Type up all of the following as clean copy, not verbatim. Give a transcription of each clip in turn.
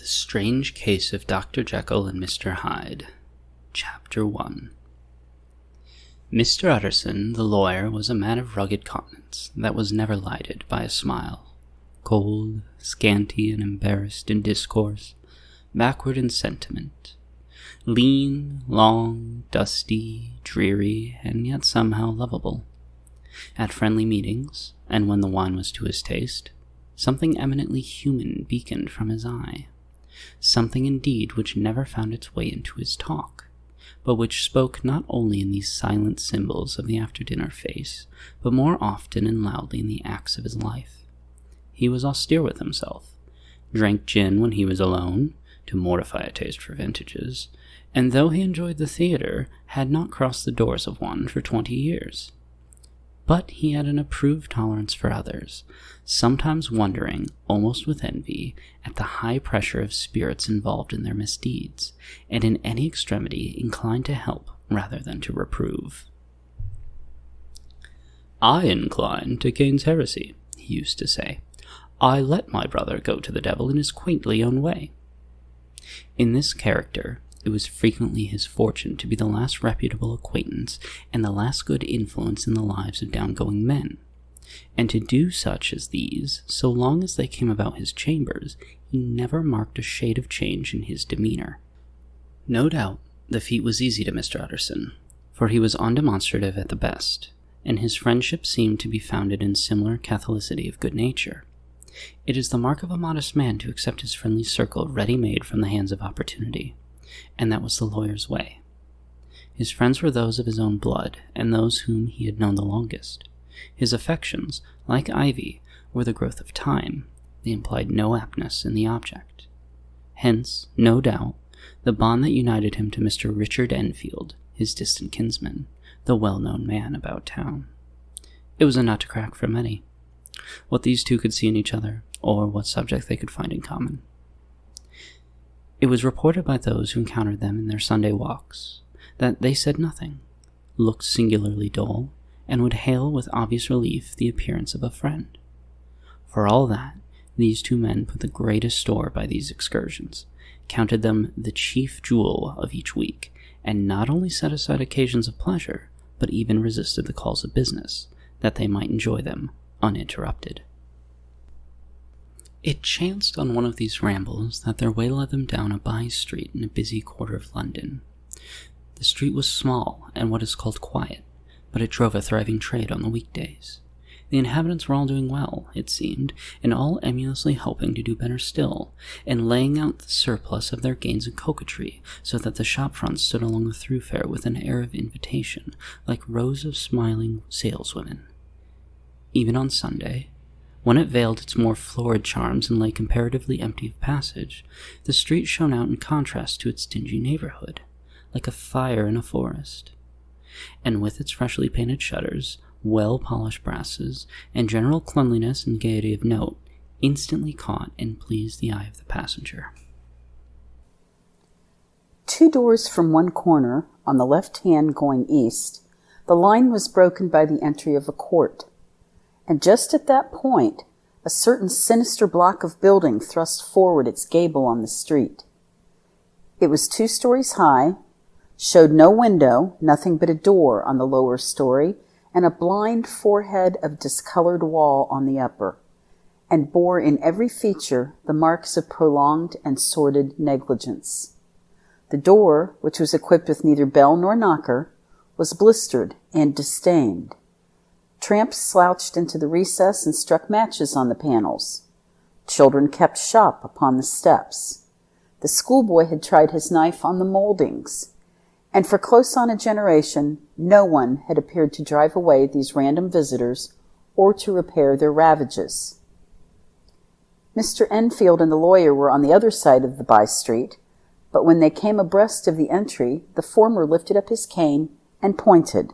The Strange Case of Dr. Jekyll and Mr. Hyde. Chapter 1. Mr. Utterson, the lawyer, was a man of rugged countenance that was never lighted by a smile. Cold, scanty, and embarrassed in discourse, backward in sentiment. Lean, long, dusty, dreary, and yet somehow lovable. At friendly meetings, and when the wine was to his taste, something eminently human beaconed from his eye. Something indeed which never found its way into his talk, but which spoke not only in these silent symbols of the after-dinner face, but more often and loudly in the acts of his life. He was austere with himself, drank gin when he was alone, to mortify a taste for vintages, and though he enjoyed the theatre, had not crossed the doors of one for 20 years. But he had an approved tolerance for others, sometimes wondering, almost with envy, at the high pressure of spirits involved in their misdeeds, and in any extremity inclined to help rather than to reprove. "I incline to Cain's heresy," he used to say. "I let my brother go to the devil in his quaintly own way." In this character, it was frequently his fortune to be the last reputable acquaintance and the last good influence in the lives of downgoing men, and to do such as these, so long as they came about his chambers, he never marked a shade of change in his demeanor. No doubt the feat was easy to Mr. Utterson, for he was undemonstrative at the best, and his friendship seemed to be founded in similar catholicity of good nature. It is the mark of a modest man to accept his friendly circle ready-made from the hands of opportunity, and that was the lawyer's way. His friends were those of his own blood, and those whom he had known the longest. His affections, like ivy, were the growth of time. They implied no aptness in the object. Hence, no doubt, the bond that united him to Mr. Richard Enfield, his distant kinsman, the well-known man about town. It was a nut to crack for many, what these two could see in each other, or what subject they could find in common. It was reported by those who encountered them in their Sunday walks that they said nothing, looked singularly dull, and would hail with obvious relief the appearance of a friend. For all that, these two men put the greatest store by these excursions, counted them the chief jewel of each week, and not only set aside occasions of pleasure, but even resisted the calls of business, that they might enjoy them uninterrupted. It chanced on one of these rambles that their way led them down a by-street in a busy quarter of London. The street was small and what is called quiet, but it drove a thriving trade on the weekdays. The inhabitants were all doing well, it seemed, and all emulously hoping to do better still, and laying out the surplus of their gains in coquetry, so that the shop fronts stood along the thoroughfare with an air of invitation, like rows of smiling saleswomen. Even on Sunday, when it veiled its more florid charms and lay comparatively empty of passage, the street shone out in contrast to its dingy neighborhood, like a fire in a forest. And with its freshly painted shutters, well-polished brasses, and general cleanliness and gaiety of note, instantly caught and pleased the eye of the passenger. 2 doors from one corner, on the left hand going east, the line was broken by the entry of a court. And just at that point, a certain sinister block of building thrust forward its gable on the street. It was 2 stories high, showed no window, nothing but a door on the lower story, and a blind forehead of discolored wall on the upper, and bore in every feature the marks of prolonged and sordid negligence. The door, which was equipped with neither bell nor knocker, was blistered and distained. Tramps slouched into the recess and struck matches on the panels. Children kept shop upon the steps. The schoolboy had tried his knife on the moldings, and for close on a generation, no one had appeared to drive away these random visitors or to repair their ravages. Mr. Enfield and the lawyer were on the other side of the by-street, but when they came abreast of the entry, the former lifted up his cane and pointed.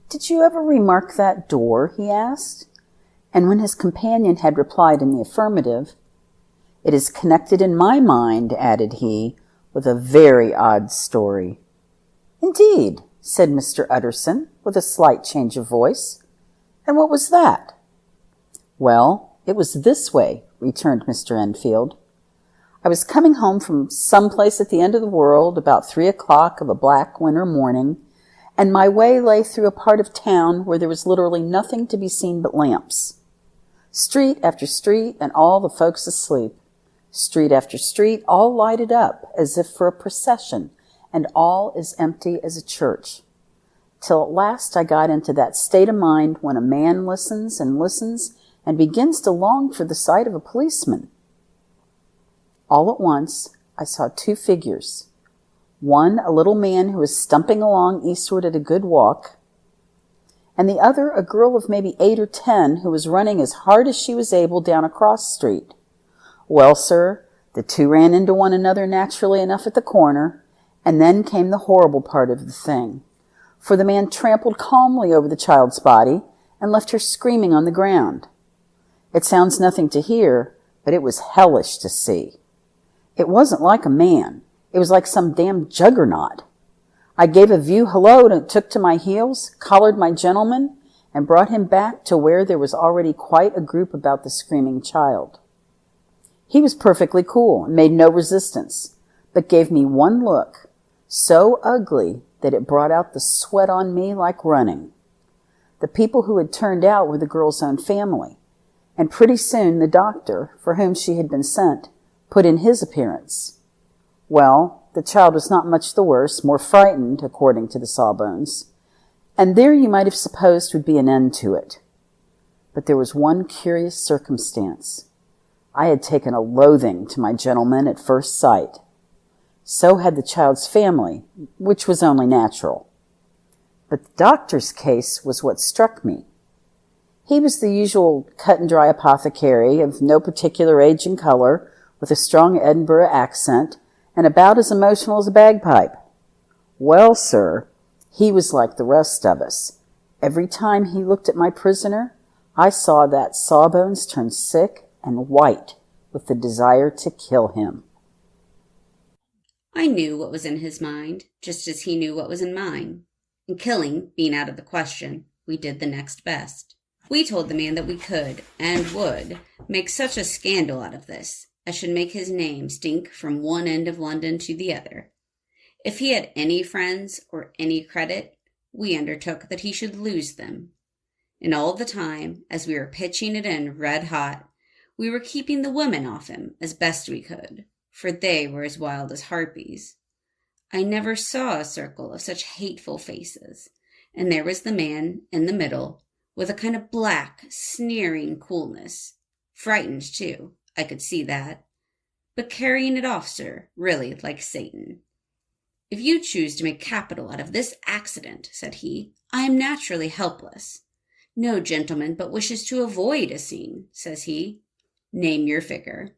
"Did you ever remark that door?" he asked. And when his companion had replied in the affirmative, "It is connected in my mind," added he, "with a very odd story." "Indeed," said Mr. Utterson, with a slight change of voice. "And what was that?" "Well, it was this way," returned Mr. Enfield. I was coming home from someplace at the end of the world about 3 o'clock of a black winter morning, and my way lay through a part of town where there was literally nothing to be seen but lamps. Street after street, and all the folks asleep. Street after street, all lighted up as if for a procession, and all as empty as a church. Till at last I got into that state of mind when a man listens and begins to long for the sight of a policeman. All at once, I saw 2 figures. One, a little man who was stumping along eastward at a good walk, and the other, a girl of maybe 8 or 10, who was running as hard as she was able down a cross street. Well, sir, the 2 ran into one another naturally enough at the corner, and then came the horrible part of the thing. For the man trampled calmly over the child's body and left her screaming on the ground. It sounds nothing to hear, but it was hellish to see. It wasn't like a man. It was like some damn juggernaut. I gave a view hello and took to my heels, collared my gentleman, and brought him back to where there was already quite a group about the screaming child. He was perfectly cool and made no resistance, but gave me one look, so ugly that it brought out the sweat on me like running. The people who had turned out were the girl's own family, and pretty soon the doctor, for whom she had been sent, put in his appearance. Well, the child was not much the worse, more frightened, according to the sawbones, and there you might have supposed would be an end to it. But there was one curious circumstance. I had taken a loathing to my gentleman at first sight. So had the child's family, which was only natural. But the doctor's case was what struck me. He was the usual cut-and-dry apothecary of no particular age and color, with a strong Edinburgh accent, and about as emotional as a bagpipe. Well, sir, he was like the rest of us. Every time he looked at my prisoner, I saw that Sawbones turn sick and white with the desire to kill him. I knew what was in his mind, just as he knew what was in mine. And killing being out of the question, we did the next best. We told the man that we could, and would, make such a scandal out of this, as should make his name stink from one end of London to the other. If he had any friends or any credit, we undertook that he should lose them. And all the time, as we were pitching it in red hot, we were keeping the women off him as best we could, for they were as wild as harpies. I never saw a circle of such hateful faces, and there was the man in the middle, with a kind of black, sneering coolness. Frightened, too, I could see that, but carrying it off, sir, really like Satan. If you choose to make capital out of this accident, said he, I am naturally helpless. No gentleman but wishes to avoid a scene, says he. Name your figure.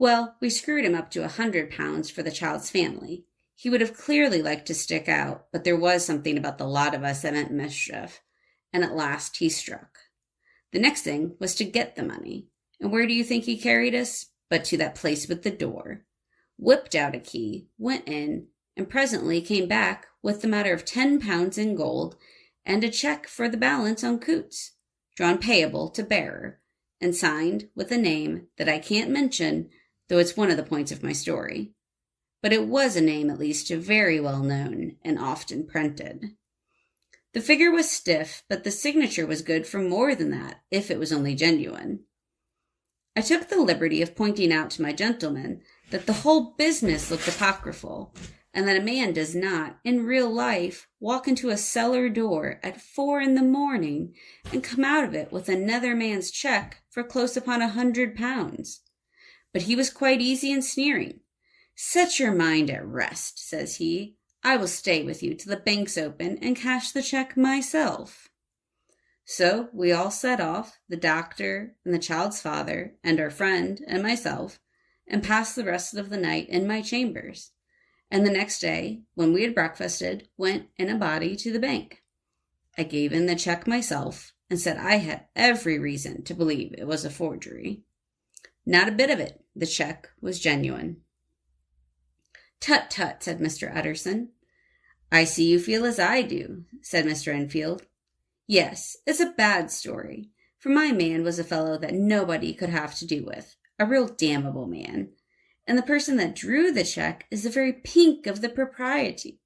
Well, we screwed him up to £100 for the child's family. He would have clearly liked to stick out, but there was something about the lot of us that meant mischief, and at last he struck. The next thing was to get the money, and where do you think he carried us? But to that place with the door. Whipped out a key, went in, and presently came back with the matter of £10 in gold, and a cheque for the balance on Coots, drawn payable to bearer, and signed with a name that I can't mention, though it's one of the points of my story. But it was a name at least very well known and often printed. The figure was stiff, but the signature was good for more than that, if it was only genuine. I took the liberty of pointing out to my gentleman that the whole business looked apocryphal, and that a man does not, in real life, walk into a cellar door at 4 a.m. and come out of it with another man's cheque for close upon £100. But he was quite easy and sneering. Set your mind at rest, says he. I will stay with you till the bank's open and cash the cheque myself. So we all set off, the doctor and the child's father and our friend and myself, and passed the rest of the night in my chambers. And the next day, when we had breakfasted, went in a body to the bank. I gave in the cheque myself and said I had every reason to believe it was a forgery. Not a bit of it. The cheque was genuine. Tut, tut, said Mr. Utterson. I see you feel as I do, said Mr. Enfield. Yes, it's a bad story, for my man was a fellow that nobody could have to do with, a real damnable man, And the person that drew the check is the very pink of the propriety.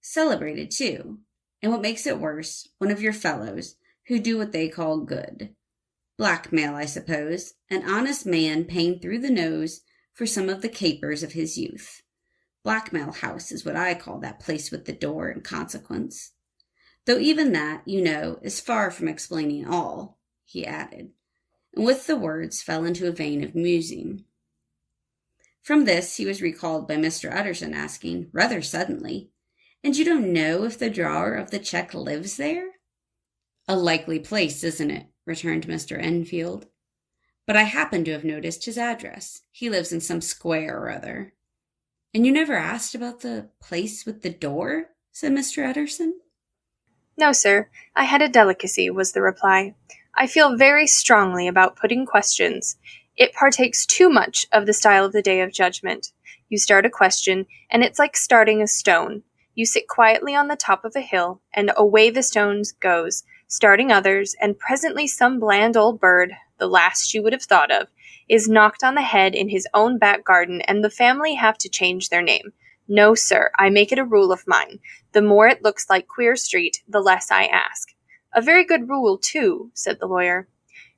Celebrated, too. And what makes it worse, one of your fellows, who do what they call good. Blackmail, I suppose, an honest man paying through the nose for some of the capers of his youth. Blackmail House is what I call that place with the door in consequence. Though even that, you know, is far from explaining all, he added, and with the words fell into a vein of musing. From this he was recalled by Mr. Utterson asking, rather suddenly, "And you don't know if the drawer of the check lives there?" "A likely place, isn't it?" returned Mr. Enfield. "But I happen to have noticed his address. He lives in some square or other." "And you never asked about the place with the door?" said Mr. Utterson. "No, sir. I had a delicacy," was the reply. "I feel very strongly about putting questions. It partakes too much of the style of the Day of Judgment. You start a question, and it's like starting a stone. You sit quietly on the top of a hill, and away the stone goes, starting others, and presently some bland old bird, the last you would have thought of, is knocked on the head in his own back garden, and the family have to change their name. No, sir, I make it a rule of mine. The more it looks like Queer Street, the less I ask." "A very good rule, too," said the lawyer.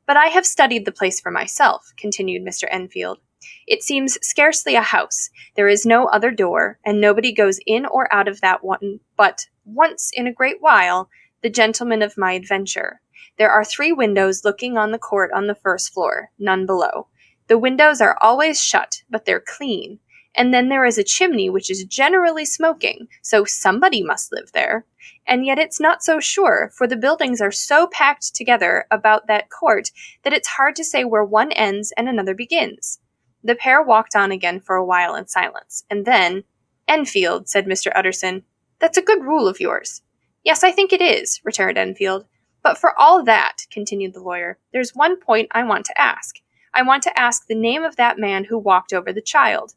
"But I have studied the place for myself," continued Mr. Enfield. "It seems scarcely a house. There is no other door, and nobody goes in or out of that one but, once in a great while, the gentleman of my adventure. There are 3 windows looking on the court on the first floor, none below. The windows are always shut, but they're clean. And then there is a chimney which is generally smoking, so somebody must live there. And yet it's not so sure, for the buildings are so packed together about that court that it's hard to say where one ends and another begins." The pair walked on again for a while in silence, and then, "Enfield," said Mr. Utterson, "that's a good rule of yours." "Yes, I think it is," returned Enfield. "But for all that," continued the lawyer, "there's one point I want to ask. I want to ask the name of that man who walked over the child."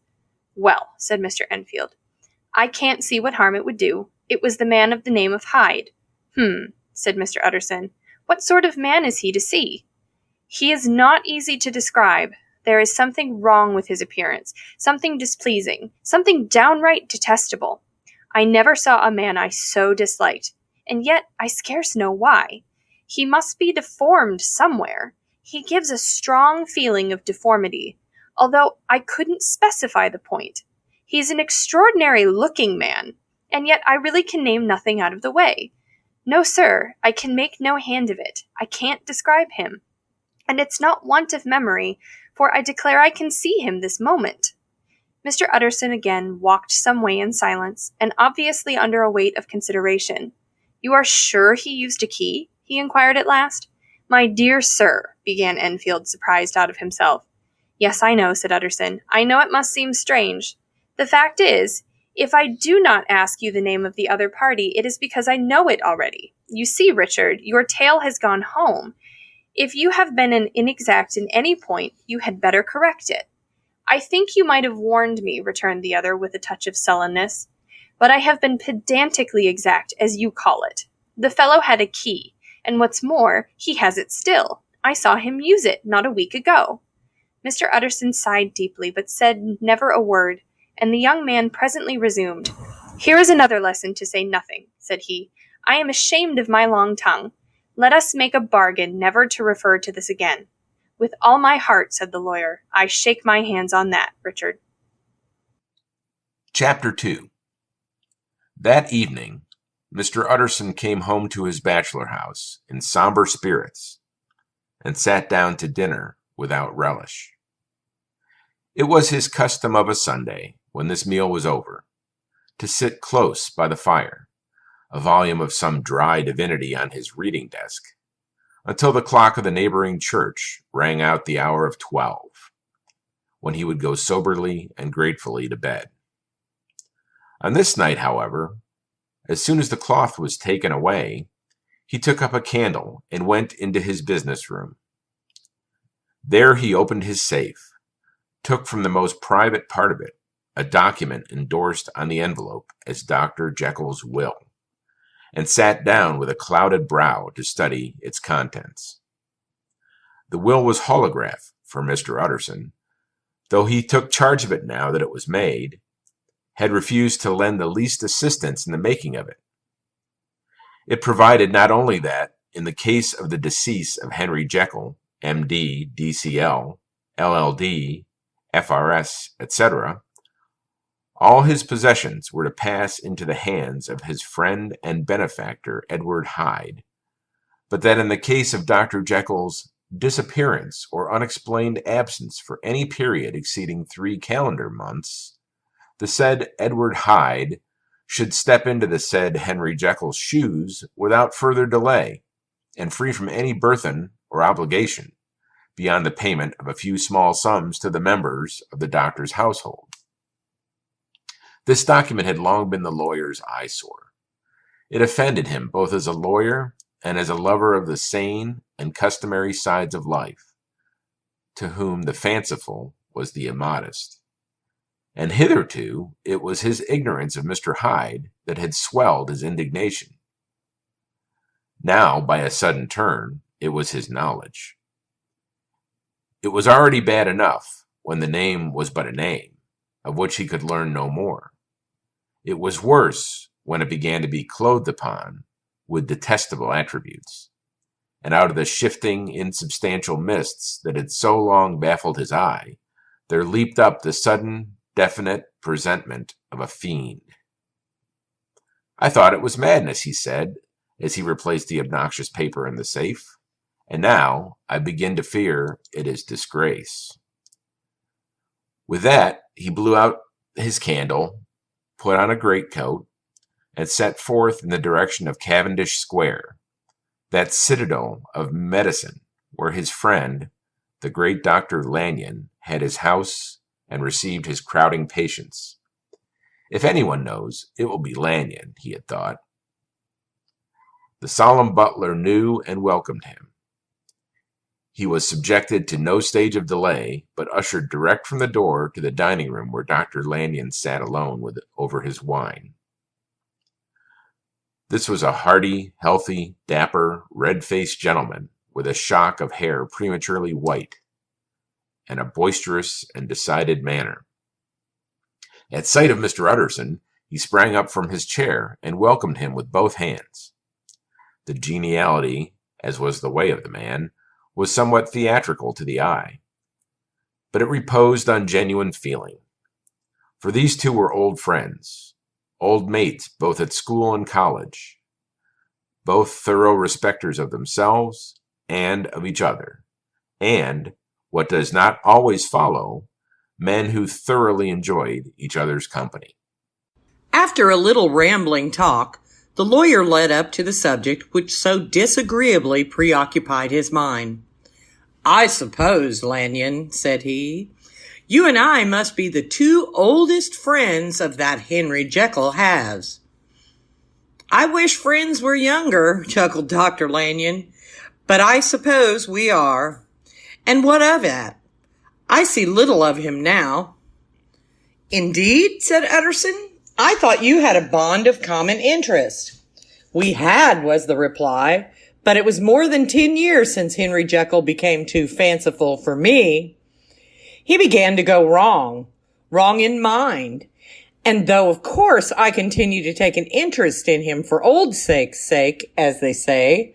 "Well," said Mr. Enfield, "I can't see what harm it would do. It was the man of the name of Hyde." Said Mr. Utterson. "What sort of man is he to see?" "He is not easy to describe. There is something wrong with his appearance, something displeasing, something downright detestable. I never saw a man I so disliked, and yet I scarce know why. He must be deformed somewhere. He gives a strong feeling of deformity, although I couldn't specify the point. He's an extraordinary-looking man, and yet I really can name nothing out of the way. No, sir, I can make no hand of it. I can't describe him. And it's not want of memory, for I declare I can see him this moment." Mr. Utterson again walked some way in silence, and obviously under a weight of consideration. "You are sure he used a key?" he inquired at last. "My dear sir," began Enfield, surprised out of himself. "Yes, I know," said Utterson. "I know it must seem strange. The fact is, if I do not ask you the name of the other party, it is because I know it already. You see, Richard, your tale has gone home. If you have been inexact in any point, you had better correct it." "I think you might have warned me," returned the other with a touch of sullenness. "But I have been pedantically exact, as you call it. The fellow had a key, and what's more, he has it still. I saw him use it not a week ago." Mr. Utterson sighed deeply, but said never a word, and the young man presently resumed. "Here is another lesson to say nothing," said he. "I am ashamed of my long tongue. Let us make a bargain never to refer to this again." "With all my heart," said the lawyer. "I shake my hands on that, Richard." Chapter 2. That evening, Mr. Utterson came home to his bachelor house in somber spirits and sat down to dinner without relish. It was his custom of a Sunday, when this meal was over, to sit close by the fire, a volume of some dry divinity on his reading desk, until the clock of the neighboring church rang out the hour of 12, when he would go soberly and gratefully to bed. On this night, however, as soon as the cloth was taken away, he took up a candle and went into his business room. There he opened his safe, took from the most private part of it a document endorsed on the envelope as Dr. Jekyll's will, and sat down with a clouded brow to study its contents. The will was holograph for Mr. Utterson, though he took charge of it now that it was made, had refused to lend the least assistance in the making of it. It provided not only that, in the case of the decease of Henry Jekyll, M.D., D.C.L., LL.D., F.R.S., etc., all his possessions were to pass into the hands of his friend and benefactor, Edward Hyde, but that in the case of Dr. Jekyll's disappearance or unexplained absence for any period exceeding 3 calendar months, the said Edward Hyde should step into the said Henry Jekyll's shoes without further delay, and free from any burthen or obligation, beyond the payment of a few small sums to the members of the doctor's household. This document had long been the lawyer's eyesore. It offended him both as a lawyer and as a lover of the sane and customary sides of life, to whom the fanciful was the immodest. And hitherto it was his ignorance of Mr. Hyde that had swelled his indignation. Now, by a sudden turn, it was his knowledge. It was already bad enough when the name was but a name, of which he could learn no more. It was worse when it began to be clothed upon with detestable attributes, and out of the shifting, insubstantial mists that had so long baffled his eye, there leaped up the sudden, definite presentment of a fiend. "I thought it was madness," he said, as he replaced the obnoxious paper in the safe, "and now I begin to fear it is disgrace." With that, he blew out his candle, put on a greatcoat, and set forth in the direction of Cavendish Square, that citadel of medicine where his friend, the great Dr. Lanyon, had his house and received his crowding patients. If anyone knows, it will be Lanyon, he had thought. The solemn butler knew and welcomed him. He was subjected to no stage of delay, but ushered direct from the door to the dining room where Dr. Lanyon sat alone over his wine. This was a hearty, healthy, dapper, red-faced gentleman with a shock of hair prematurely white, and a boisterous and decided manner. At sight of Mr. Utterson, he sprang up from his chair and welcomed him with both hands. The geniality, as was the way of the man, was somewhat theatrical to the eye, but it reposed on genuine feeling. For these two were old friends, old mates both at school and college, both thorough respecters of themselves and of each other, and, what does not always follow, men who thoroughly enjoyed each other's company. After a little rambling talk, the lawyer led up to the subject which so disagreeably preoccupied his mind. "I suppose, Lanyon," said he, "you and I must be the 2 oldest friends of that Henry Jekyll has." "I wish friends were younger," chuckled Dr. Lanyon, "but I suppose we are. And what of that? I see little of him now." "Indeed?" said Utterson. "I thought you had a bond of common interest." "We had," was the reply, "but it was more than 10 years since Henry Jekyll became too fanciful for me. He began to go wrong in mind, and though of course I continue to take an interest in him for old sake's sake, as they say,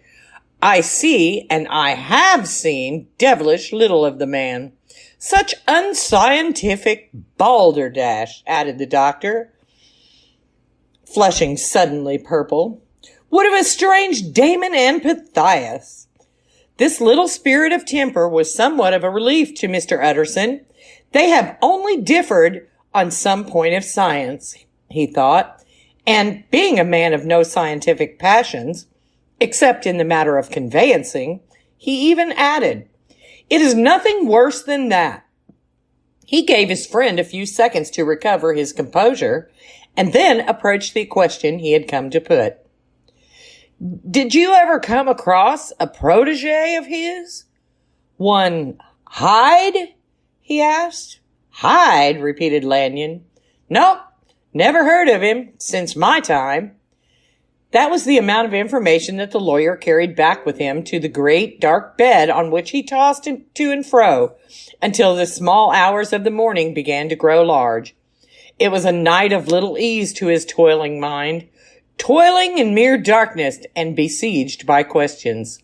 I see, and I have seen, devilish little of the man. Such unscientific balderdash," added the doctor, flushing suddenly purple. "What of a strange Damon and Pythias?" This little spirit of temper was somewhat of a relief to Mr. Utterson. They have only differed on some point of science, he thought, and being a man of no scientific passions, except in the matter of conveyancing, he even added, "It is nothing worse than that." He gave his friend a few seconds to recover his composure, and then approached the question he had come to put. "Did you ever come across a protege of his? One Hyde?" he asked. "Hyde?" repeated Lanyon. "No, never heard of him since my time." That was the amount of information that the lawyer carried back with him to the great dark bed on which he tossed to and fro until the small hours of the morning began to grow large. It was a night of little ease to his toiling mind, toiling in mere darkness and besieged by questions.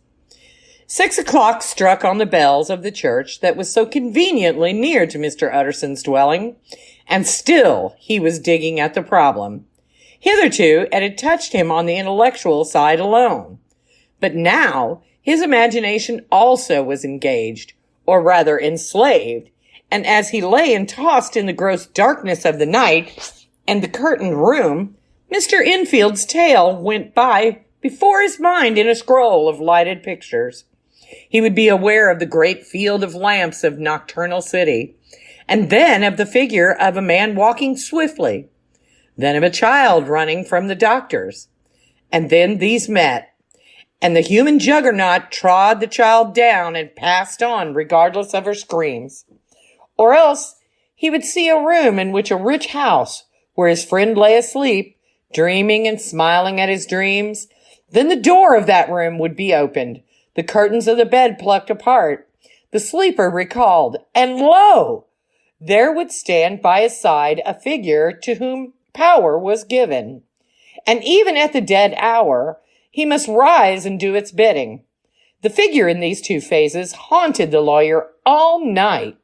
6 o'clock struck on the bells of the church that was so conveniently near to Mr. Utterson's dwelling, and still he was digging at the problem. Hitherto it had touched him on the intellectual side alone, but now his imagination also was engaged, or rather enslaved, and as he lay and tossed in the gross darkness of the night and the curtained room, Mr. Enfield's tale went by before his mind in a scroll of lighted pictures. He would be aware of the great field of lamps of nocturnal city, and then of the figure of a man walking swiftly, then of a child running from the doctor's, and then these met, and the human juggernaut trod the child down and passed on regardless of her screams. Or else he would see a room in which a rich house, where his friend lay asleep, dreaming and smiling at his dreams. Then the door of that room would be opened, the curtains of the bed plucked apart, the sleeper recalled, and lo! There would stand by his side a figure to whom power was given. And even at the dead hour, he must rise and do its bidding. The figure in these two phases haunted the lawyer all night,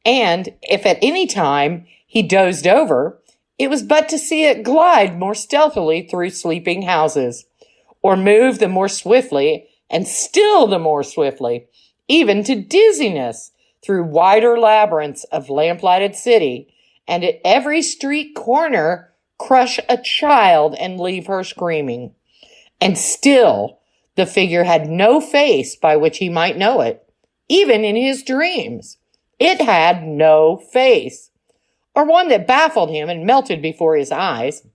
and if at any time he dozed over, it was but to see it glide more stealthily through sleeping houses, or move the more swiftly, and still the more swiftly, even to dizziness, through wider labyrinths of lamplighted city, and at every street corner crush a child and leave her screaming. And still the figure had no face by which he might know it, even in his dreams. It had no face, or one that baffled him and melted before his eyes.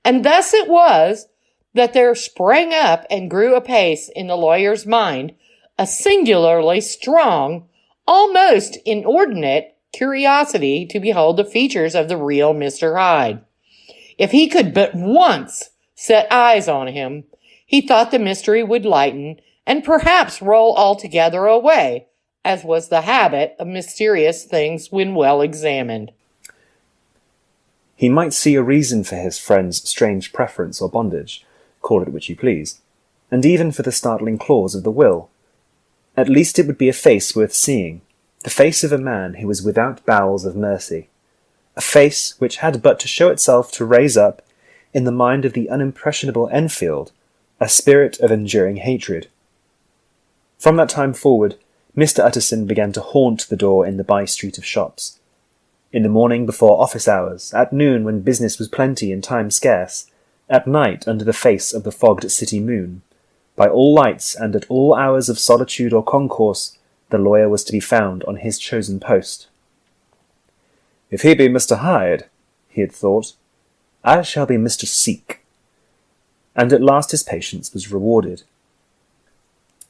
And thus it was that there sprang up and grew apace in the lawyer's mind a singularly strong, almost inordinate curiosity to behold the features of the real Mr. Hyde. If he could but once set eyes on him, he thought the mystery would lighten and perhaps roll altogether away, as was the habit of mysterious things when well examined. He might see a reason for his friend's strange preference or bondage, call it which you please, and even for the startling clause of the will. At least it would be a face worth seeing, the face of a man who was without bowels of mercy, a face which had but to show itself to raise up, in the mind of the unimpressionable Enfield, a spirit of enduring hatred. From that time forward, Mr. Utterson began to haunt the door in the by-street of shops. In the morning before office hours, at noon when business was plenty and time scarce, at night under the face of the fogged city moon, by all lights and at all hours of solitude or concourse, the lawyer was to be found on his chosen post. If he be Mr. Hyde, he had thought, I shall be Mr. Seek. And at last his patience was rewarded.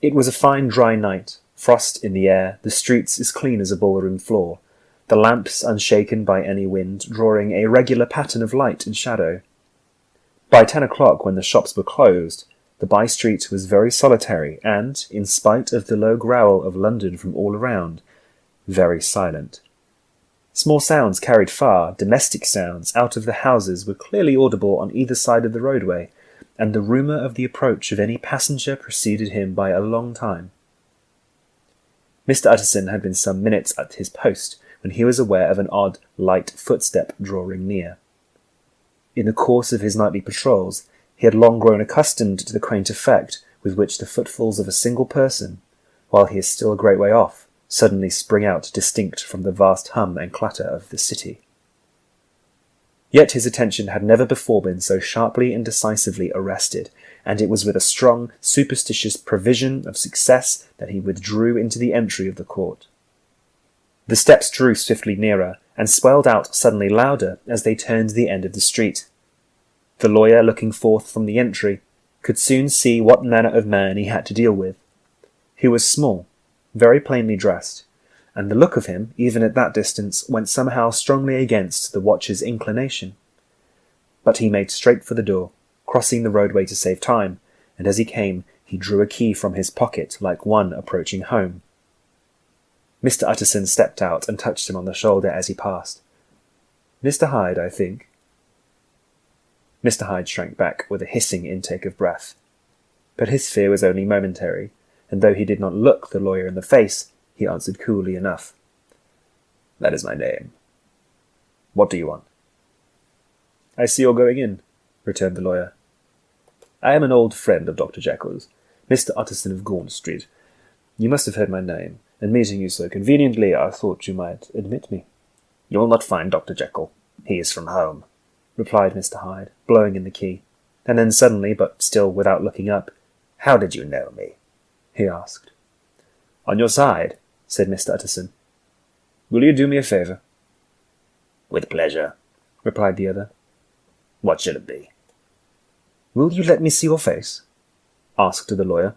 It was a fine dry night, frost in the air, the streets as clean as a ballroom floor, the lamps unshaken by any wind, drawing a regular pattern of light and shadow. By 10 o'clock, when the shops were closed, the by-street was very solitary and, in spite of the low growl of London from all around, very silent. Small sounds carried far, domestic sounds, out of the houses were clearly audible on either side of the roadway, and the rumour of the approach of any passenger preceded him by a long time. Mr. Utterson had been some minutes at his post when he was aware of an odd, light footstep drawing near. In the course of his nightly patrols, he had long grown accustomed to the quaint effect with which the footfalls of a single person, while he is still a great way off, suddenly spring out distinct from the vast hum and clatter of the city. Yet his attention had never before been so sharply and decisively arrested, and it was with a strong, superstitious prevision of success that he withdrew into the entry of the court. The steps drew swiftly nearer, and swelled out suddenly louder as they turned the end of the street. The lawyer, looking forth from the entry, could soon see what manner of man he had to deal with. He was small, very plainly dressed, and the look of him, even at that distance, went somehow strongly against the watcher's inclination. But he made straight for the door, crossing the roadway to save time, and as he came, he drew a key from his pocket like one approaching home. Mr. Utterson stepped out and touched him on the shoulder as he passed. "Mr. Hyde, I think." Mr. Hyde shrank back with a hissing intake of breath. But his fear was only momentary, and though he did not look the lawyer in the face, he answered coolly enough. "That is my name. What do you want?" "I see you're going in," returned the lawyer. "I am an old friend of Dr. Jekyll's, Mr. Utterson of Gaunt Street. You must have heard my name, and meeting you so conveniently, I thought you might admit me." "You will not find Dr. Jekyll. He is from home," replied Mr. Hyde, blowing in the key. And then suddenly, but still without looking up, "How did you know me?" he asked. "On your side," said Mr. Utterson. "Will you do me a favour?" "With pleasure," replied the other. "What should it be?" "Will you let me see your face?" asked the lawyer.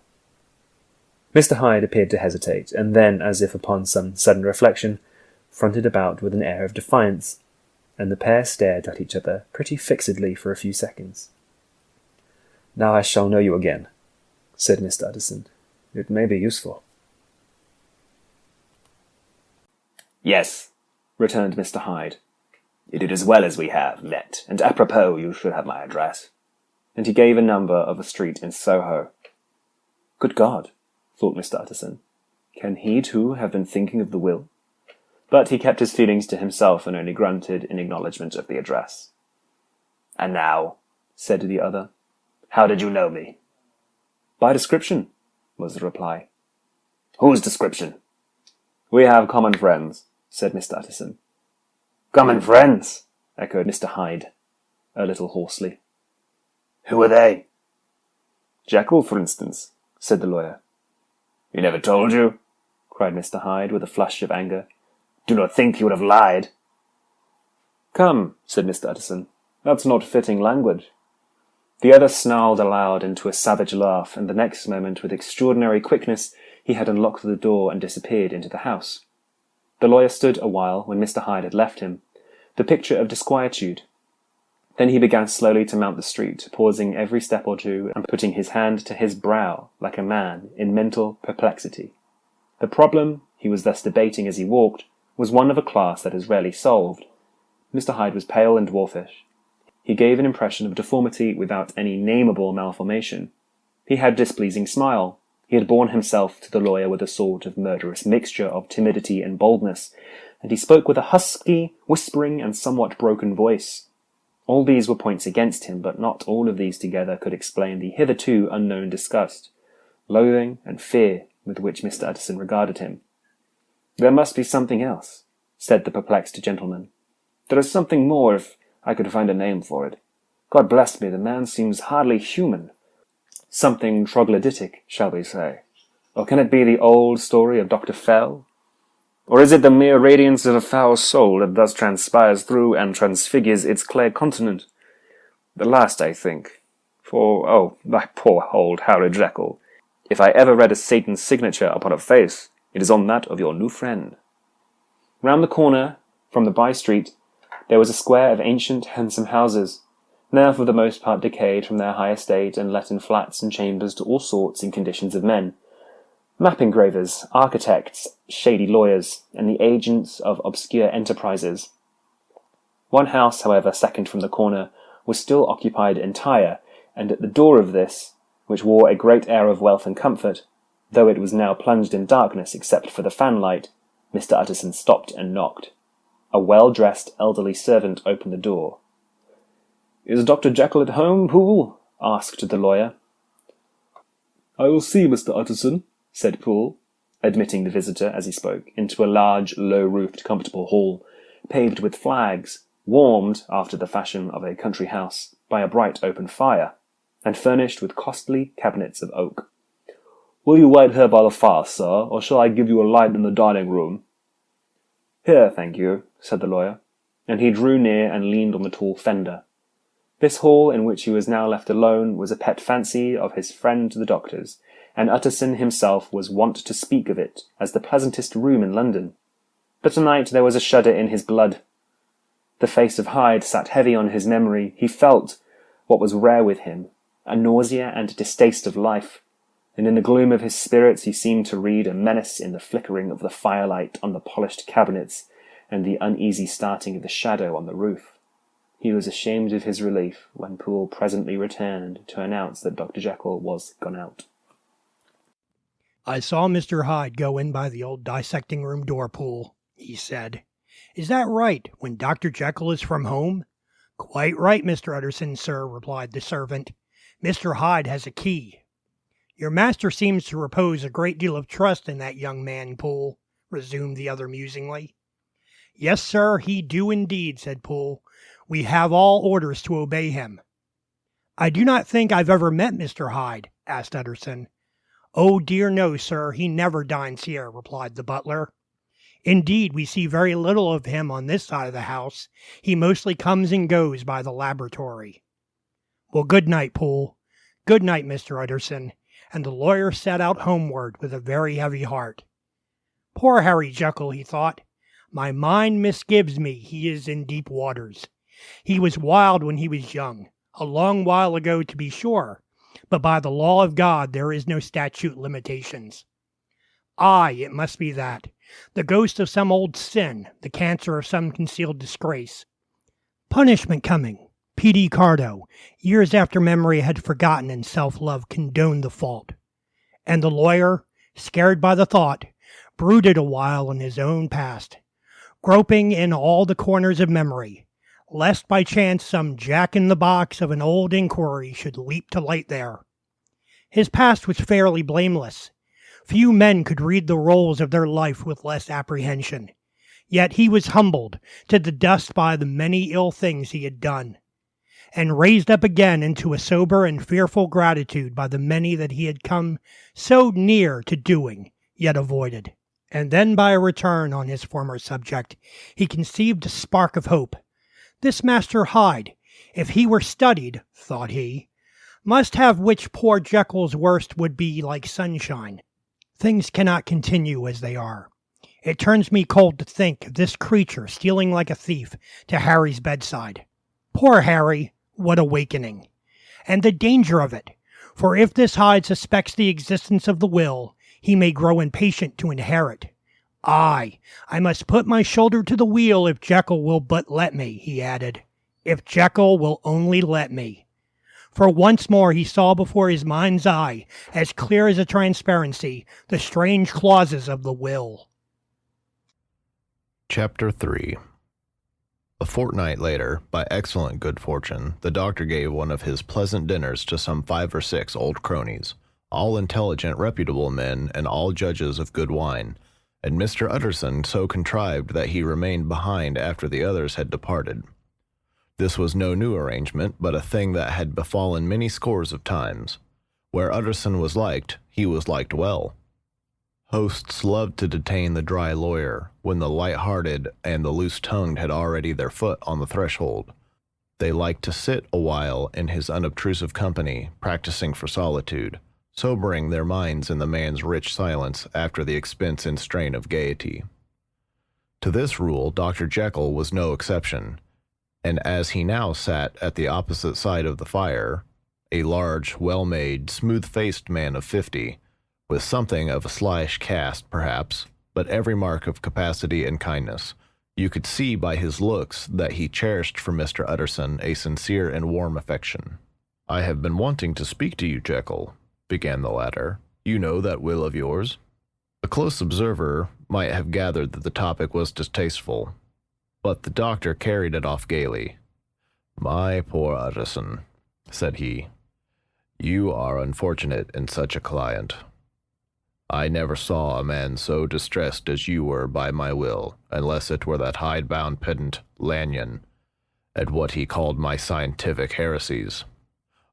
Mr. Hyde appeared to hesitate, and then, as if upon some sudden reflection, fronted about with an air of defiance, and the pair stared at each other pretty fixedly for a few seconds. "Now I shall know you again," said Mr. Utterson. "It may be useful." "Yes," returned Mr. Hyde. "You did as well as we have met, and apropos you should have my address." And he gave a number of a street in Soho. Good God, thought Mr. Utterson. Can he too have been thinking of the will? But he kept his feelings to himself and only grunted in acknowledgment of the address. "And now," said the other, "how did you know me?" "By description," was the reply. "Whose description?" "We have common friends," said Mr. Utterson. "Common friends?" echoed Mr. Hyde, a little hoarsely. "Who are they?" "Jekyll, for instance," said the lawyer. "He never told you?" cried Mr. Hyde, with a flush of anger. "Do not think he would have lied." "Come," said Mr. Utterson, "that's not fitting language." The other snarled aloud into a savage laugh, and the next moment, with extraordinary quickness, he had unlocked the door and disappeared into the house. The lawyer stood a while when Mr. Hyde had left him, the picture of disquietude. Then he began slowly to mount the street, pausing every step or two and putting his hand to his brow like a man in mental perplexity. The problem he was thus debating as he walked was one of a class that is rarely solved. Mr. Hyde was pale and dwarfish. He gave an impression of deformity without any nameable malformation. He had a displeasing smile. He had borne himself to the lawyer with a sort of murderous mixture of timidity and boldness, and he spoke with a husky, whispering, and somewhat broken voice. All these were points against him, but not all of these together could explain the hitherto unknown disgust, loathing, and fear with which Mr. Utterson regarded him. "There must be something else," said the perplexed gentleman. "There is something more, if I could find a name for it. God bless me, the man seems hardly human. Something troglodytic, shall we say? Or can it be the old story of Dr. Fell? Or is it the mere radiance of a foul soul that thus transpires through and transfigures its clear continent? The last, I think. For, oh, my poor old Harry Jekyll, if I ever read a Satan's signature upon a face, it is on that of your new friend." Round the corner, from the by-street, there was a square of ancient, handsome houses, now for the most part decayed from their high estate and let in flats and chambers to all sorts and conditions of men. Map engravers, architects, shady lawyers, and the agents of obscure enterprises. One house, however, second from the corner, was still occupied entire, and at the door of this, which wore a great air of wealth and comfort, though it was now plunged in darkness except for the fanlight, Mr. Utterson stopped and knocked. A well-dressed elderly servant opened the door. "Is Dr. Jekyll at home, Poole?" asked the lawyer. "I will see Mr. Utterson," said Poole, admitting the visitor as he spoke into a large, low-roofed, comfortable hall, paved with flags, warmed, after the fashion of a country house, by a bright open fire, and furnished with costly cabinets of oak. "Will you wait here by the fire, sir, or shall I give you a light in the dining-room?" "Here, thank you," said the lawyer, and he drew near and leaned on the tall fender. This hall, in which he was now left alone, was a pet fancy of his friend the doctor's, and Utterson himself was wont to speak of it as the pleasantest room in London. But tonight there was a shudder in his blood. The face of Hyde sat heavy on his memory. He felt, what was rare with him, a nausea and distaste of life, and in the gloom of his spirits he seemed to read a menace in the flickering of the firelight on the polished cabinets and the uneasy starting of the shadow on the roof. He was ashamed of his relief when Poole presently returned to announce that Dr. Jekyll was gone out. "I saw Mr. Hyde go in by the old dissecting room door, Poole," he said. "Is that right, when Dr. Jekyll is from home?" "Quite right, Mr. Utterson, sir," replied the servant. "Mr. Hyde has a key." "Your master seems to repose a great deal of trust in that young man, Poole," resumed the other musingly. "Yes, sir, he do indeed," said Poole. "We have all orders to obey him." "I do not think I've ever met Mr. Hyde?" asked Utterson. "Oh dear no, sir, he never dines here," replied the butler. "Indeed, we see very little of him on this side of the house. He mostly comes and goes by the laboratory." "Well, good night, Poole. Good night, Mr. Utterson," and the lawyer set out homeward with a very heavy heart. "Poor Harry Jekyll," he thought. "My mind misgives me he is in deep waters. He was wild when he was young, a long while ago to be sure, but by the law of God there is no statute limitations. Aye, it must be that, the ghost of some old sin, the cancer of some concealed disgrace. Punishment coming, P.D. Cardo, years after memory had forgotten and self-love condoned the fault. And the lawyer, scared by the thought, brooded a while in his own past, groping in all the corners of memory, lest by chance some jack-in-the-box of an old inquiry should leap to light there. His past was fairly blameless. Few men could read the rolls of their life with less apprehension. Yet he was humbled to the dust by the many ill things he had done, and raised up again into a sober and fearful gratitude by the many that he had come so near to doing, yet avoided. And then by a return on his former subject, he conceived a spark of hope. This Master Hyde, if he were studied, thought he, must have which poor Jekyll's worst would be like sunshine. Things cannot continue as they are. It turns me cold to think of this creature stealing like a thief to Harry's bedside. Poor Harry, what awakening! And the danger of it, for if this Hyde suspects the existence of the will, he may grow impatient to inherit. Aye, I must put my shoulder to the wheel if Jekyll will but let me, he added. If Jekyll will only let me. For once more he saw before his mind's eye, as clear as a transparency, the strange clauses of the will. Chapter 3. A fortnight later, by excellent good fortune, the doctor gave one of his pleasant dinners to some 5 or 6 old cronies, all intelligent, reputable men, and all judges of good wine, and Mr. Utterson so contrived that he remained behind after the others had departed. This was no new arrangement, but a thing that had befallen many scores of times. Where Utterson was liked, he was liked well. Hosts loved to detain the dry lawyer, when the light-hearted and the loose-tongued had already their foot on the threshold. They liked to sit a while in his unobtrusive company, practicing for solitude, sobering their minds in the man's rich silence after the expense and strain of gaiety. To this rule Dr. Jekyll was no exception, and as he now sat at the opposite side of the fire, a large, well-made, smooth-faced man of 50, with something of a slyish cast, perhaps, but every mark of capacity and kindness, you could see by his looks that he cherished for Mr. Utterson a sincere and warm affection. "I have been wanting to speak to you, Jekyll," began the latter. "You know that will of yours?" A close observer might have gathered that the topic was distasteful, but the doctor carried it off gaily. "My poor Utterson," said he, "you are unfortunate in such a client. I never saw a man so distressed as you were by my will, unless it were that hide-bound pedant, Lanyon, at what he called my scientific heresies.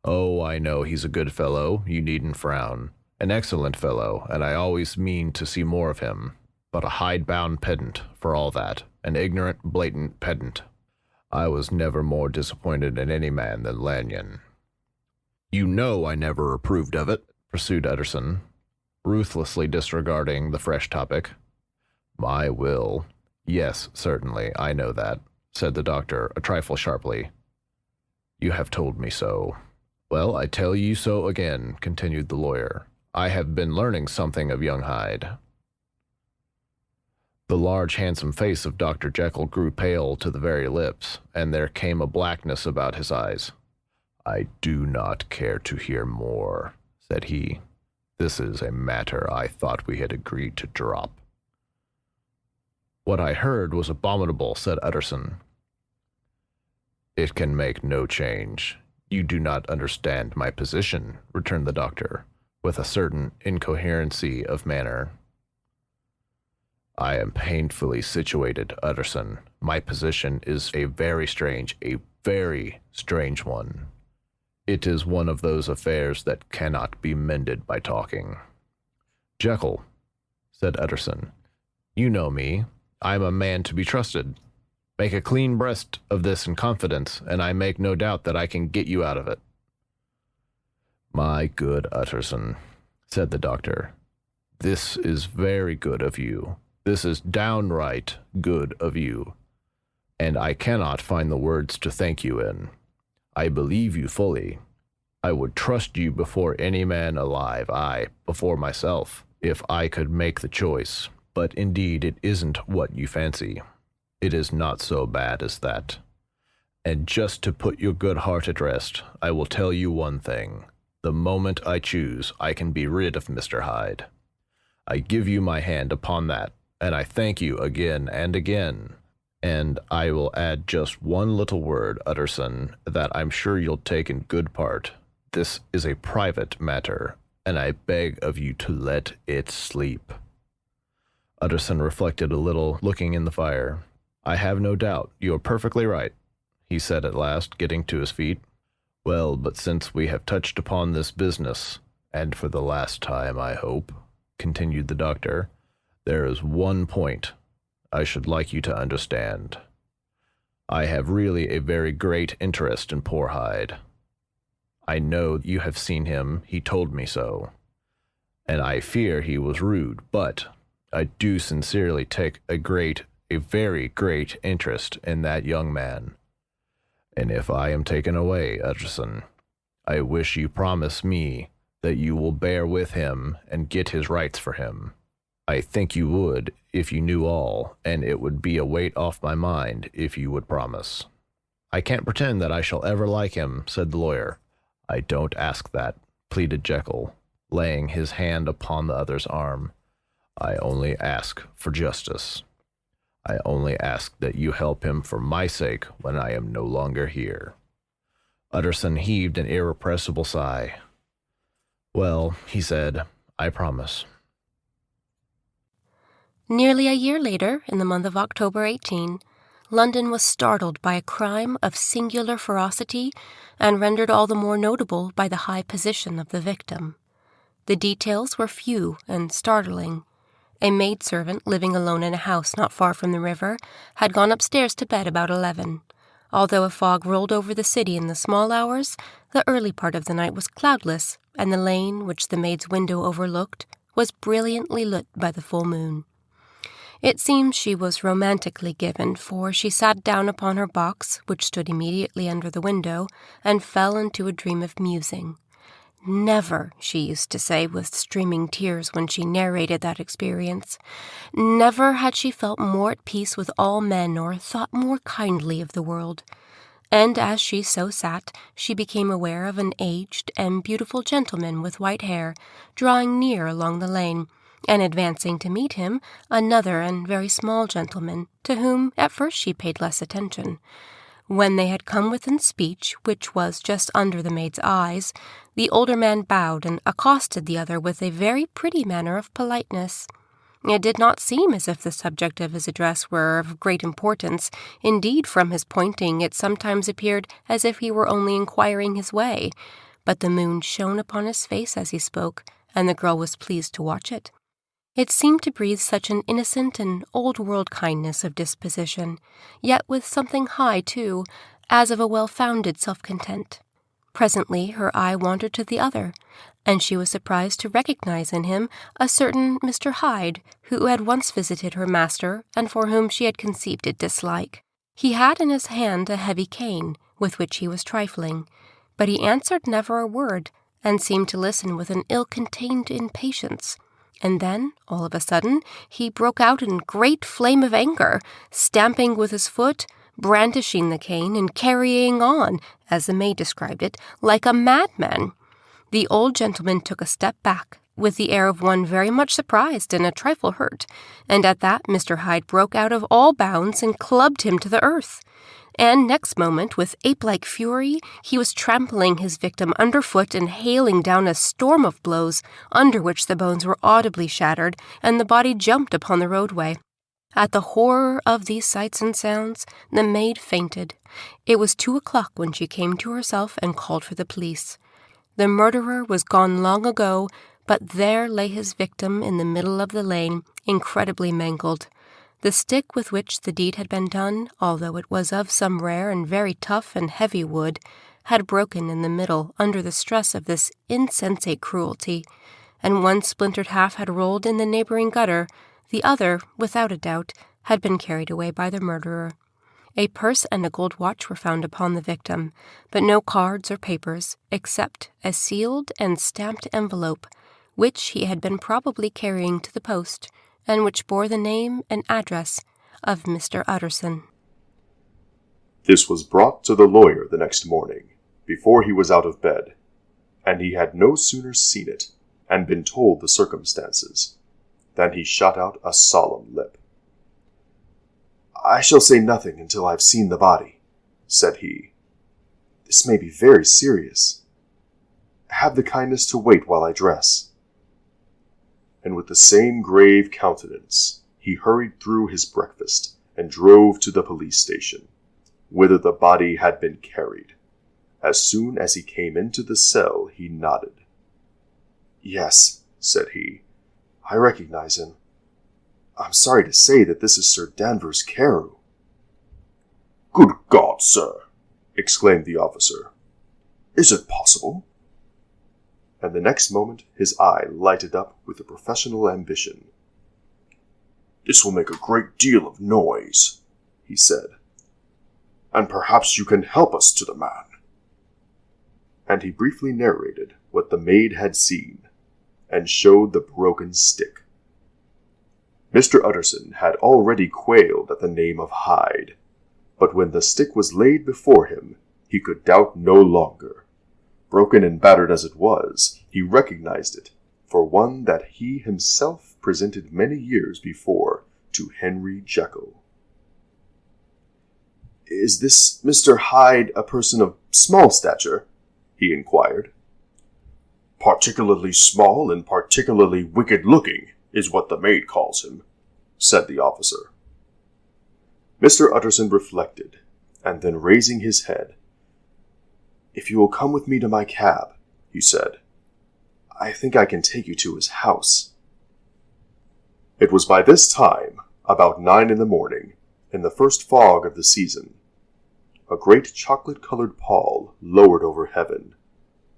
Oh, I know he's a good fellow, you needn't frown. An excellent fellow, and I always mean to see more of him. But a hide-bound pedant, for all that, an ignorant, blatant pedant. I was never more disappointed in any man than Lanyon." "You know I never approved of it," pursued Utterson, ruthlessly disregarding the fresh topic. "My will? Yes, certainly, I know that," said the doctor, a trifle sharply. You have told me so. Well, I tell you so again, continued the lawyer. I have been learning something of young Hyde. The large, handsome face of Dr. Jekyll grew pale to the very lips, and there came a blackness about his eyes. I do not care to hear more, said he. This is a matter I thought we had agreed to drop. What I heard was abominable, said Utterson. It can make no change. You do not understand my position, returned the doctor, with a certain incoherency of manner. I am painfully situated, Utterson. My position is a very strange one. It is one of those affairs that cannot be mended by talking. Jekyll, said Utterson, you know me. I am a man to be trusted. Make a clean breast of this in confidence, and I make no doubt that I can get you out of it. My good Utterson, said the doctor, this is very good of you. This is downright good of you, and I cannot find the words to thank you in. I believe you fully. I would trust you before any man alive, aye, before myself, if I could make the choice. But indeed it isn't what you fancy. It is not so bad as that. And just to put your good heart at rest, I will tell you one thing. The moment I choose, I can be rid of Mr. Hyde. I give you my hand upon that, and I thank you again and again. And I will add just one little word, Utterson, that I'm sure you'll take in good part. This is a private matter, and I beg of you to let it sleep. Utterson reflected a little, looking in the fire. I have no doubt you are perfectly right, he said at last, getting to his feet. Well, but since we have touched upon this business, and for the last time, I hope, continued the doctor, there is one point I should like you to understand. I have really a very great interest in poor Hyde. I know you have seen him, he told me so, and I fear he was rude, but I do sincerely take a very great interest in that young man. And if I am taken away, Utterson, I wish you promise me that you will bear with him and get his rights for him. I think you would if you knew all, and it would be a weight off my mind if you would promise. I can't pretend that I shall ever like him, said the lawyer. I don't ask that, pleaded Jekyll, laying his hand upon the other's arm. I only ask for justice. I only ask that you help him for my sake when I am no longer here. Utterson heaved an irrepressible sigh. Well, he said, I promise. Nearly a year later, in the month of October 18, London was startled by a crime of singular ferocity and rendered all the more notable by the high position of the victim. The details were few and startling. A maidservant living alone in a house not far from the river had gone upstairs to bed about 11. Although a fog rolled over the city in the small hours, the early part of the night was cloudless, and the lane, which the maid's window overlooked, was brilliantly lit by the full moon. It seems she was romantically given, for she sat down upon her box, which stood immediately under the window, and fell into a dream of musing. Never, she used to say with streaming tears when she narrated that experience, never had she felt more at peace with all men or thought more kindly of the world. And as she so sat, she became aware of an aged and beautiful gentleman with white hair drawing near along the lane, and advancing to meet him, another and very small gentleman, to whom at first she paid less attention. When they had come within speech, which was just under the maid's eyes, the older man bowed and accosted the other with a very pretty manner of politeness. It did not seem as if the subject of his address were of great importance. Indeed, from his pointing, it sometimes appeared as if he were only inquiring his way. But the moon shone upon his face as he spoke, and the girl was pleased to watch it. It seemed to breathe such an innocent and old-world kindness of disposition, yet with something high, too, as of a well-founded self-content. Presently her eye wandered to the other, and she was surprised to recognize in him a certain Mr. Hyde, who had once visited her master and for whom she had conceived a dislike. He had in his hand a heavy cane, with which he was trifling, but he answered never a word, and seemed to listen with an ill-contained impatience. And then, all of a sudden, he broke out in great flame of anger, stamping with his foot, brandishing the cane, and carrying on, as the maid described it, like a madman. The old gentleman took a step back, with the air of one very much surprised and a trifle hurt, and at that Mr. Hyde broke out of all bounds and clubbed him to the earth. And next moment, with ape-like fury, he was trampling his victim underfoot and hailing down a storm of blows, under which the bones were audibly shattered, and the body jumped upon the roadway. At the horror of these sights and sounds, the maid fainted. It was 2:00 when she came to herself and called for the police. The murderer was gone long ago, but there lay his victim in the middle of the lane, incredibly mangled. The stick with which the deed had been done, although it was of some rare and very tough and heavy wood, had broken in the middle under the stress of this insensate cruelty, and one splintered half had rolled in the neighboring gutter, the other, without a doubt, had been carried away by the murderer. A purse and a gold watch were found upon the victim, but no cards or papers, except a sealed and stamped envelope, which he had been probably carrying to the post, and which bore the name and address of Mr. Utterson. This was brought to the lawyer the next morning, before he was out of bed, and he had no sooner seen it, and been told the circumstances, than he shut out a solemn lip. "I shall say nothing until I have seen the body," said he. "This may be very serious. Have the kindness to wait while I dress." And with the same grave countenance, he hurried through his breakfast and drove to the police station, whither the body had been carried. As soon as he came into the cell, he nodded. "Yes," said he, "I recognize him. I'm sorry to say that this is Sir Danvers Carew." "Good God, sir!" exclaimed the officer. "Is it possible?" And the next moment his eye lighted up with a professional ambition. "This will make a great deal of noise," he said, "and perhaps you can help us to the man." And he briefly narrated what the maid had seen, and showed the broken stick. Mr. Utterson had already quailed at the name of Hyde, but when the stick was laid before him, he could doubt no longer. Broken and battered as it was, he recognized it for one that he himself presented many years before to Henry Jekyll. "Is this Mr. Hyde a person of small stature?" he inquired. "Particularly small and particularly wicked-looking is what the maid calls him," said the officer. Mr. Utterson reflected, and then raising his head, "If you will come with me to my cab," he said, "I think I can take you to his house." It was by this time about 9 in the morning, in the first fog of the season. A great chocolate-colored pall lowered over heaven,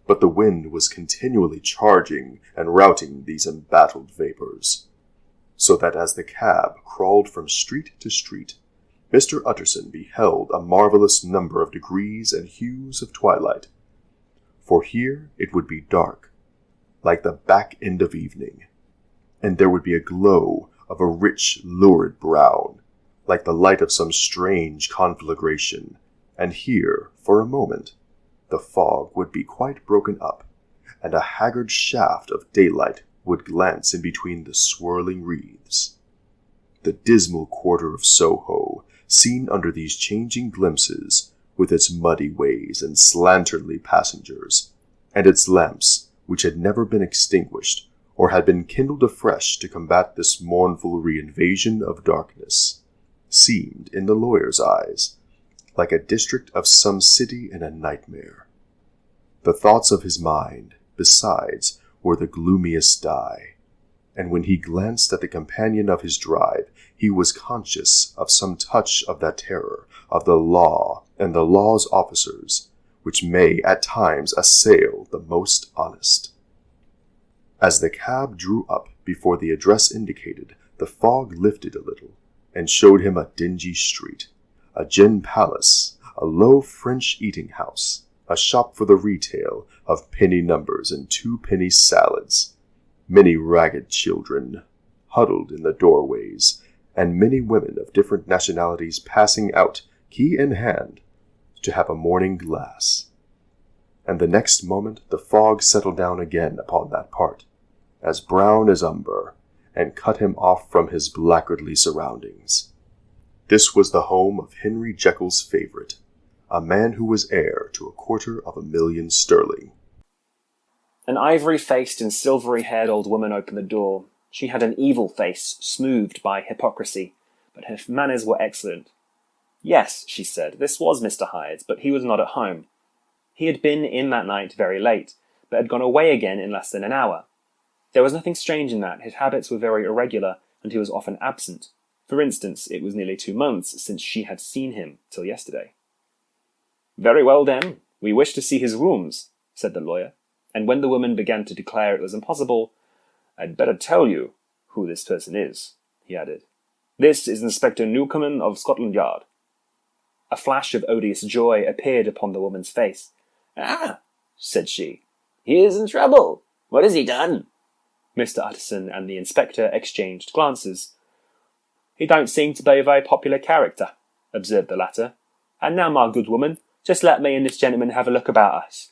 but the wind was continually charging and routing these embattled vapors, so that as the cab crawled from street to street, Mr. Utterson beheld a marvelous number of degrees and hues of twilight. For here it would be dark, like the back end of evening, and there would be a glow of a rich, lurid brown, like the light of some strange conflagration, and here, for a moment, the fog would be quite broken up, and a haggard shaft of daylight would glance in between the swirling wreaths. The dismal quarter of Soho, seen under these changing glimpses, with its muddy ways and slanternly passengers, and its lamps, which had never been extinguished, or had been kindled afresh to combat this mournful reinvasion of darkness, seemed, in the lawyer's eyes, like a district of some city in a nightmare. The thoughts of his mind, besides, were the gloomiest dye, and when he glanced at the companion of his drive, he was conscious of some touch of that terror of the law and the law's officers, which may at times assail the most honest. As the cab drew up before the address indicated, the fog lifted a little, and showed him a dingy street, a gin palace, a low French eating house, a shop for the retail of penny numbers and 2-penny salads, many ragged children huddled in the doorways, and many women of different nationalities passing out, key in hand, to have a morning glass. And the next moment the fog settled down again upon that part, as brown as umber, and cut him off from his blackguardly surroundings. This was the home of Henry Jekyll's favourite, a man who was heir to 250,000 sterling. An ivory-faced and silvery-haired old woman opened the door. She had an evil face, smoothed by hypocrisy, but her manners were excellent. Yes, she said, this was Mr. Hyde, but he was not at home. He had been in that night very late, but had gone away again in less than an hour. There was nothing strange in that. His habits were very irregular, and he was often absent. For instance, it was nearly 2 months since she had seen him till yesterday. "Very well, then. We wish to see his rooms," said the lawyer, and when the woman began to declare it was impossible, "I'd better tell you who this person is," he added. "This is Inspector Newcomen of Scotland Yard." A flash of odious joy appeared upon the woman's face. "Ah," said she, "he is in trouble. What has he done?" Mr. Utterson and the inspector exchanged glances. "He don't seem to be a very popular character," observed the latter. "And now, my good woman, just let me and this gentleman have a look about us."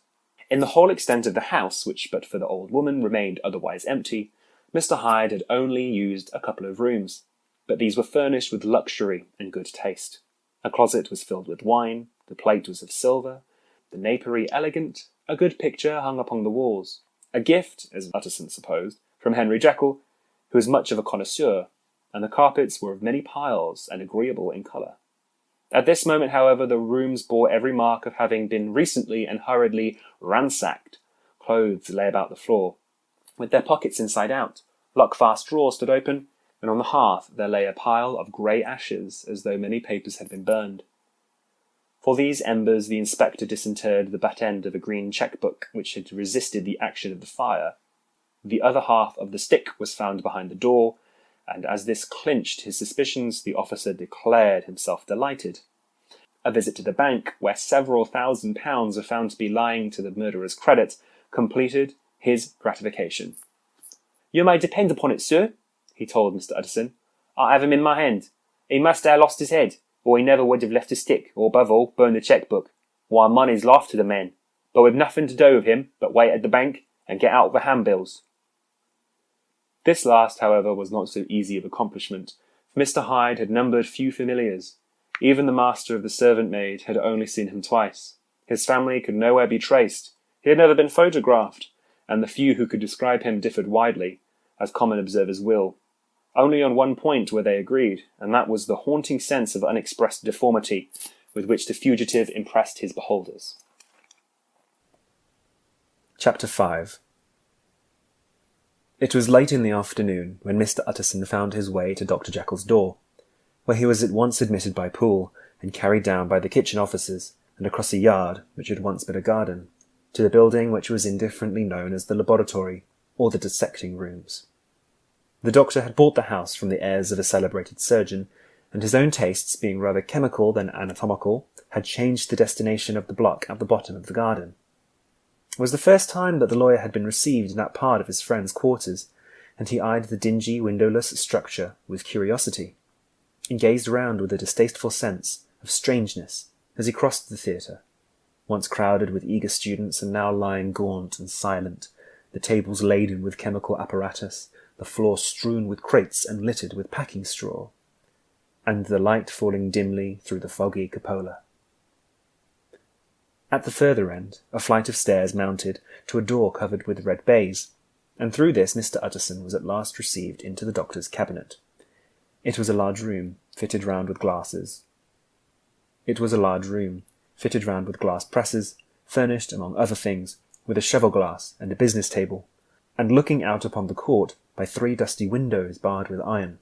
In the whole extent of the house, which but for the old woman remained otherwise empty, Mr. Hyde had only used a couple of rooms, but these were furnished with luxury and good taste. A closet was filled with wine, the plate was of silver, the napery elegant, a good picture hung upon the walls, a gift, as Utterson supposed, from Henry Jekyll, who was much of a connoisseur, and the carpets were of many piles and agreeable in colour. At this moment, however, the rooms bore every mark of having been recently and hurriedly ransacked. Clothes lay about the floor, with their pockets inside out. Lock-fast drawers stood open, and on the hearth there lay a pile of grey ashes, as though many papers had been burned. For these embers the inspector disinterred the butt end of a green cheque-book which had resisted the action of the fire. The other half of the stick was found behind the door, and as this clinched his suspicions, the officer declared himself delighted. A visit to the bank, where several £1,000s were found to be lying to the murderer's credit, completed his gratification. "You may depend upon it, sir," he told Mr. Utterson. "I have him in my hand. He must have lost his head, or he never would have left a stick, or above all, burned the cheque-book. Why, money's life to the man, but we've nothing to do with him but wait at the bank and get out the handbills." This last, however, was not so easy of accomplishment, for Mr. Hyde had numbered few familiars. Even the master of the servant-maid had only seen him twice. His family could nowhere be traced. He had never been photographed, and the few who could describe him differed widely, as common observers will. Only on one point were they agreed, and that was the haunting sense of unexpressed deformity with which the fugitive impressed his beholders. Chapter 5. It was late in the afternoon when Mr. Utterson found his way to Dr. Jekyll's door, where he was at once admitted by Poole and carried down by the kitchen officers and across a yard which had once been a garden, to the building which was indifferently known as the laboratory or the dissecting rooms. The doctor had bought the house from the heirs of a celebrated surgeon, and his own tastes, being rather chemical than anatomical, had changed the destination of the block at the bottom of the garden. It was the first time that the lawyer had been received in that part of his friend's quarters, and he eyed the dingy, windowless structure with curiosity, and gazed round with a distasteful sense of strangeness as he crossed the theatre, once crowded with eager students and now lying gaunt and silent, the tables laden with chemical apparatus, the floor strewn with crates and littered with packing straw, and the light falling dimly through the foggy cupola. At the further end, a flight of stairs mounted to a door covered with red baize, and through this Mr. Utterson was at last received into the doctor's cabinet. It was a large room, fitted round with glass presses, furnished, among other things, with a cheval-glass and a business table, and looking out upon the court by 3 dusty windows barred with iron.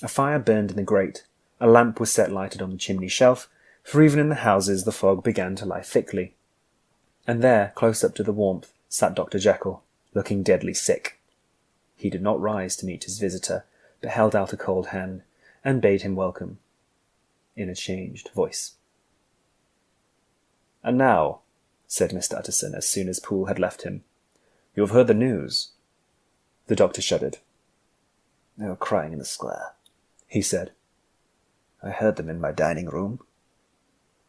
A fire burned in the grate, a lamp was set lighted on the chimney shelf, for even in the houses the fog began to lie thickly. And there, close up to the warmth, sat Dr. Jekyll, looking deadly sick. He did not rise to meet his visitor, but held out a cold hand, and bade him welcome. in a changed voice. "And now," said Mr. Utterson as soon as Poole had left him, "you have heard the news." The doctor shuddered. "They were crying in the square," he said. "I heard them in my dining room."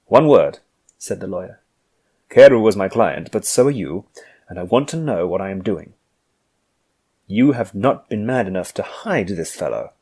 "One word," said the lawyer. "Carew was my client, but so are you, and I want to know what I am doing. You have not been mad enough to hide this fellow."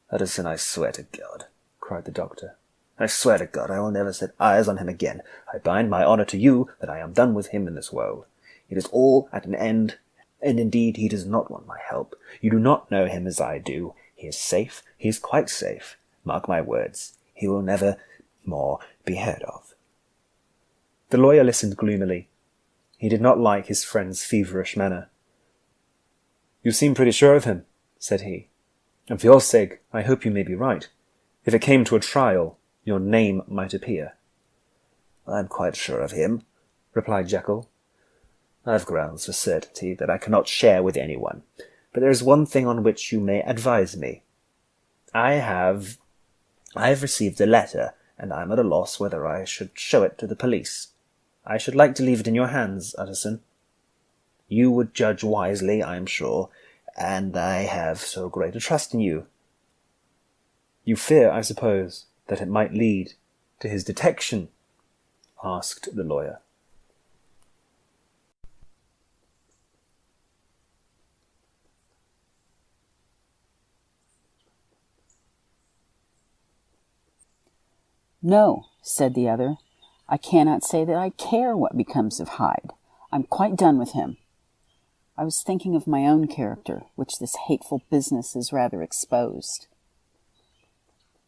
"Utterson, I swear to God," cried the doctor. "I swear to God I will never set eyes on him again. I bind my honour to you that I am done with him in this world. It is all at an end, and indeed he does not want my help. You do not know him as I do. He is safe. He is quite safe. Mark my words. He will never more be heard of." The lawyer listened gloomily. He did not like his friend's feverish manner. "You seem pretty sure of him," said he. "And for your sake, I hope you may be right. If it came to a trial, your name might appear." "I am quite sure of him," replied Jekyll. "I have grounds for certainty that I cannot share with anyone, but there is one thing on which you may advise me. I have received a letter, and I am at a loss whether I should show it to the police. I should like to leave it in your hands, Utterson. You would judge wisely, I am sure, and I have so great a trust in you." "You fear, I suppose, that it might lead to his detection?" asked the lawyer. "No," said the other. "I cannot say that I care what becomes of Hyde. I'm quite done with him. I was thinking of my own character, which this hateful business has rather exposed."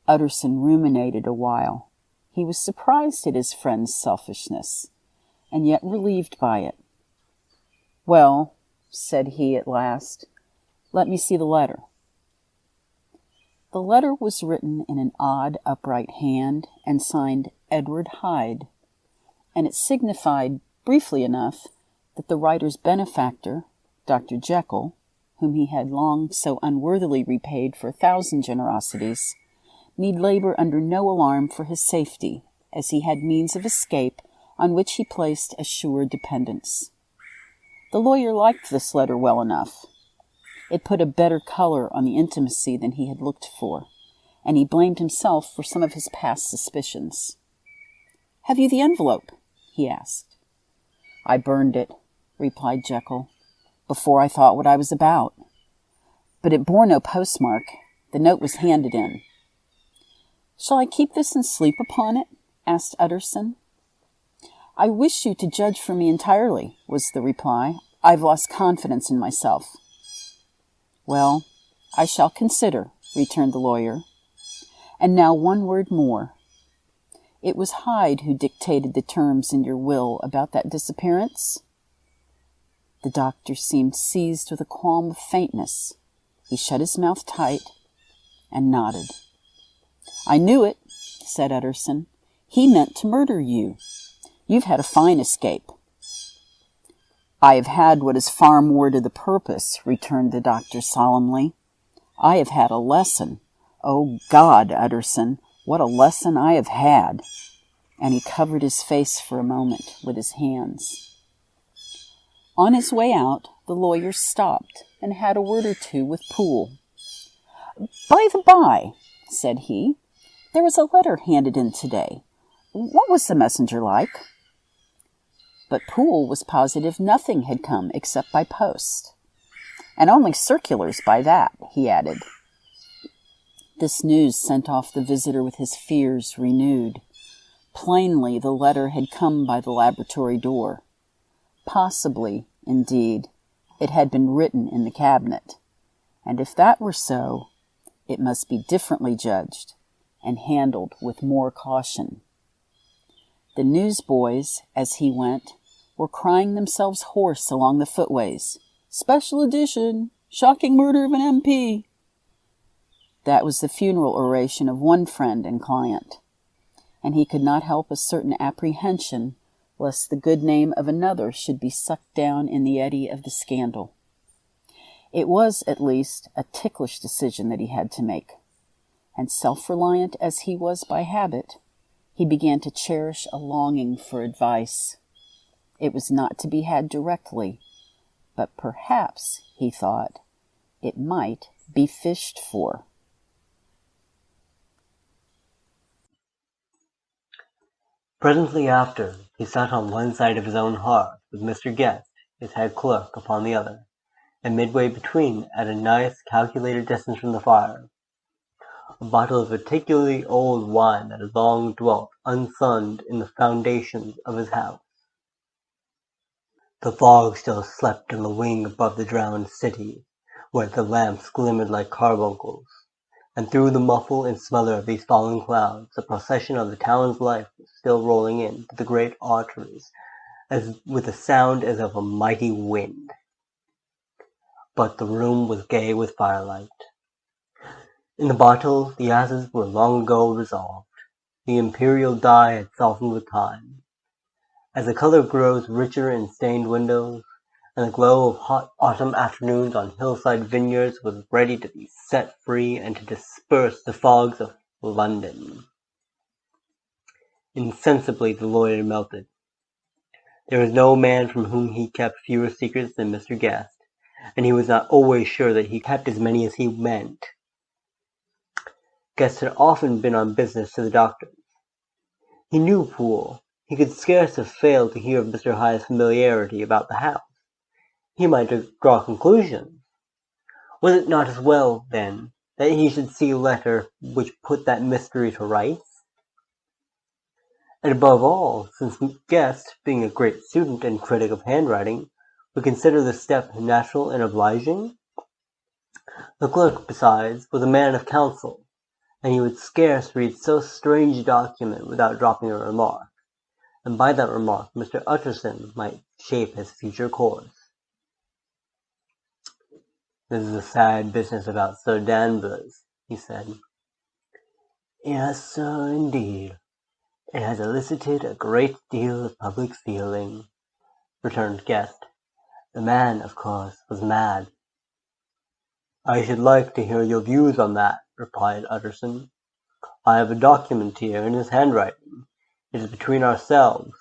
Utterson ruminated a while. He was surprised at his friend's selfishness, and yet relieved by it. "Well," said he at last, "let me see the letter." The letter was written in an odd, upright hand and signed Edward Hyde, and it signified, briefly enough, that the writer's benefactor, Dr. Jekyll, whom he had long so unworthily repaid for 1,000 generosities, need labor under no alarm for his safety, as he had means of escape on which he placed a sure dependence. The lawyer liked this letter well enough. It put a better color on the intimacy than he had looked for, and he blamed himself for some of his past suspicions. "Have you the envelope?" he asked. "I burned it," replied Jekyll, "before I thought what I was about. But it bore no postmark. The note was handed in." "Shall I keep this and sleep upon it?" asked Utterson. "I wish you to judge for me entirely," was the reply. "I've lost confidence in myself." "Well, I shall consider," returned the lawyer. "And now one word more. It was Hyde who dictated the terms in your will about that disappearance?" The doctor seemed seized with a qualm of faintness. He shut his mouth tight and nodded. "I knew it," said Utterson. "He meant to murder you. You've had a fine escape." "I have had what is far more to the purpose," returned the doctor solemnly. "I have had a lesson. Oh, God, Utterson, what a lesson I have had!" And he covered his face for a moment with his hands. On his way out, the lawyer stopped and had a word or two with Poole. "By the by," said he, "there was a letter handed in today. What was the messenger like?" But Poole was positive nothing had come except by post. "And only circulars by that," he added. This news sent off the visitor with his fears renewed. Plainly, the letter had come by the laboratory door. Possibly, indeed, it had been written in the cabinet. And if that were so, it must be differently judged and handled with more caution. The newsboys, as he went, were crying themselves hoarse along the footways. "Special edition! Shocking murder of an MP!" That was the funeral oration of one friend and client, and he could not help a certain apprehension lest the good name of another should be sucked down in the eddy of the scandal. It was, at least, a ticklish decision that he had to make, and self-reliant as he was by habit, he began to cherish a longing for advice. It was not to be had directly, but perhaps, he thought, it might be fished for. Presently after, he sat on one side of his own hearth, with Mr. Guest, his head clerk, upon the other, and midway between, at a nice calculated distance from the fire, a bottle of particularly old wine that had long dwelt unsunned in the foundations of his house. The fog still slept on the wing above the drowned city, where the lamps glimmered like carbuncles, and through the muffle and smother of these falling clouds, the procession of the town's life was still rolling in to the great arteries, as with a sound as of a mighty wind. But the room was gay with firelight. In the bottle the acids were long ago resolved. The imperial dye had softened with time. As the color grows richer in stained windows, and the glow of hot autumn afternoons on hillside vineyards was ready to be set free and to disperse the fogs of London. Insensibly the lawyer melted. There was no man from whom he kept fewer secrets than Mr. Guest, and he was not always sure that he kept as many as he meant. Guest had often been on business to the doctor's. He knew Poole. He could scarce have failed to hear of Mr. Hyde's familiarity about the house. He might draw conclusions. Was it not as well, then, that he should see a letter which put that mystery to rights? And above all, since Guest, being a great student and critic of handwriting, would consider the step natural and obliging? The clerk, besides, was a man of counsel, and he would scarce read so strange a document without dropping a remark, and by that remark Mr. Utterson might shape his future course. "This is a sad business about Sir Danvers," he said. "Yes, sir, indeed. It has elicited a great deal of public feeling," returned Guest. "The man, of course, was mad." "I should like to hear your views on that," replied Utterson. "I have a document here in his handwriting. It is between ourselves,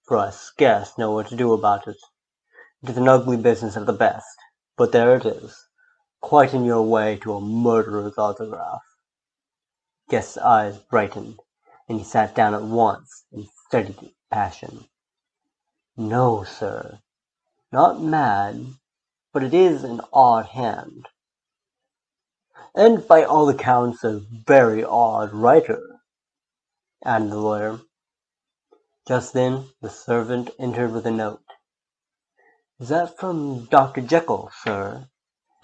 for I scarce know what to do about it. It is an ugly business at the best, but there it is, quite in your way to a murderer's autograph." Guest's eyes brightened, and he sat down at once and studied his passion. "No, sir, not mad, but it is an odd hand. And by all accounts a very odd writer," added the lawyer. Just then the servant entered with a note. "Is that from Dr. Jekyll, sir?"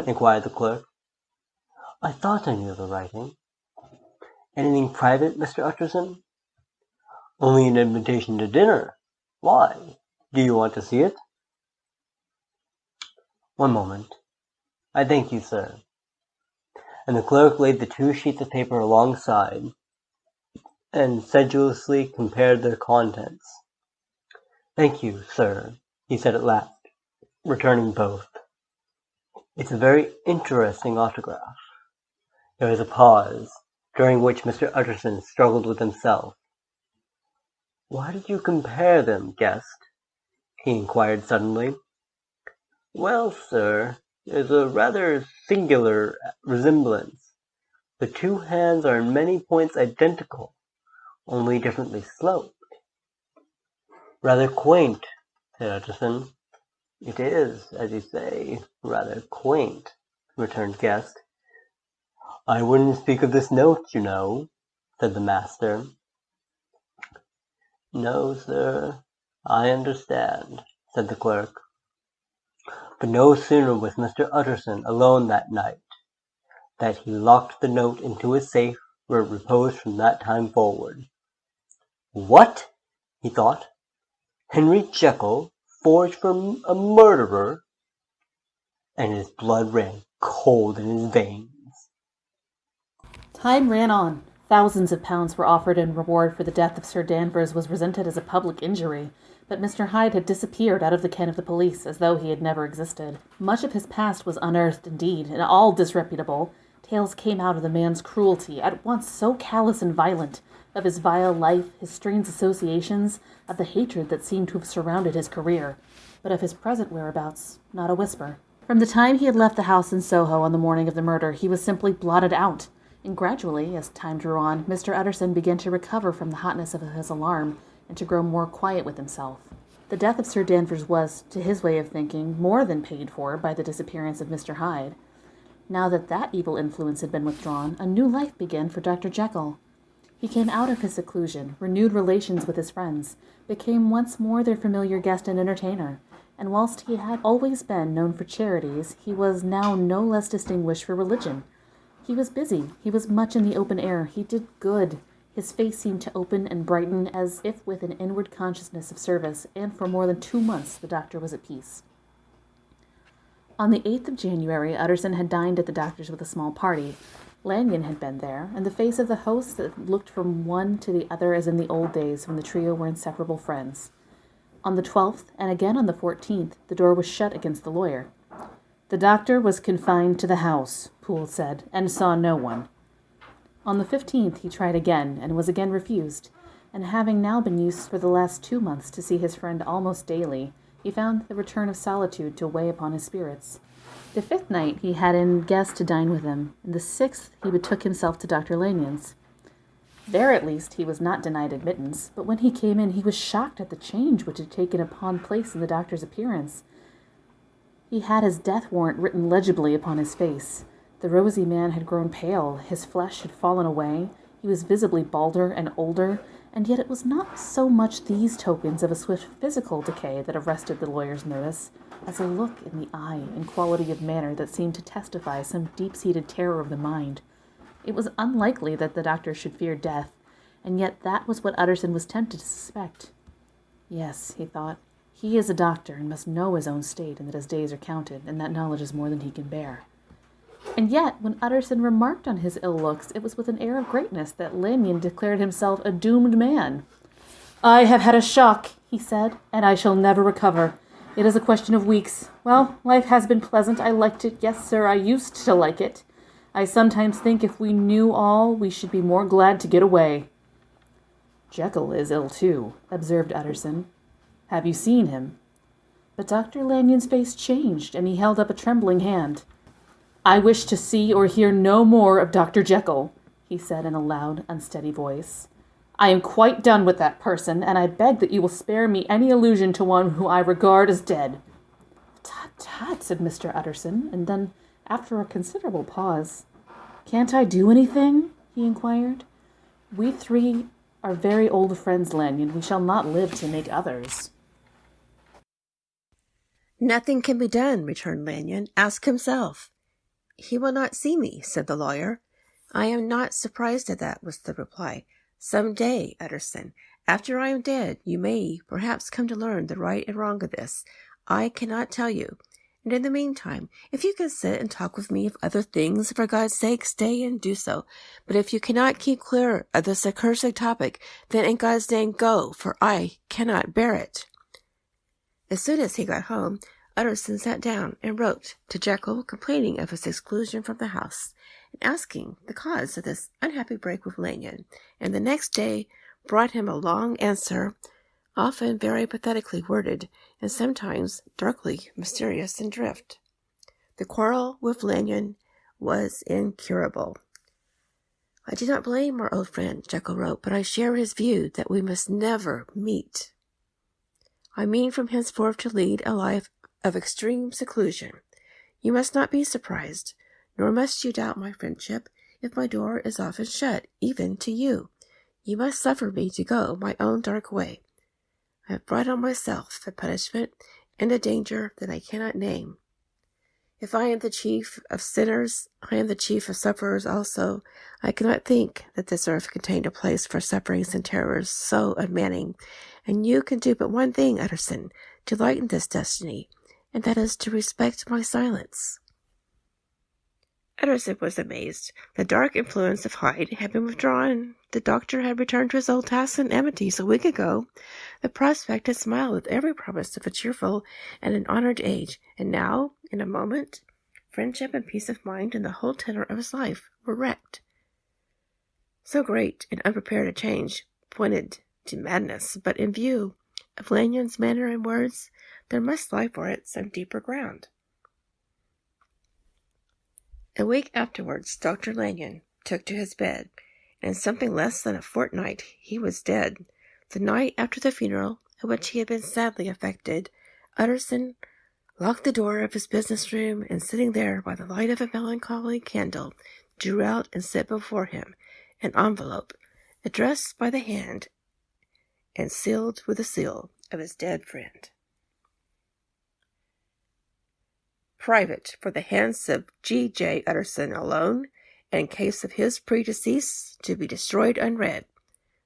inquired the clerk. "I thought I knew the writing. Anything private, Mr. Utterson?" "Only an invitation to dinner. Why? Do you want to see it?" "One moment. I thank you, sir." And the clerk laid the 2 sheets of paper alongside, and sedulously compared their contents. "Thank you, sir," he said at last, returning both. "It's a very interesting autograph." There was a pause, during which Mr. Utterson struggled with himself. "Why did you compare them, Guest?" he inquired suddenly. "Well, sir, there's a rather singular resemblance. The 2 hands are in many points identical, only differently sloped." "Rather quaint," said Utterson. "It is, as you say, rather quaint," returned Guest. "I wouldn't speak of this note, you know," said the master. "No, sir, I understand," said the clerk. But no sooner was Mr. Utterson alone that night, that he locked the note into his safe, where it reposed from that time forward. "What?" he thought. "Henry Jekyll forged for a murderer?" And his blood ran cold in his veins. Time ran on. Thousands of pounds were offered in reward for the death of Sir Danvers was resented as a public injury, but Mr. Hyde had disappeared out of the ken of the police as though he had never existed. Much of his past was unearthed indeed, and all disreputable, tales came out of the man's cruelty, at once so callous and violent, of his vile life, his strange associations, of the hatred that seemed to have surrounded his career, but of his present whereabouts, not a whisper. From the time he had left the house in Soho on the morning of the murder, he was simply blotted out, and gradually, as time drew on, Mr. Utterson began to recover from the hotness of his alarm, and to grow more quiet with himself. The death of Sir Danvers was, to his way of thinking, more than paid for by the disappearance of Mr. Hyde. Now that that evil influence had been withdrawn, a new life began for Dr. Jekyll. He came out of his seclusion, renewed relations with his friends, became once more their familiar guest and entertainer, and whilst he had always been known for charities, he was now no less distinguished for religion. He was busy, he was much in the open air, he did good. His face seemed to open and brighten as if with an inward consciousness of service, and for more than 2 months the doctor was at peace. On the 8th of January, Utterson had dined at the doctor's with a small party. Lanyon had been there, and the face of the host looked from one to the other as in the old days when the trio were inseparable friends. On the 12th, and again on the 14th, the door was shut against the lawyer. The doctor was confined to the house, Poole said, and saw no one. On the 15th he tried again, and was again refused, and having now been used for the last 2 months to see his friend almost daily, he found the return of solitude to weigh upon his spirits. The 5th night he had in guest to dine with him, and the 6th he betook himself to Dr. Lanyon's. There at least he was not denied admittance, but when he came in he was shocked at the change which had taken upon place in the doctor's appearance. He had his death warrant written legibly upon his face. The rosy man had grown pale, his flesh had fallen away, he was visibly balder and older, and yet it was not so much these tokens of a swift physical decay that arrested the lawyer's notice, as a look in the eye and quality of manner that seemed to testify some deep-seated terror of the mind. It was unlikely that the doctor should fear death, and yet that was what Utterson was tempted to suspect. Yes, he thought, he is a doctor and must know his own state and that his days are counted, and that knowledge is more than he can bear. And yet, when Utterson remarked on his ill looks, it was with an air of greatness that Lanyon declared himself a doomed man. "I have had a shock," he said, "and I shall never recover. It is a question of weeks. Well, life has been pleasant. I liked it. Yes, sir, I used to like it. I sometimes think if we knew all, we should be more glad to get away." "Jekyll is ill, too," observed Utterson. "Have you seen him?" But Dr. Lanyon's face changed, and he held up a trembling hand. "I wish to see or hear no more of Dr. Jekyll," he said in a loud, unsteady voice. "I am quite done with that person, and I beg that you will spare me any allusion to one who I regard as dead." "Tut, tut," said Mr. Utterson, and then, after a considerable pause, "Can't I do anything?" he inquired. "We 3 are very old friends, Lanyon. We shall not live to make others." "Nothing can be done," returned Lanyon. "Ask himself." "He will not see me," said the lawyer. "I am not surprised at that," was the reply. "Some day, Utterson, after I am dead, you may perhaps come to learn the right and wrong of this. I cannot tell you. And in the meantime, if you can sit and talk with me of other things, for God's sake, stay and do so. But if you cannot keep clear of this accursed topic, then in God's name go, for I cannot bear it." As soon as he got home, Utterson sat down and wrote to Jekyll, complaining of his exclusion from the house, and asking the cause of this unhappy break with Lanyon, and the next day brought him a long answer, often very pathetically worded, and sometimes darkly mysterious in drift. The quarrel with Lanyon was incurable. "I do not blame our old friend," Jekyll wrote, "but I share his view that we must never meet. I mean from henceforth to lead a life of extreme seclusion. You must not be surprised, nor must you doubt my friendship, if my door is often shut, even to you. You must suffer me to go my own dark way. I have brought on myself the punishment and a danger that I cannot name. If I am the chief of sinners, I am the chief of sufferers also. I cannot think that this earth contained a place for sufferings and terrors so unmanning, and you can do but one thing, Utterson, to lighten this destiny, and that is to respect my silence." Utterson was amazed. The dark influence of Hyde had been withdrawn. The doctor had returned to his old tasks and amenities a week ago. The prospect had smiled with every promise of a cheerful and an honored age, and now, in a moment, friendship and peace of mind and the whole tenor of his life were wrecked. So great and unprepared a change pointed to madness, but in view of Lanyon's manner and words, there must lie for it some deeper ground. A week afterwards, Dr. Lanyon took to his bed, and in something less than a fortnight he was dead. The night after the funeral, at which he had been sadly affected, Utterson locked the door of his business room, and sitting there by the light of a melancholy candle, drew out and set before him an envelope addressed by the hand and sealed with the seal of his dead friend. Private, for the hands of G.J. Utterson alone, and in case of his predecease, to be destroyed unread.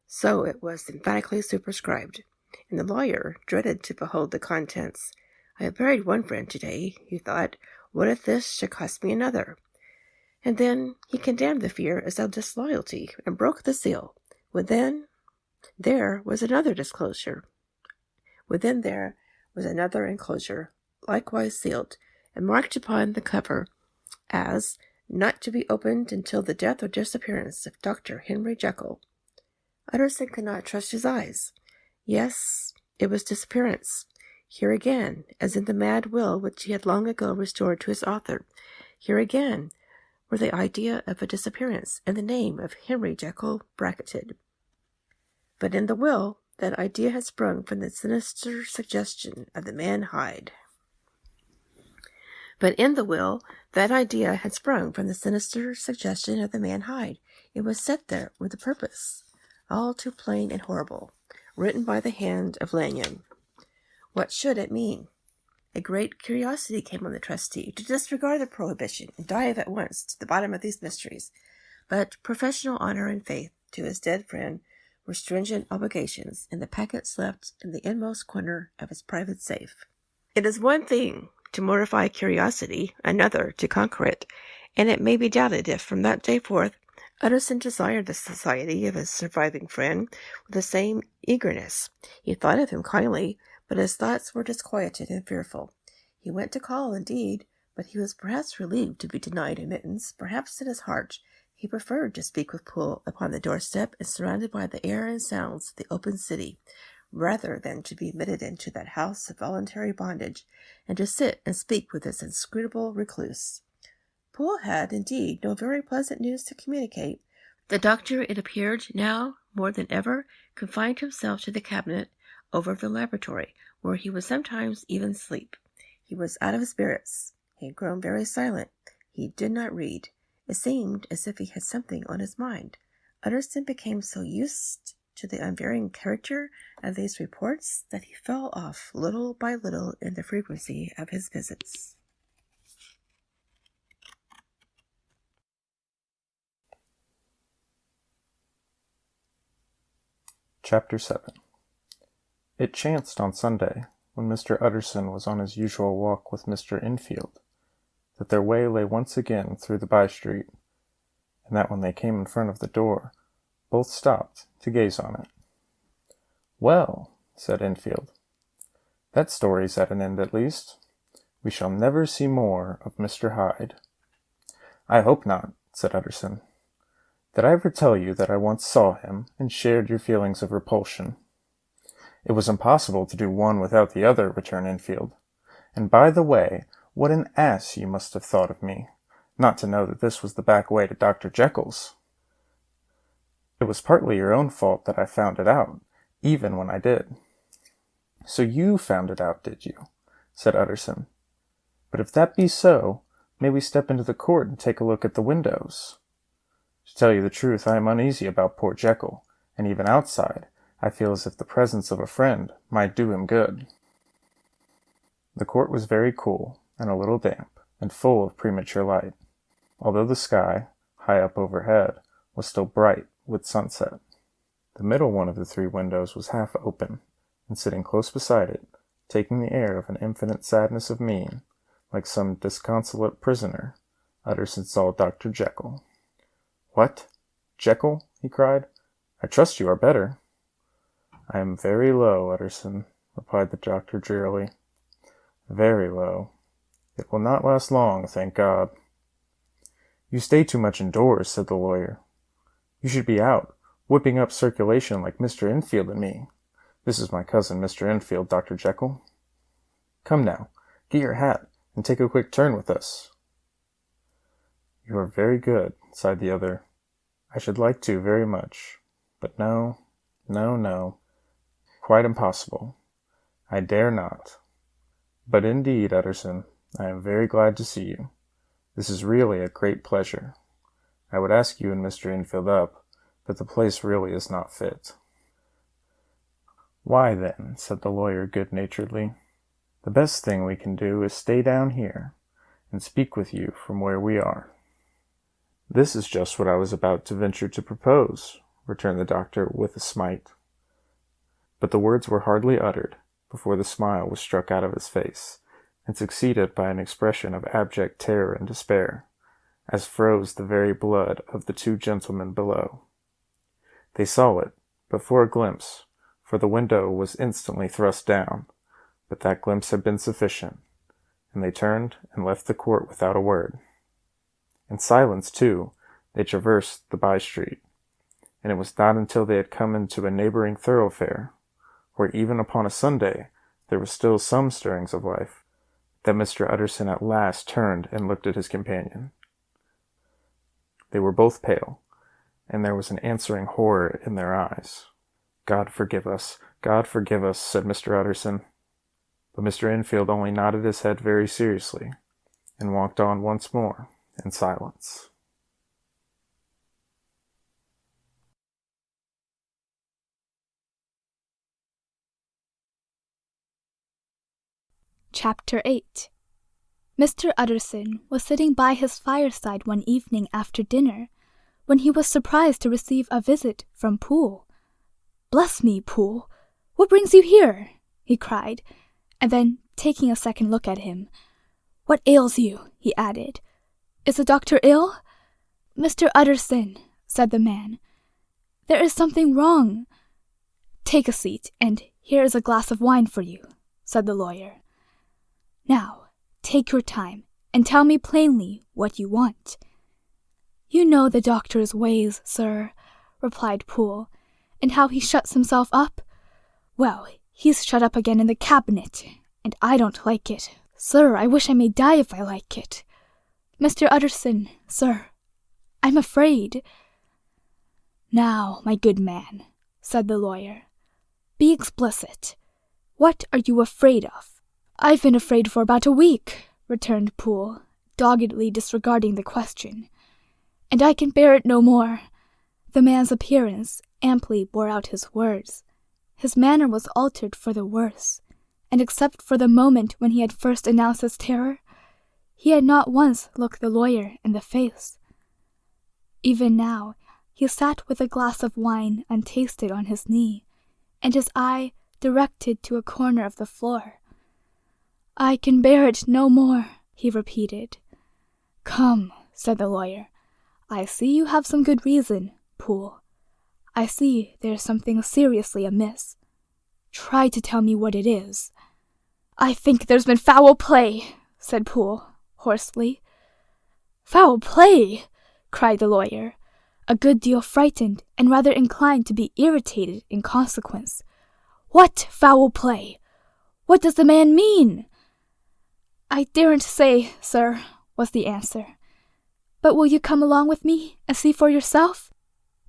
So it was emphatically superscribed, and the lawyer dreaded to behold the contents. I have buried one friend today, he thought. What if this should cost me another? And then he condemned the fear as of disloyalty, and broke the seal. Within there was another disclosure. Within there was another enclosure, likewise sealed, and marked upon the cover as not to be opened until the death or disappearance of Dr. Henry Jekyll. Utterson could not trust his eyes. Yes, it was disappearance. Here again, as in the mad will which he had long ago restored to his author, here again were the idea of a disappearance and the name of Henry Jekyll bracketed. But in the will, that idea had sprung from the sinister suggestion of the man Hyde. It was set there with a purpose, all too plain and horrible, written by the hand of Lanyon. What should it mean? A great curiosity came on the trustee to disregard the prohibition and dive at once to the bottom of these mysteries. But professional honor and faith to his dead friend were stringent obligations, and the packet slept in the inmost corner of his private safe. It is one thing to mortify curiosity, another to conquer it, and it may be doubted if from that day forth Utterson desired the society of his surviving friend with the same eagerness. He thought of him kindly, but his thoughts were disquieted and fearful. He went to call, indeed, but he was perhaps relieved to be denied admittance. Perhaps in his heart he preferred to speak with Poole upon the doorstep and surrounded by the air and sounds of the open city, rather than to be admitted into that house of voluntary bondage, and to sit and speak with this inscrutable recluse. Poole had, indeed, no very pleasant news to communicate. The doctor, it appeared, now, more than ever, confined himself to the cabinet over the laboratory, where he would sometimes even sleep. He was out of spirits. He had grown very silent. He did not read. It seemed as if he had something on his mind. Utterson became so used to the unvarying character of these reports that he fell off little by little in the frequency of his visits. Chapter 7. It chanced on Sunday, when Mr. Utterson was on his usual walk with Mr. Enfield, that their way lay once again through the by-street, and that when they came in front of the door, both stopped to gaze on it. "Well," said Enfield, "that story's at an end at least. We shall never see more of Mr. Hyde." "I hope not," said Utterson. "Did I ever tell you that I once saw him and shared your feelings of repulsion?" "It was impossible to do one without the other," returned Enfield. "And by the way, what an ass you must have thought of me, not to know that this was the back way to Dr. Jekyll's." "It was partly your own fault that I found it out, even when I did." "So you found it out, did you?" said Utterson. "But if that be so, may we step into the court and take a look at the windows? To tell you the truth, I am uneasy about poor Jekyll, and even outside, I feel as if the presence of a friend might do him good." The court was very cool, and a little damp, and full of premature light, although the sky, high up overhead, was still bright with sunset. The middle one of the three windows was half open, and sitting close beside it, taking the air of an infinite sadness of mien, like some disconsolate prisoner, Utterson saw Dr. Jekyll. "What? Jekyll?" he cried. "I trust you are better." "I am very low, Utterson," replied the doctor drearily. "Very low. It will not last long, thank God. You stay too much indoors, said the lawyer. You should be out, whipping up circulation like Mr. Enfield and me. This is my cousin, Mr. Enfield, Dr. Jekyll. Come now, get your hat, and take a quick turn with us. You are very good, sighed the other. I should like to very much, but no. Quite impossible. I dare not. But indeed, Utterson, I am very glad to see you. This is really a great pleasure. I would ask you and Mr. Enfield up, but the place really is not fit. Why then, said the lawyer good-naturedly, the best thing we can do is stay down here and speak with you from where we are. This is just what I was about to venture to propose, returned the doctor with a smite. But the words were hardly uttered before the smile was struck out of his face, and succeeded by an expression of abject terror and despair, as froze the very blood of the two gentlemen below. They saw it, but for a glimpse, for the window was instantly thrust down, but that glimpse had been sufficient, and they turned and left the court without a word. In silence, too, they traversed the by-street, and it was not until they had come into a neighboring thoroughfare, where even upon a Sunday there was still some stirrings of life, that Mr. Utterson at last turned and looked at his companion. They were both pale, and there was an answering horror in their eyes. God forgive us, said Mr. Utterson. But Mr. Enfield only nodded his head very seriously, and walked on once more in silence. Chapter 8. Mr. Utterson was sitting by his fireside one evening after dinner, when he was surprised to receive a visit from Poole. "Bless me, Poole, what brings you here?" he cried, and then, taking a second look at him, "What ails you?" he added. "Is the doctor ill?" "Mr. Utterson," said the man, "there is something wrong." "Take a seat, and here is a glass of wine for you," said the lawyer. "Now, take your time, and tell me plainly what you want." "You know the doctor's ways, sir," replied Poole, "and how he shuts himself up. Well, he's shut up again in the cabinet, and I don't like it. Sir, I wish I may die if I like it. Mr. Utterson, sir, I'm afraid." "Now, my good man," said the lawyer, "be explicit. What are you afraid of?" "I've been afraid for about a week," returned Poole, doggedly disregarding the question, "and I can bear it no more." The man's appearance amply bore out his words. His manner was altered for the worse, and except for the moment when he had first announced his terror, he had not once looked the lawyer in the face. Even now, he sat with a glass of wine untasted on his knee, and his eye directed to a corner of the floor. "I can bear it no more," he repeated. "Come," said the lawyer, "I see you have some good reason, Poole. I see there is something seriously amiss. Try to tell me what it is." "I think there's been foul play," said Poole, hoarsely. "Foul play!" cried the lawyer, a good deal frightened and rather inclined to be irritated in consequence. "What foul play? What does the man mean?" "I daren't say, sir," was the answer. "But will you come along with me and see for yourself?"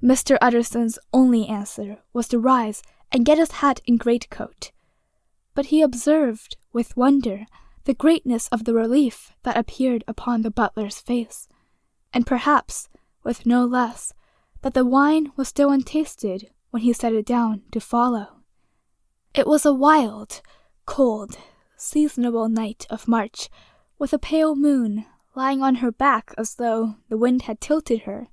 Mr. Utterson's only answer was to rise and get his hat and greatcoat. But he observed, with wonder, the greatness of the relief that appeared upon the butler's face, and perhaps, with no less, that the wine was still untasted when he set it down to follow. It was a wild, cold, seasonable night of March, with a pale moon lying on her back as though the wind had tilted her,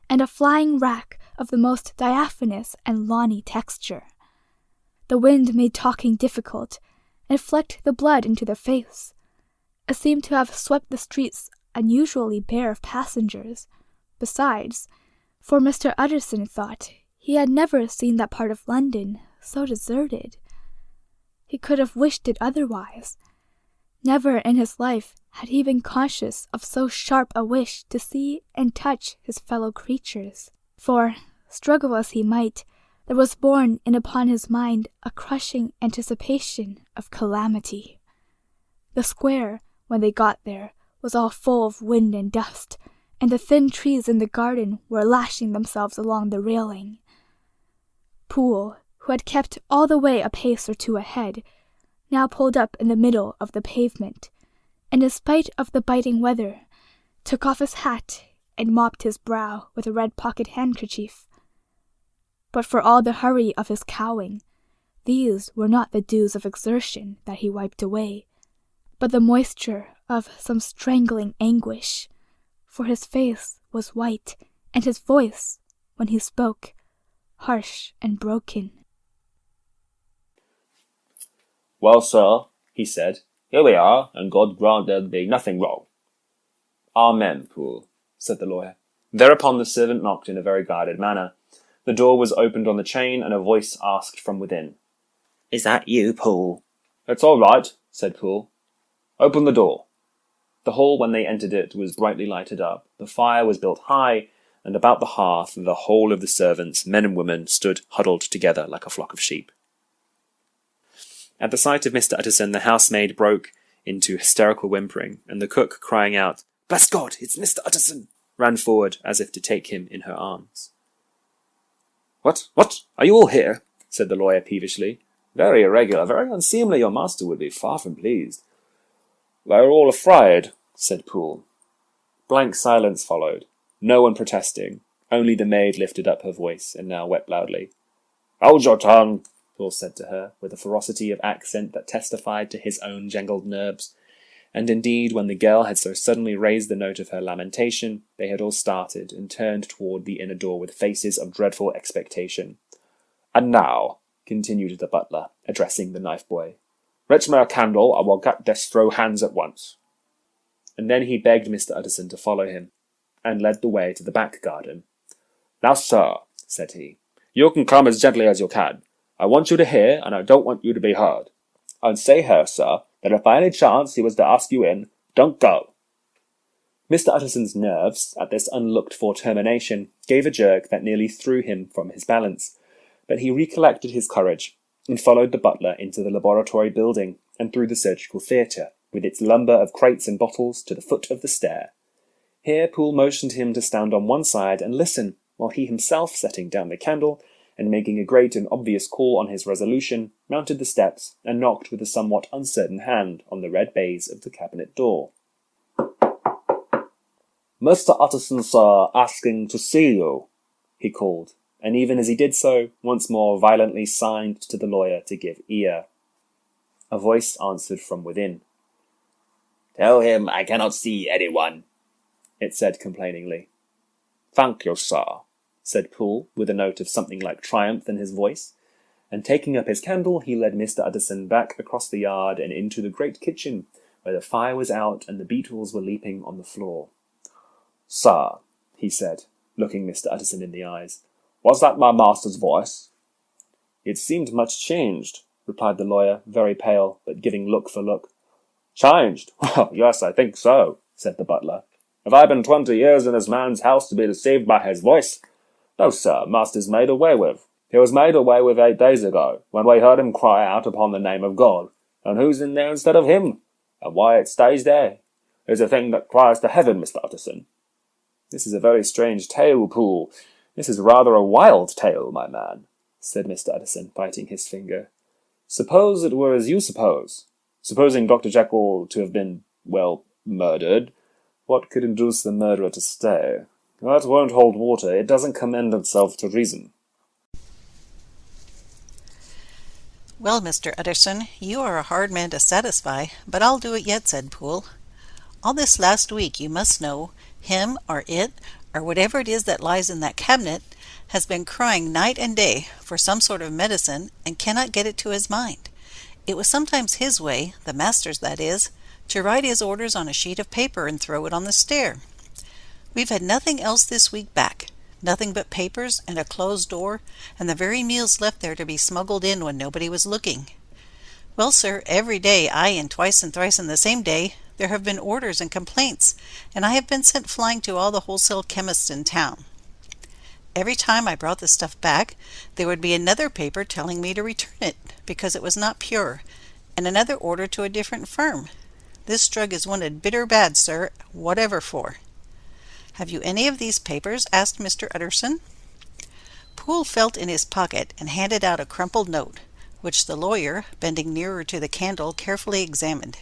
and a flying wrack of the most diaphanous and lawny texture. The wind made talking difficult, and flecked the blood into the face. It seemed to have swept the streets unusually bare of passengers. Besides, for Mr. Utterson thought he had never seen that part of London so deserted. He could have wished it otherwise. Never in his life had he been conscious of so sharp a wish to see and touch his fellow creatures. For, struggle as he might, there was borne in upon his mind a crushing anticipation of calamity. The square, when they got there, was all full of wind and dust, and the thin trees in the garden were lashing themselves along the railing. Poole, who had kept all the way a pace or two ahead, now pulled up in the middle of the pavement, and in spite of the biting weather, took off his hat and mopped his brow with a red-pocket handkerchief. But for all the hurry of his cowing, these were not the dews of exertion that he wiped away, but the moisture of some strangling anguish, for his face was white, and his voice, when he spoke, harsh and broken. "Well, sir," he said, "here we are, and God grant there be nothing wrong." "Amen, Poole," said the lawyer. Thereupon the servant knocked in a very guarded manner. The door was opened on the chain, and a voice asked from within, "Is that you, Poole?" "It's all right," said Poole. "Open the door." The hall, when they entered it, was brightly lighted up. The fire was built high, and about the hearth the whole of the servants, men and women, stood huddled together like a flock of sheep. At the sight of Mr. Utterson, the housemaid broke into hysterical whimpering, and the cook, crying out, "Bless God, it's Mr. Utterson!" ran forward as if to take him in her arms. What, are you all here?" said the lawyer peevishly. "Very irregular, very unseemly. Your master would be far from pleased." "They're all afraid," said Poole. Blank silence followed, no one protesting. Only the maid lifted up her voice, and now wept loudly. "Hold your tongue," Poole said to her, with a ferocity of accent that testified to his own jangled nerves. And indeed, when the girl had so suddenly raised the note of her lamentation, they had all started and turned toward the inner door with faces of dreadful expectation. "And now," continued the butler, addressing the knife-boy, "reach me a candle, and we'll get this through hands at once." And then he begged Mr. Utterson to follow him, and led the way to the back garden. "Now, sir," said he, "you can come as gently as you can. I want you to hear, and I don't want you to be heard. And say here, sir, that if by any chance he was to ask you in, don't go." Mr. Utterson's nerves, at this unlooked-for termination, gave a jerk that nearly threw him from his balance, but he recollected his courage, and followed the butler into the laboratory building, and through the surgical theatre, with its lumber of crates and bottles, to the foot of the stair. Here Poole motioned him to stand on one side and listen, while he himself, setting down the candle, and making a great and obvious call on his resolution, mounted the steps, and knocked with a somewhat uncertain hand on the red baize of the cabinet door. "Mr. Utterson, sir, asking to see you," he called, and even as he did so, once more violently signed to the lawyer to give ear. A voice answered from within. "Tell him I cannot see anyone," it said complainingly. "Thank you, sir," said Poole, with a note of something like triumph in his voice, and taking up his candle, he led Mr. Utterson back across the yard and into the great kitchen, where the fire was out and the beetles were leaping on the floor. "Sir," he said, looking Mr. Utterson in the eyes, "was that my master's voice?" "It seemed much changed," replied the lawyer, very pale, but giving look for look. "Changed? Well, yes, I think so," said the butler. "Have I been 20 years in this man's house to be deceived by his voice? No, sir, master's made away with. He was made away with 8 days ago, when we heard him cry out upon the name of God. And who's in there instead of him? And why it stays there is a thing that cries to heaven, Mr. Utterson." "This is a very strange tale, Poole. This is rather a wild tale, my man," said Mr. Utterson, biting his finger. "Suppose it were as you suppose. Supposing Dr. Jekyll to have been, well, murdered, what could induce the murderer to stay? That won't hold water. It doesn't commend itself to reason." "Well, Mr. Utterson, you are a hard man to satisfy, but I'll do it yet," said Poole. "All this last week, you must know, him or it, or whatever it is that lies in that cabinet, has been crying night and day for some sort of medicine and cannot get it to his mind. It was sometimes his way, the master's that is, to write his orders on a sheet of paper and throw it on the stair. We've had nothing else this week back, nothing but papers and a closed door, and the very meals left there to be smuggled in when nobody was looking. Well, sir, every day, aye, and twice and thrice in the same day, there have been orders and complaints, and I have been sent flying to all the wholesale chemists in town. Every time I brought the stuff back, there would be another paper telling me to return it, because it was not pure, and another order to a different firm. This drug is wanted bitter bad, sir, whatever for. Have you any of these papers? Asked Mr. Utterson. Poole felt in his pocket and handed out a crumpled note, which the lawyer, bending nearer to the candle, carefully examined.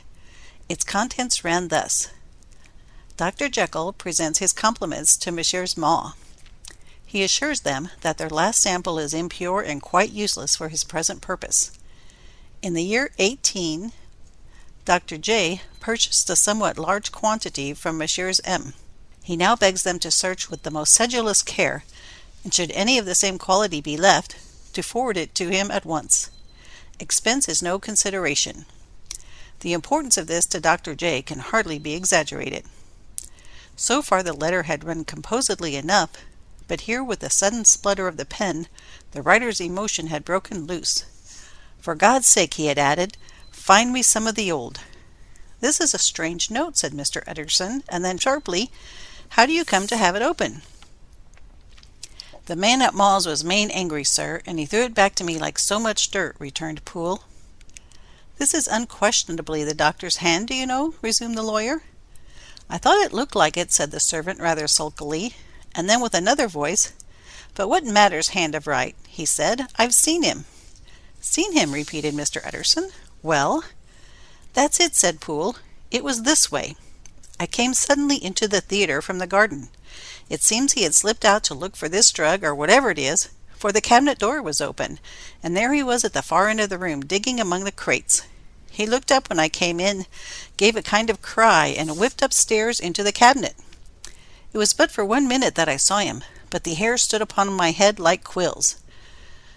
Its contents ran thus: Dr. Jekyll presents his compliments to Messrs. Maw. He assures them that their last sample is impure and quite useless for his present purpose. In the year 18, Dr. J. purchased a somewhat large quantity from Messrs. M. He now begs them to search with the most sedulous care, and should any of the same quality be left, to forward it to him at once. Expense is no consideration. The importance of this to Dr. J. can hardly be exaggerated. So far the letter had run composedly enough, but here with the sudden splutter of the pen, the writer's emotion had broken loose. For God's sake, he had added, find me some of the old. This is a strange note, said Mr. Utterson, and then sharply, how do you come to have it open? The man at Maw's was main angry, sir, and he threw it back to me like so much dirt, returned Poole. This is unquestionably the doctor's hand, do you know? Resumed the lawyer. I thought it looked like it, said the servant rather sulkily, and then with another voice, but what matters hand of right, he said, I've seen him. Seen him, repeated Mr. Utterson. Well? That's it, said Poole. It was this way. I came suddenly into the theatre from the garden. It seems he had slipped out to look for this drug, or whatever it is, for the cabinet door was open, and there he was at the far end of the room, digging among the crates. He looked up when I came in, gave a kind of cry, and whipped upstairs into the cabinet. It was but for 1 minute that I saw him, but the hair stood upon my head like quills.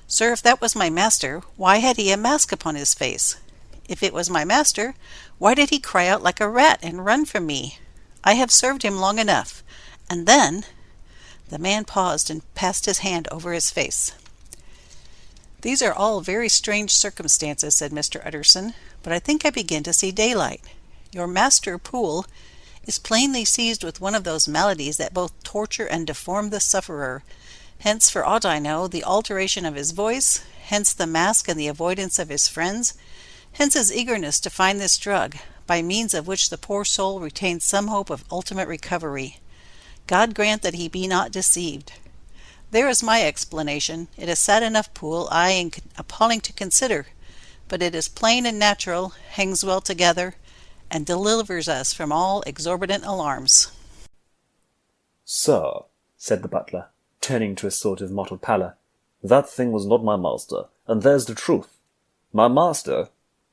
Sir, if that was my master, why had he a mask upon his face? If it was my master, why did he cry out like a rat and run from me? I have served him long enough. And then, the man paused and passed his hand over his face. These are all very strange circumstances, said Mr. Utterson, but I think I begin to see daylight. Your master, Poole, is plainly seized with one of those maladies that both torture and deform the sufferer. Hence, for aught I know, the alteration of his voice, hence the mask and the avoidance of his friends, hence his eagerness to find this drug, by means of which the poor soul retains some hope of ultimate recovery. God grant that he be not deceived. There is my explanation. It is sad enough, Poole, aye, and appalling to consider, but it is plain and natural, hangs well together, and delivers us from all exorbitant alarms. Sir, said the butler, turning to a sort of mottled pallor, that thing was not my master, and there's the truth. My master,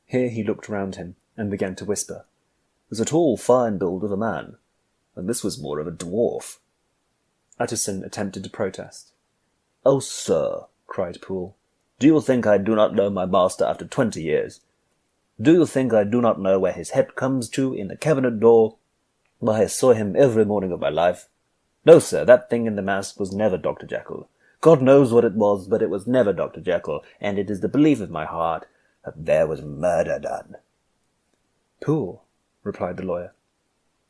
here he looked round him, and began to whisper, was a tall, fine build of a man, and this was more of a dwarf. Utterson attempted to protest. Oh, sir, cried Poole, do you think I do not know my master after 20 years? Do you think I do not know where his head comes to in the cabinet door? Why, I saw him every morning of my life. No, sir, that thing in the mask was never Dr. Jekyll. God knows what it was, but it was never Dr. Jekyll, and it is the belief of my heart that there was murder done. Poole, replied the lawyer,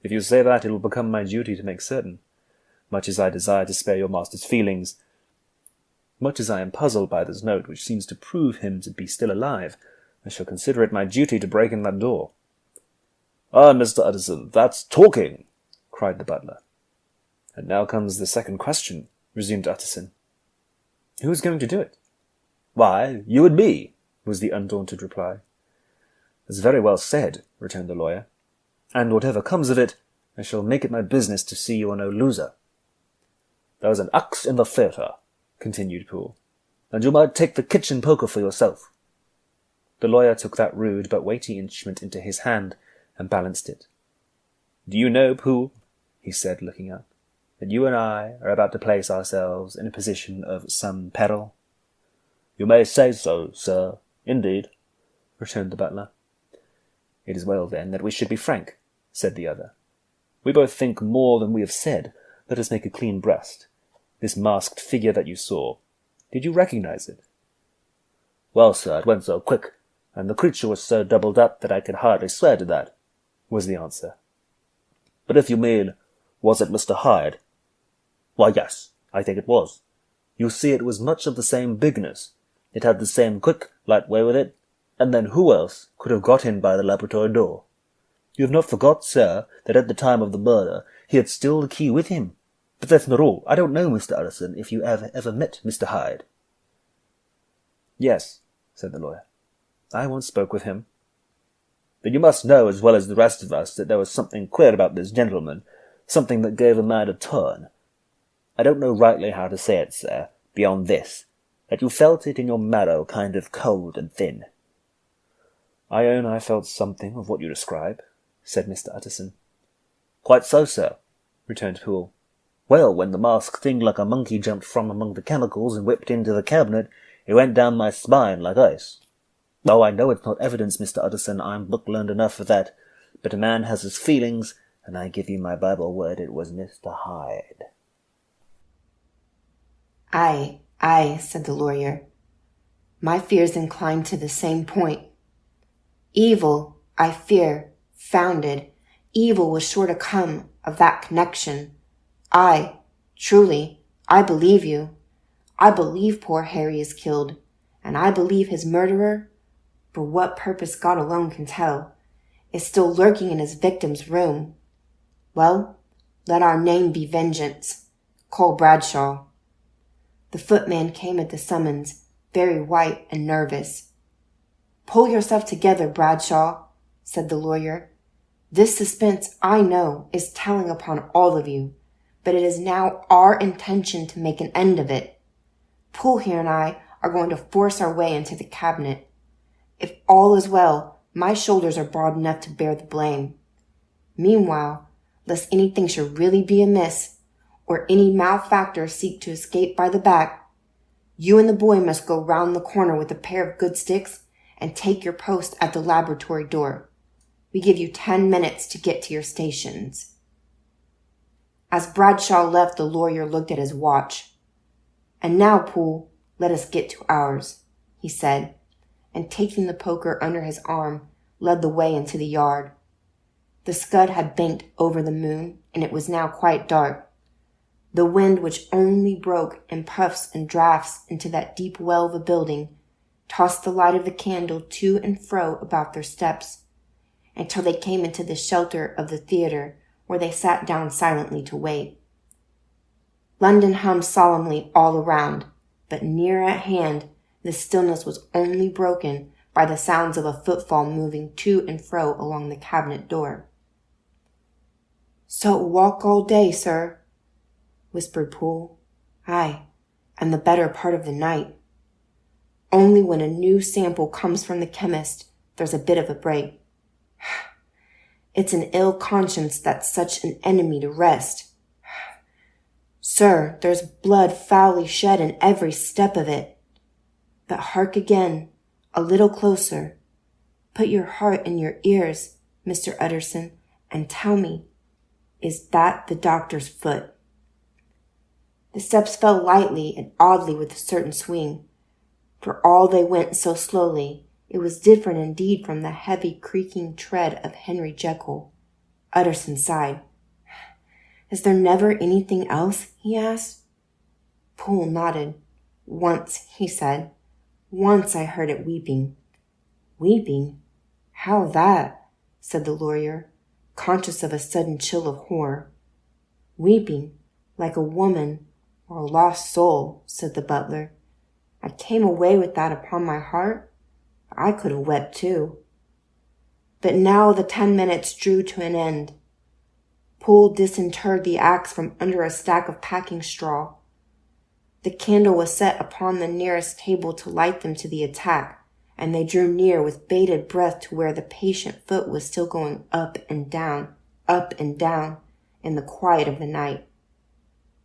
if you say that, it will become my duty to make certain. Much as I desire to spare your master's feelings, much as I am puzzled by this note which seems to prove him to be still alive, I shall consider it my duty to break in that door. Ah, Mr. Utterson, that's talking, cried the butler. And now comes the second question, resumed Utterson. Who is going to do it? Why, you and me, was the undaunted reply. That's very well said, returned the lawyer. And whatever comes of it, I shall make it my business to see you are no loser. There's an axe in the theatre, continued Poole, and you might take the kitchen poker for yourself. The lawyer took that rude but weighty instrument into his hand and balanced it. Do you know, Poole, he said, looking up, that you and I are about to place ourselves in a position of some peril? You may say so, sir, indeed, returned the butler. It is well, then, that we should be frank, said the other. We both think more than we have said. Let us make a clean breast. This masked figure that you saw, did you recognize it? Well, sir, it went so quick, and the creature was so doubled up that I could hardly swear to that," was the answer. "But if you mean, was it Mr. Hyde? Why, yes, I think it was. You see, it was much of the same bigness. It had the same quick, light way with it, and then who else could have got in by the laboratory door? You have not forgot, sir, that at the time of the murder he had still the key with him. But that's not all. I don't know, Mr. Utterson, if you ever met Mr. Hyde." "Yes," said the lawyer. "I once spoke with him." "Then you must know, as well as the rest of us, that there was something queer about this gentleman, something that gave a man a turn. I don't know rightly how to say it, sir, beyond this, that you felt it in your marrow kind of cold and thin." "I own I felt something of what you describe," said Mr. Utterson. "Quite so, sir," returned Poole. "Well, when the masked thing like a monkey jumped from among the chemicals and whipped into the cabinet, it went down my spine like ice. Oh, I know it's not evidence, Mr. Utterson, I'm book-learned enough for that, but a man has his feelings, and I give you my Bible word it was Mr. Hyde." "Aye, aye," said the lawyer. "My fears incline to the same point. Evil, I fear, founded, evil was sure to come of that connection. Aye, truly, I believe you. I believe poor Harry is killed, and I believe his murderer, for what purpose God alone can tell, is still lurking in his victim's room. Well, let our name be vengeance. Call Bradshaw." The footman came at the summons, very white and nervous. "Pull yourself together, Bradshaw," said the lawyer. "This suspense, I know, is telling upon all of you, but it is now our intention to make an end of it. Poole here and I are going to force our way into the cabinet. If all is well, my shoulders are broad enough to bear the blame. Meanwhile, lest anything should really be amiss, or any malefactor seek to escape by the back, you and the boy must go round the corner with a pair of good sticks and take your post at the laboratory door. We give you 10 minutes to get to your stations." As Bradshaw left, the lawyer looked at his watch. "And now, Poole, let us get to ours," he said, and taking the poker under his arm, led the way into the yard. The scud had banked over the moon, and it was now quite dark. The wind, which only broke in puffs and draughts into that deep well of a building, tossed the light of the candle to and fro about their steps, until they came into the shelter of the theatre, where they sat down silently to wait. London hummed solemnly all around, but near at hand the stillness was only broken by the sounds of a footfall moving to and fro along the cabinet door. "So walk all day, sir?" whispered Poole. "Aye, and the better part of the night. Only when a new sample comes from the chemist, there's a bit of a break. It's an ill conscience that's such an enemy to rest. Sir, there's blood foully shed in every step of it. But hark again, a little closer. Put your heart in your ears, Mr. Utterson, and tell me, is that the doctor's foot?" The steps fell lightly and oddly with a certain swing. For all they went so slowly, it was different indeed from the heavy creaking tread of Henry Jekyll. Utterson sighed. "Is there never anything else?" he asked. Poole nodded. "Once," he said. "Once I heard it weeping." "Weeping? How that?" said the lawyer, conscious of a sudden chill of horror. "Weeping, like a woman or a lost soul," said the butler. "I came away with that upon my heart. I could have wept too." But now the 10 minutes drew to an end. Poole disinterred the axe from under a stack of packing straw. The candle was set upon the nearest table to light them to the attack, and they drew near with bated breath to where the patient foot was still going up and down, in the quiet of the night.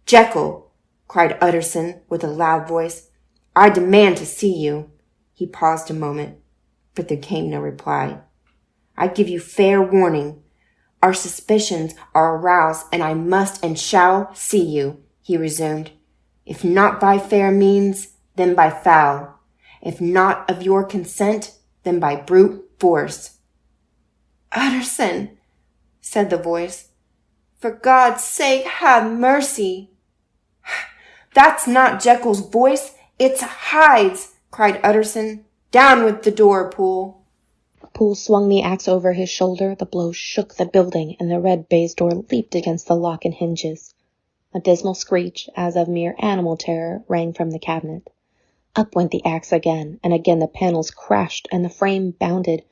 "Jekyll!" cried Utterson with a loud voice. "I demand to see you." He paused a moment, but there came no reply. "I give you fair warning. Our suspicions are aroused, and I must and shall see you," he resumed. "If not by fair means, then by foul. If not of your consent, then by brute force. "Utterson," said the voice, "for God's sake have mercy." "That's not Jekyll's voice, it's Hyde's," cried Utterson. "Down with the door, Poole." Poole swung the axe over his shoulder. The blow shook the building, and the red baize door leaped against the lock and hinges. A dismal screech, as of mere animal terror, rang from the cabinet. Up went the axe again, and again the panels crashed, and the frame bounded.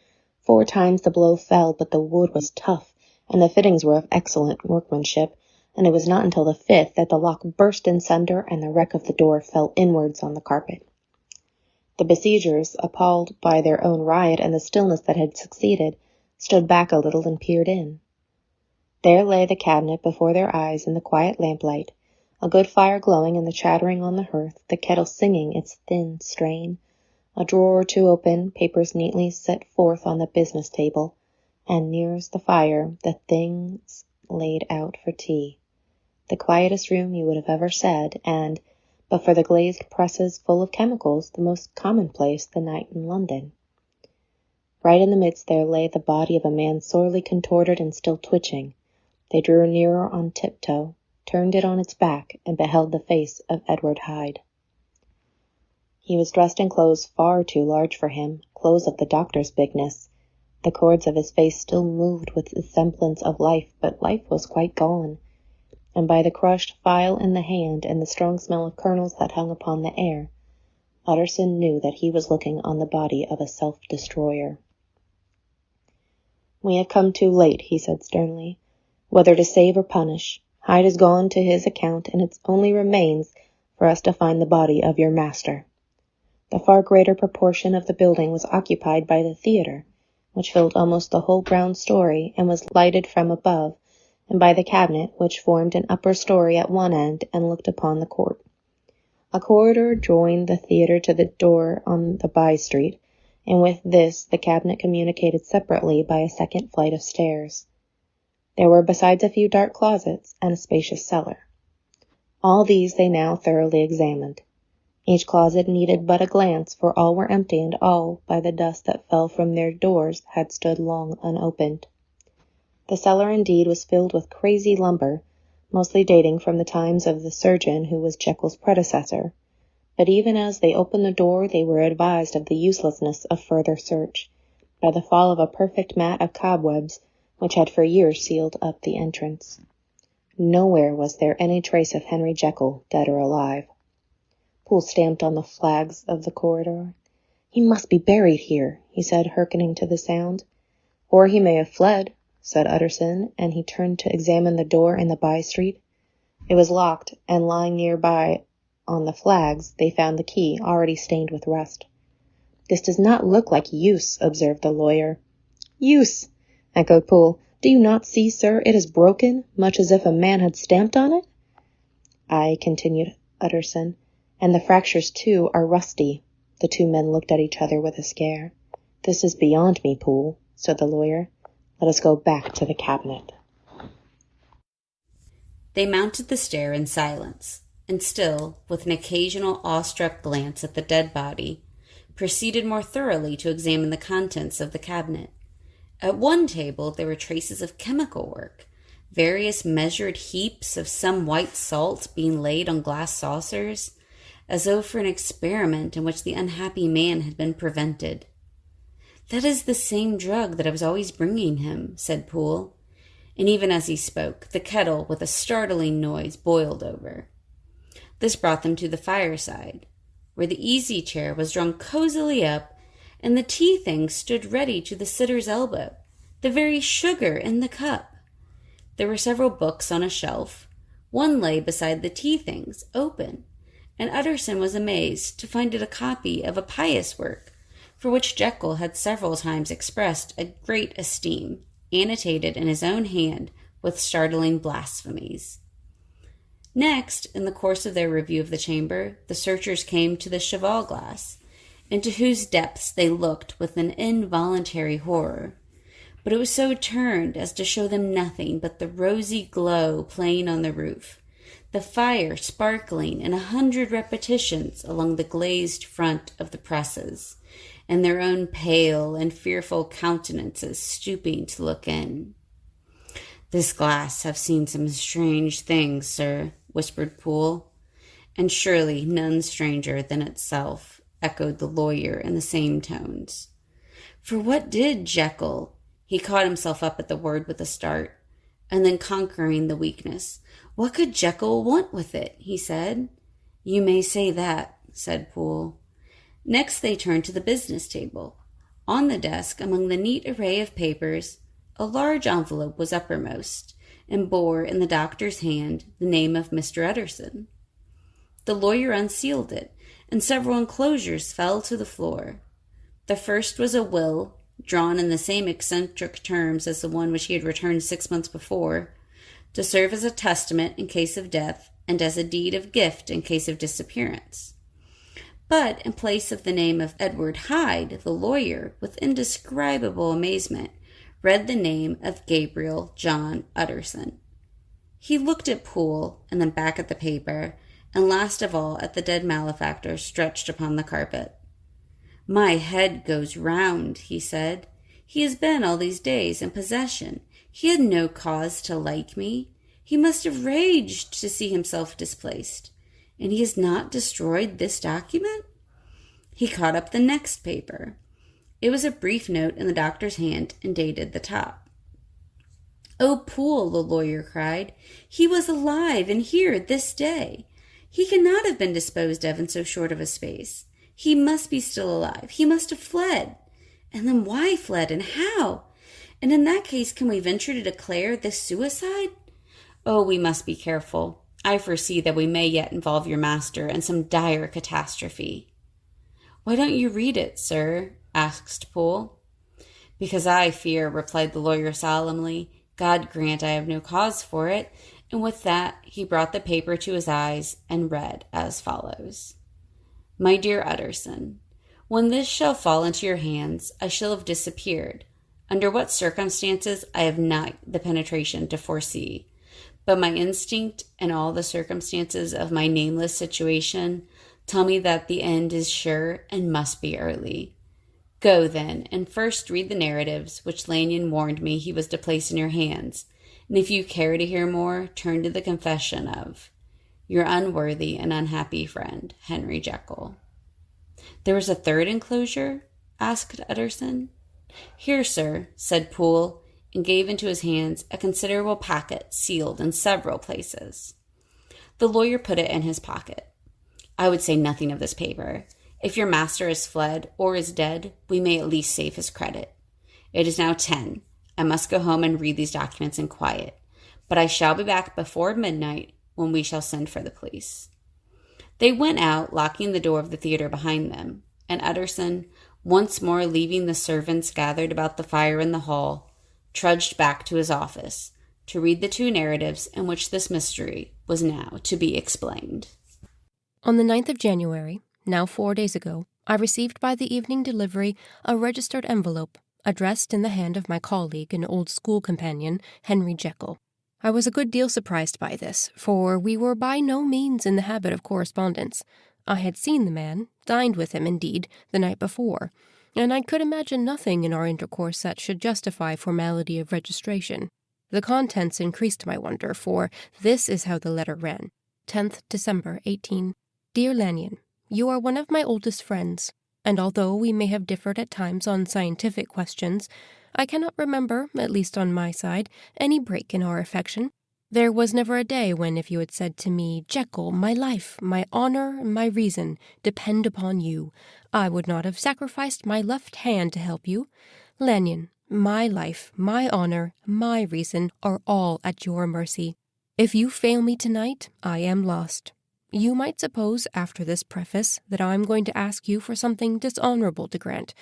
4 times the blow fell, but the wood was tough, and the fittings were of excellent workmanship, and it was not until the 5th that the lock burst in sunder, and the wreck of the door fell inwards on the carpet. The besiegers, appalled by their own riot and the stillness that had succeeded, stood back a little and peered in. There lay the cabinet before their eyes in the quiet lamplight, a good fire glowing and the chattering on the hearth, the kettle singing its thin strain, a drawer or two open, papers neatly set forth on the business table, and nearest the fire the things laid out for tea. The quietest room you would have ever said, and, but for the glazed presses full of chemicals, the most commonplace the night in London. Right in the midst there lay the body of a man sorely contorted and still twitching. They drew nearer on tiptoe, turned it on its back, and beheld the face of Edward Hyde. He was dressed in clothes far too large for him, clothes of the doctor's bigness. The cords of his face still moved with the semblance of life, but life was quite gone, and by the crushed file in the hand and the strong smell of kernels that hung upon the air, Utterson knew that he was looking on the body of a self-destroyer. "We have come too late," he said sternly, "whether to save or punish. Hyde has gone to his account, and it only remains for us to find the body of your master." The far greater proportion of the building was occupied by the theatre, which filled almost the whole ground story and was lighted from above, and by the cabinet, which formed an upper story at one end and looked upon the court. A corridor joined the theatre to the door on the by-street, and with this the cabinet communicated separately by a second flight of stairs. There were besides a few dark closets and a spacious cellar. All these they now thoroughly examined. Each closet needed but a glance, for all were empty, and all, by the dust that fell from their doors, had stood long unopened. The cellar indeed was filled with crazy lumber, mostly dating from the times of the surgeon who was Jekyll's predecessor, but even as they opened the door they were advised of the uselessness of further search, by the fall of a perfect mat of cobwebs which had for years sealed up the entrance. Nowhere was there any trace of Henry Jekyll, dead or alive. Poole stamped on the flags of the corridor. "He must be buried here," he said, hearkening to the sound. "Or he may have fled," said Utterson, and he turned to examine the door in the by-street. It was locked, and lying near by on the flags they found the key, already stained with rust. "This does not look like use," observed the lawyer. "Use!" echoed Poole. "Do you not see, sir, it is broken, much as if a man had stamped on it?" "Aye," continued Utterson, "and the fractures, too, are rusty." The 2 men looked at each other with a scare. "This is beyond me, Poole," said the lawyer. "Let us go back to the cabinet." They mounted the stair in silence, and still, with an occasional awestruck glance at the dead body, proceeded more thoroughly to examine the contents of the cabinet. At one table there were traces of chemical work, various measured heaps of some white salt being laid on glass saucers, as though for an experiment in which the unhappy man had been prevented. "That is the same drug that I was always bringing him," said Poole, and even as he spoke, the kettle, with a startling noise, boiled over. This brought them to the fireside, where the easy-chair was drawn cosily up, and the tea-things stood ready to the sitter's elbow, the very sugar in the cup. There were several books on a shelf. One lay beside the tea-things, open, and Utterson was amazed to find it a copy of a pious work, for which Jekyll had several times expressed a great esteem, annotated in his own hand with startling blasphemies. Next, in the course of their review of the chamber, the searchers came to the cheval-glass, into whose depths they looked with an involuntary horror, but it was so turned as to show them nothing but the rosy glow playing on the roof, the fire sparkling in 100 repetitions along the glazed front of the presses, and their own pale and fearful countenances stooping to look in. "This glass have seen some strange things, sir," whispered Poole. "And surely none stranger than itself," echoed the lawyer in the same tones. For what did Jekyll? He caught himself up at the word with a start, and then conquering the weakness. "What could Jekyll want with it?" he said. "You may say that," said Poole. Next they turned to the business table. On the desk, among the neat array of papers, a large envelope was uppermost, and bore in the doctor's hand the name of Mr. Utterson. The lawyer unsealed it, and several enclosures fell to the floor. The first was a will, drawn in the same eccentric terms as the one which he had returned 6 months before, to serve as a testament in case of death and as a deed of gift in case of disappearance. But in place of the name of Edward Hyde, the lawyer, with indescribable amazement, read the name of Gabriel John Utterson. He looked at Poole, and then back at the paper, and last of all at the dead malefactor stretched upon the carpet. "My head goes round," he said. "He has been all these days in possession. He had no cause to like me. He must have raged to see himself displaced. And he has not destroyed this document?" He caught up the next paper. It was a brief note in the doctor's hand and dated the top. "Oh, Poole," the lawyer cried, "he was alive and here this day. He cannot have been disposed of in so short of a space. He must be still alive. He must have fled. And then why fled, and how? And in that case, can we venture to declare this suicide? Oh, we must be careful. I foresee that we may yet involve your master in some dire catastrophe." "Why don't you read it, sir?" asked Poole. "Because I fear," replied the lawyer solemnly, "God grant I have no cause for it." And with that, he brought the paper to his eyes and read as follows. "My dear Utterson, when this shall fall into your hands, I shall have disappeared. Under what circumstances I have not the penetration to foresee, but my instinct and all the circumstances of my nameless situation tell me that the end is sure and must be early. Go, then, and first read the narratives which Lanyon warned me he was to place in your hands, and if you care to hear more, turn to the confession of your unworthy and unhappy friend, Henry Jekyll." "There was a third enclosure?" asked Utterson. "Here, sir," said Poole, and gave into his hands a considerable packet sealed in several places. The lawyer put it in his pocket. "I would say nothing of this paper. If your master has fled or is dead, we may at least save his credit. It is now 10. I must go home and read these documents in quiet, but I shall be back before midnight, when we shall send for the police." They went out, locking the door of the theater behind them, and Utterson, once more leaving the servants gathered about the fire in the hall, trudged back to his office to read the two narratives in which this mystery was now to be explained. On the 9th of January, now 4 days ago, I received by the evening delivery a registered envelope addressed in the hand of my colleague and old school companion, Henry Jekyll. I was a good deal surprised by this, for we were by no means in the habit of correspondence. I had seen the man, dined with him, indeed, the night before, and I could imagine nothing in our intercourse that should justify formality of registration. The contents increased my wonder, for this is how the letter ran. 10th December, 18. Dear Lanyon, you are one of my oldest friends, and although we may have differed at times on scientific questions, I cannot remember, at least on my side, any break in our affection. There was never a day when, if you had said to me, Jekyll, my life, my honor, my reason, depend upon you, I would not have sacrificed my left hand to help you. Lanyon, my life, my honor, my reason are all at your mercy. If you fail me tonight, I am lost. You might suppose, after this preface, that I am going to ask you for something dishonorable to grant.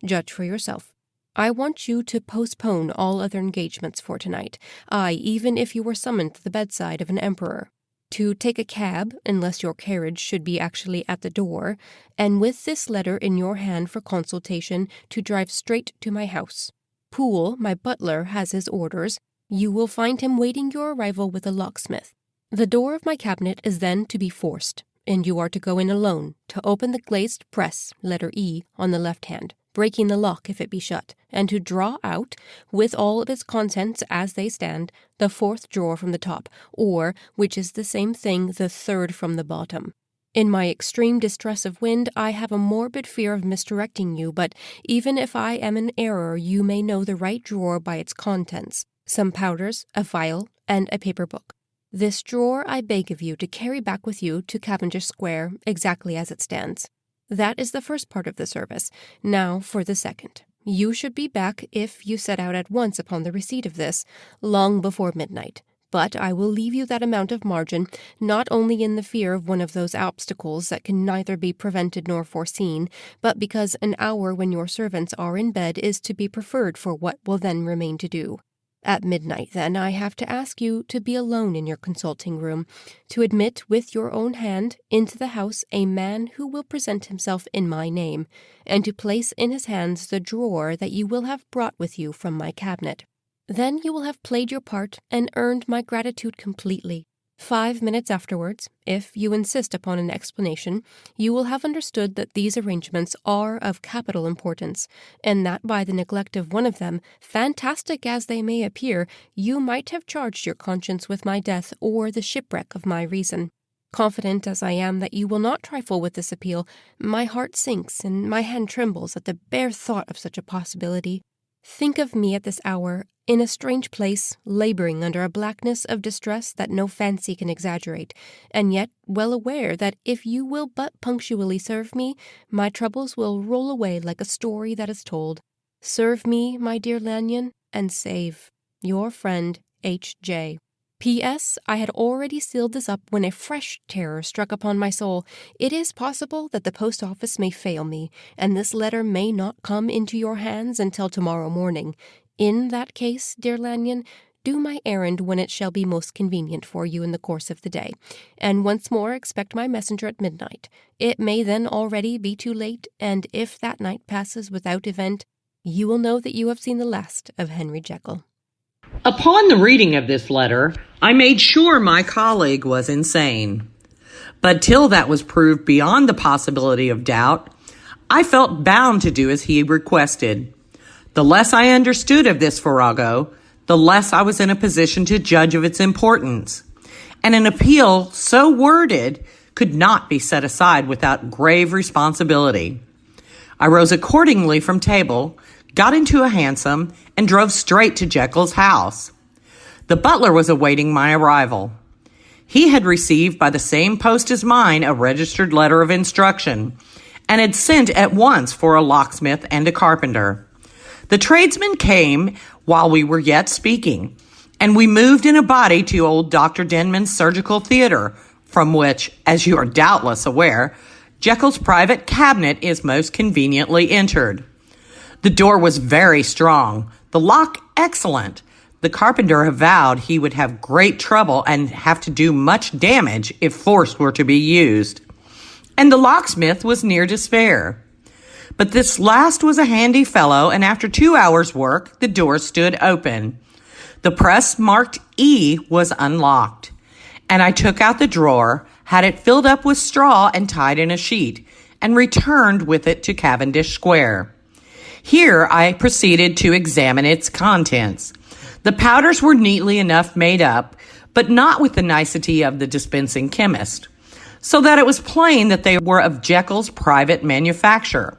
Judge for yourself. I want you to postpone all other engagements for tonight, aye, even if you were summoned to the bedside of an emperor, to take a cab, unless your carriage should be actually at the door, and with this letter in your hand for consultation, to drive straight to my house. Poole, my butler, has his orders. You will find him waiting your arrival with a locksmith. The door of my cabinet is then to be forced, and you are to go in alone to open the glazed press, letter E, on the left hand, breaking the lock if it be shut, and to draw out, with all of its contents as they stand, the fourth drawer from the top, or, which is the same thing, the third from the bottom. In my extreme distress of wind, I have a morbid fear of misdirecting you, but even if I am in error, you may know the right drawer by its contents, some powders, a vial, and a paper book. This drawer I beg of you to carry back with you to Cavendish Square, exactly as it stands. That is the first part of the service. Now for the second. You should be back, if you set out at once upon the receipt of this, long before midnight. But I will leave you that amount of margin, not only in the fear of one of those obstacles that can neither be prevented nor foreseen, but because an hour when your servants are in bed is to be preferred for what will then remain to do. At midnight, then, I have to ask you to be alone in your consulting room, to admit with your own hand into the house a man who will present himself in my name, and to place in his hands the drawer that you will have brought with you from my cabinet. Then you will have played your part and earned my gratitude completely. 5 minutes afterwards, if you insist upon an explanation, you will have understood that these arrangements are of capital importance, and that by the neglect of one of them, fantastic as they may appear, you might have charged your conscience with my death or the shipwreck of my reason. Confident as I am that you will not trifle with this appeal, my heart sinks and my hand trembles at the bare thought of such a possibility. Think of me at this hour, in a strange place, laboring under a blackness of distress that no fancy can exaggerate, and yet well aware that if you will but punctually serve me, my troubles will roll away like a story that is told. Serve me, my dear Lanyon, and save. Your friend, H.J. P.S. I had already sealed this up when a fresh terror struck upon my soul. It is possible that the post office may fail me, and this letter may not come into your hands until tomorrow morning. In that case, dear Lanyon, do my errand when it shall be most convenient for you in the course of the day, and once more expect my messenger at midnight. It may then already be too late, and if that night passes without event, you will know that you have seen the last of Henry Jekyll. Upon the reading of this letter, I made sure my colleague was insane. But till that was proved beyond the possibility of doubt, I felt bound to do as he requested. The less I understood of this farrago, the less I was in a position to judge of its importance. And an appeal so worded could not be set aside without grave responsibility. I rose accordingly from table, got into a hansom, and drove straight to Jekyll's house. The butler was awaiting my arrival. He had received by the same post as mine a registered letter of instruction, and had sent at once for a locksmith and a carpenter. The tradesmen came while we were yet speaking, and we moved in a body to old Dr. Denman's surgical theater, from which, as you are doubtless aware, Jekyll's private cabinet is most conveniently entered. The door was very strong, the lock excellent. The carpenter avowed he would have great trouble and have to do much damage if force were to be used. And the locksmith was near despair. But this last was a handy fellow, and after 2 hours' work, the door stood open. The press marked E was unlocked, and I took out the drawer, had it filled up with straw and tied in a sheet, and returned with it to Cavendish Square. Here I proceeded to examine its contents. The powders were neatly enough made up, but not with the nicety of the dispensing chemist, so that it was plain that they were of Jekyll's private manufacture.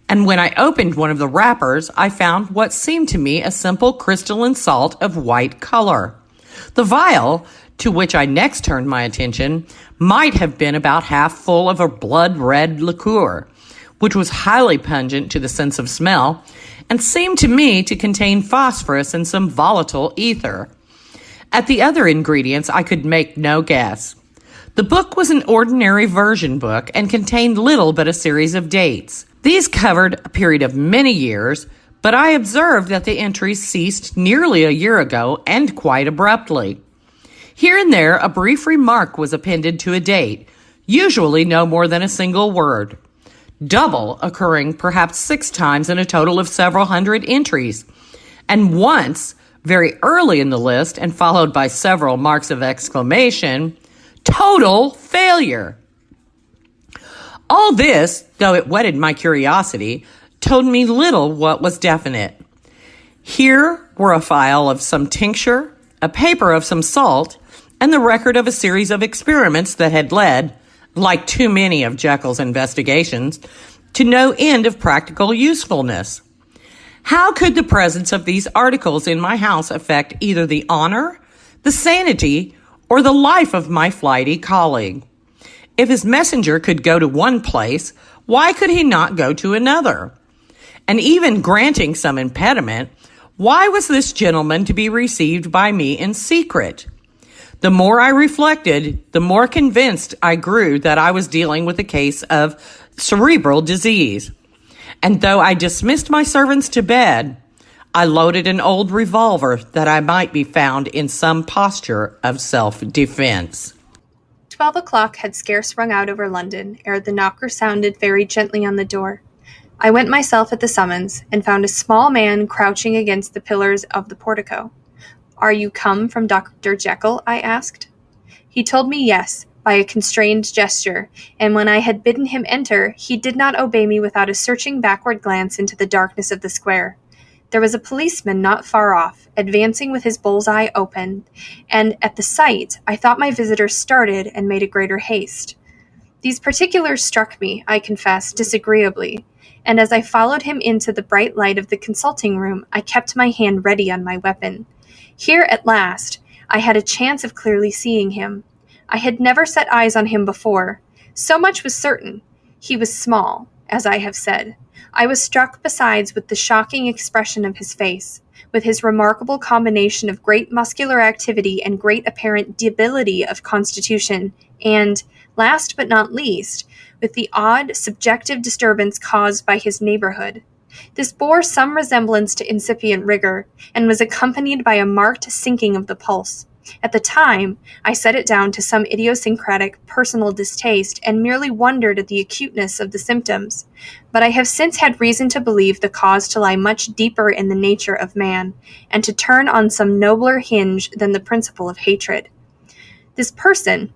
And when I opened one of the wrappers, I found what seemed to me a simple crystalline salt of white color. The vial, to which I next turned my attention, might have been about half full of a blood-red liqueur, which was highly pungent to the sense of smell, and seemed to me to contain phosphorus and some volatile ether. At the other ingredients I could make no guess. The book was an ordinary version book and contained little but a series of dates. These covered a period of many years, but I observed that the entries ceased nearly a year ago and quite abruptly. Here and there a brief remark was appended to a date, usually no more than a single word. Double occurring perhaps 6 times in a total of several hundred entries, and once Very early in the list, and followed by several marks of exclamation, total failure. All this, though it whetted my curiosity, told me little what was definite. Here were a phial of some tincture, a paper of some salt, and the record of a series of experiments that had led, like too many of Jekyll's investigations, to no end of practical usefulness. How could the presence of these articles in my house affect either the honor, the sanity, or the life of my flighty colleague? If his messenger could go to one place, why could he not go to another? And even granting some impediment, why was this gentleman to be received by me in secret? The more I reflected, the more convinced I grew that I was dealing with a case of cerebral disease. And though I dismissed my servants to bed, I loaded an old revolver that I might be found in some posture of self-defense. 12 o'clock had scarce rung out over London ere the knocker sounded very gently on the door. I went myself at the summons, and found a small man crouching against the pillars of the portico. "Are you come from Dr. Jekyll?" I asked. He told me yes, by a constrained gesture, and when I had bidden him enter, he did not obey me without a searching backward glance into the darkness of the square. There was a policeman not far off, advancing with his bull's-eye open, and at the sight I thought my visitor started and made a greater haste. These particulars struck me, I confess, disagreeably, and as I followed him into the bright light of the consulting room, I kept my hand ready on my weapon. Here, at last, I had a chance of clearly seeing him. I had never set eyes on him before. So much was certain. He was small, as I have said. I was struck besides with the shocking expression of his face, with his remarkable combination of great muscular activity and great apparent debility of constitution, and, last but not least, with the odd, subjective disturbance caused by his neighborhood. This bore some resemblance to incipient rigor, and was accompanied by a marked sinking of the pulse. At the time, I set it down to some idiosyncratic personal distaste, and merely wondered at the acuteness of the symptoms. But I have since had reason to believe the cause to lie much deeper in the nature of man, and to turn on some nobler hinge than the principle of hatred. This person,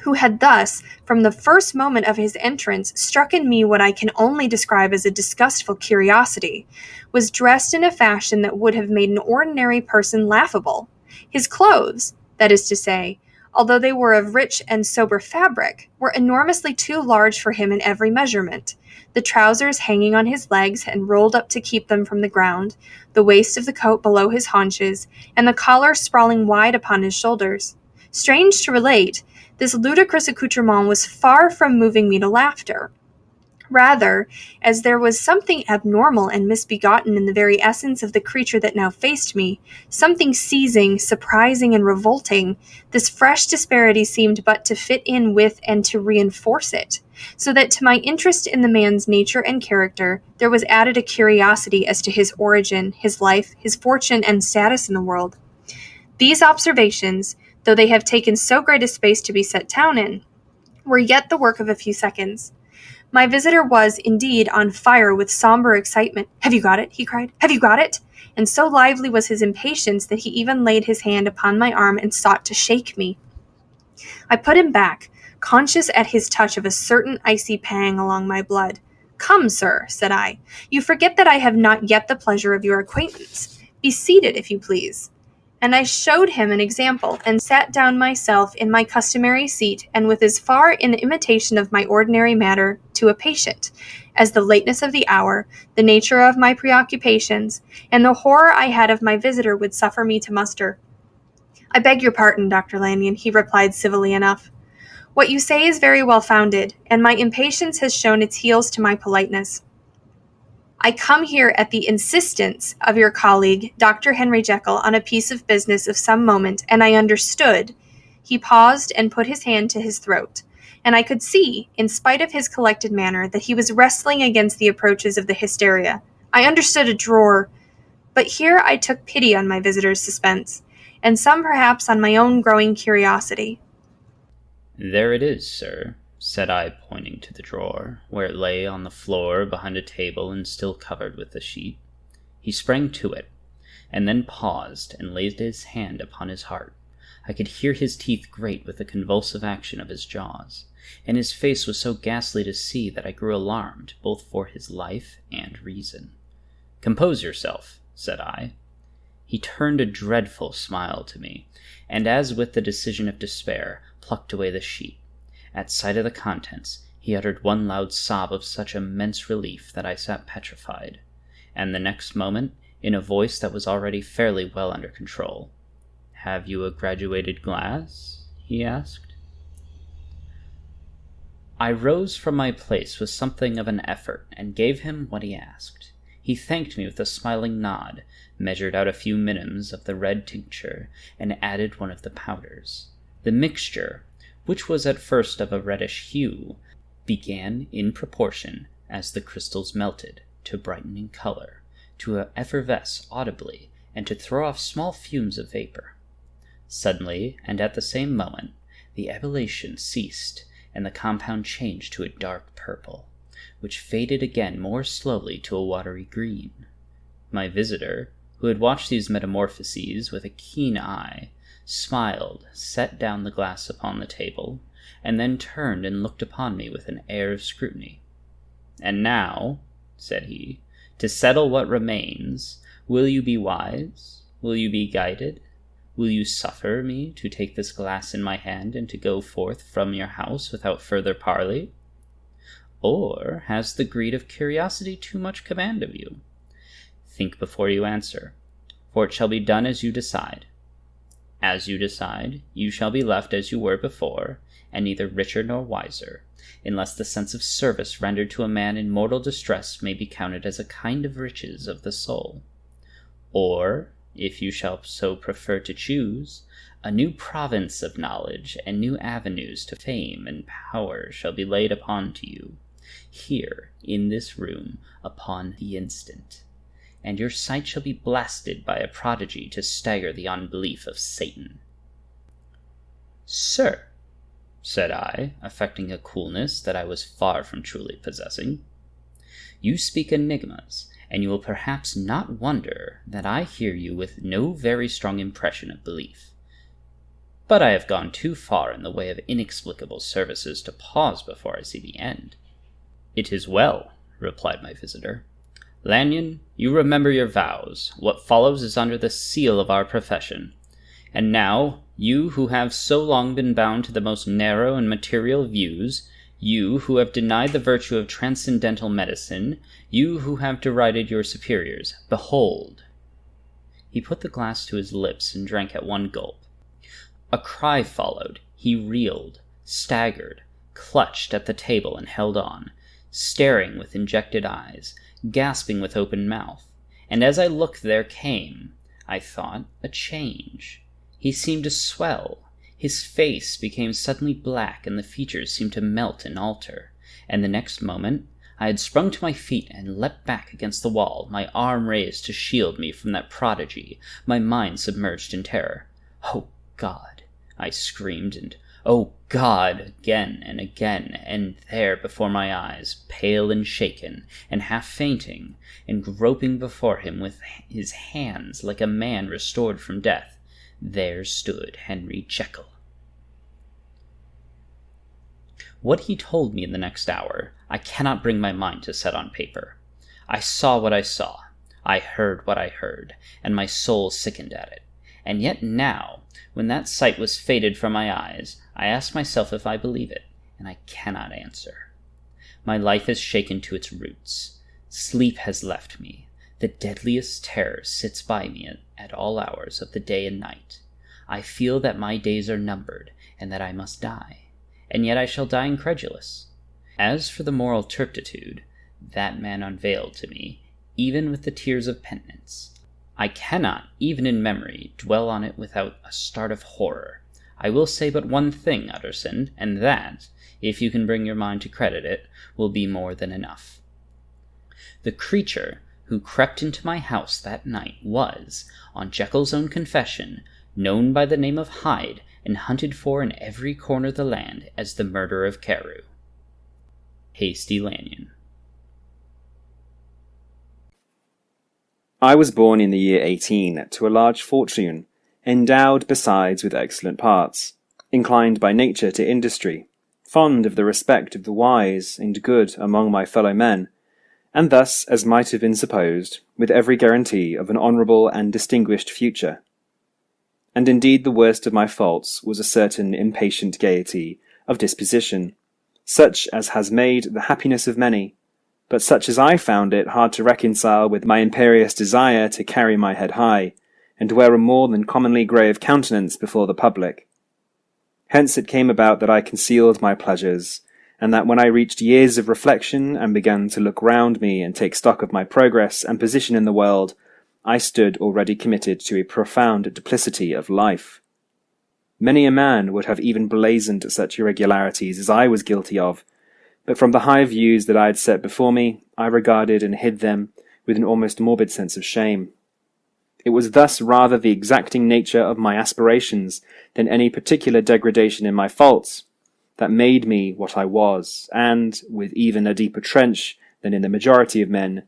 who had thus, from the first moment of his entrance, struck in me what I can only describe as a disgustful curiosity, was dressed in a fashion that would have made an ordinary person laughable. His clothes, that is to say, although they were of rich and sober fabric, were enormously too large for him in every measurement, the trousers hanging on his legs and rolled up to keep them from the ground, the waist of the coat below his haunches, and the collar sprawling wide upon his shoulders. Strange to relate, this ludicrous accoutrement was far from moving me to laughter. Rather, as there was something abnormal and misbegotten in the very essence of the creature that now faced me, something seizing, surprising, and revolting, this fresh disparity seemed but to fit in with and to reinforce it, so that to my interest in the man's nature and character, there was added a curiosity as to his origin, his life, his fortune, and status in the world. These observations, though they have taken so great a space to be set down in, were yet the work of a few seconds. My visitor was, indeed, on fire with somber excitement. "Have you got it?" he cried. "Have you got it?" And so lively was his impatience that he even laid his hand upon my arm and sought to shake me. I put him back, conscious at his touch of a certain icy pang along my blood. "Come, sir," said I, "you forget that I have not yet the pleasure of your acquaintance. Be seated, if you please." And I showed him an example, and sat down myself in my customary seat, and with as far in imitation of my ordinary manner to a patient, as the lateness of the hour, the nature of my preoccupations, and the horror I had of my visitor would suffer me to muster. "I beg your pardon, Dr. Lanyon," he replied civilly enough. "What you say is very well founded, and my impatience has shown its heels to my politeness. I come here at the insistence of your colleague, Dr. Henry Jekyll, on a piece of business of some moment, and I understood." He paused and put his hand to his throat, and I could see, in spite of his collected manner, that he was wrestling against the approaches of the hysteria. "I understood a drawer," but here I took pity on my visitor's suspense, and some perhaps on my own growing curiosity. "There it is, sir," said I, pointing to the drawer, where it lay on the floor behind a table and still covered with a sheet. He sprang to it, and then paused and laid his hand upon his heart. I could hear his teeth grate with the convulsive action of his jaws, and his face was so ghastly to see that I grew alarmed, both for his life and reason. "Compose yourself," said I. He turned a dreadful smile to me, and as with the decision of despair, plucked away the sheet. At sight of the contents, he uttered one loud sob of such immense relief that I sat petrified, and the next moment, in a voice that was already fairly well under control, "Have you a graduated glass?" he asked. I rose from my place with something of an effort and gave him what he asked. He thanked me with a smiling nod, measured out a few minims of the red tincture, and added one of the powders. The mixture, which was at first of a reddish hue, began in proportion as the crystals melted to brighten in color, to effervesce audibly, and to throw off small fumes of vapor. Suddenly, and at the same moment, the ebullition ceased, and the compound changed to a dark purple, which faded again more slowly to a watery green. My visitor, who had watched these metamorphoses with a keen eye, smiled, set down the glass upon the table, and then turned and looked upon me with an air of scrutiny. "And now," said he, "to settle what remains, will you be wise? Will you be guided? Will you suffer me to take this glass in my hand and to go forth from your house without further parley? Or has the greed of curiosity too much command of you? Think before you answer, for it shall be done as you decide. As you decide, you shall be left as you were before, and neither richer nor wiser, unless the sense of service rendered to a man in mortal distress may be counted as a kind of riches of the soul. Or, if you shall so prefer to choose, a new province of knowledge and new avenues to fame and power shall be laid upon to you, here, in this room, upon the instant, and your sight shall be blasted by a prodigy to stagger the unbelief of Satan." "Sir," said I, affecting a coolness that I was far from truly possessing, "you speak enigmas, and you will perhaps not wonder that I hear you with no very strong impression of belief. But I have gone too far in the way of inexplicable services to pause before I see the end." "It is well," replied my visitor. "Lanyon, you remember your vows. What follows is under the seal of our profession. And now, you who have so long been bound to the most narrow and material views, you who have denied the virtue of transcendental medicine, you who have derided your superiors, behold." He put the glass to his lips and drank at one gulp. A cry followed. He reeled, staggered, clutched at the table and held on, staring with injected eyes, gasping with open mouth. And as I looked there came, I thought, a change. He seemed to swell. His face became suddenly black, and the features seemed to melt and alter, and the next moment I had sprung to my feet and leapt back against the wall, my arm raised to shield me from that prodigy, my mind submerged in terror. "Oh, God!" I screamed, and "Oh, God!" again, and there before my eyes, pale and shaken, and half fainting, and groping before him with his hands like a man restored from death, there stood Henry Jekyll. What he told me in the next hour, I cannot bring my mind to set on paper. I saw what I saw, I heard what I heard, and my soul sickened at it. And yet now, when that sight was faded from my eyes, I ask myself if I believe it, and I cannot answer. My life is shaken to its roots. Sleep has left me. The deadliest terror sits by me at all hours of the day and night. I feel that my days are numbered, and that I must die, and yet I shall die incredulous. As for the moral turpitude, that man unveiled to me, even with the tears of penitence. I cannot, even in memory, dwell on it without a start of horror. I will say but one thing, Utterson, and that, if you can bring your mind to credit it, will be more than enough. The creature who crept into my house that night was, on Jekyll's own confession, known by the name of Hyde, and hunted for in every corner of the land as the murderer of Carew. Hasty Lanyon. I was born in the year 18 to a large fortune, endowed besides with excellent parts, inclined by nature to industry, fond of the respect of the wise and good among my fellow men, and thus, as might have been supposed, with every guarantee of an honourable and distinguished future. And indeed the worst of my faults was a certain impatient gaiety of disposition, such as has made the happiness of many, but such as I found it hard to reconcile with my imperious desire to carry my head high, and wear a more than commonly grave countenance before the public. Hence it came about that I concealed my pleasures, and that when I reached years of reflection and began to look round me and take stock of my progress and position in the world, I stood already committed to a profound duplicity of life. Many a man would have even blazoned such irregularities as I was guilty of, but from the high views that I had set before me, I regarded and hid them with an almost morbid sense of shame. It was thus rather the exacting nature of my aspirations than any particular degradation in my faults that made me what I was, and, with even a deeper trench than in the majority of men,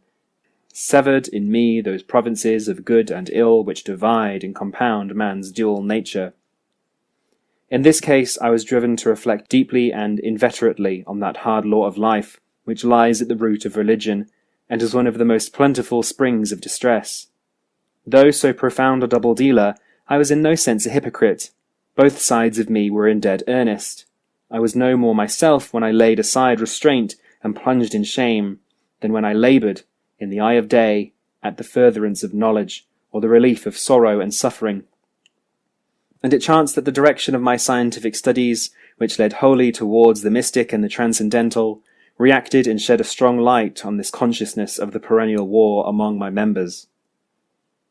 severed in me those provinces of good and ill which divide and compound man's dual nature. In this case I was driven to reflect deeply and inveterately on that hard law of life which lies at the root of religion, and is one of the most plentiful springs of distress. Though so profound a double-dealer, I was in no sense a hypocrite. Both sides of me were in dead earnest. I was no more myself when I laid aside restraint and plunged in shame, than when I laboured, in the eye of day, at the furtherance of knowledge, or the relief of sorrow and suffering. And it chanced that the direction of my scientific studies, which led wholly towards the mystic and the transcendental, reacted and shed a strong light on this consciousness of the perennial war among my members.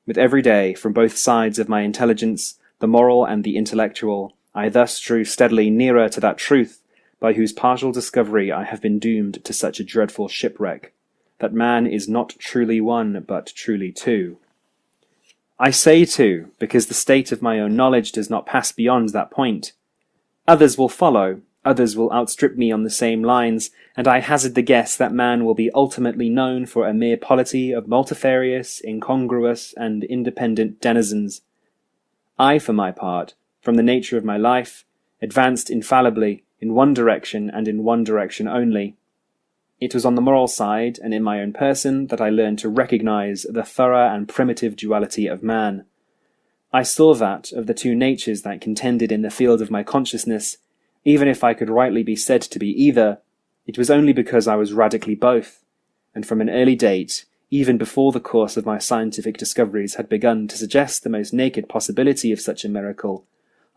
With every day, from both sides of my intelligence, the moral and the intellectual, I thus drew steadily nearer to that truth, by whose partial discovery I have been doomed to such a dreadful shipwreck, that man is not truly one, but truly two. I say two, because the state of my own knowledge does not pass beyond that point. Others will follow, others will outstrip me on the same lines, and I hazard the guess that man will be ultimately known for a mere polity of multifarious, incongruous, and independent denizens. I, for my part, from the nature of my life, advanced infallibly in one direction and in one direction only. It was on the moral side and in my own person that I learned to recognize the thorough and primitive duality of man. I saw that, of the two natures that contended in the field of my consciousness, even if I could rightly be said to be either, it was only because I was radically both, and from an early date, even before the course of my scientific discoveries had begun to suggest the most naked possibility of such a miracle,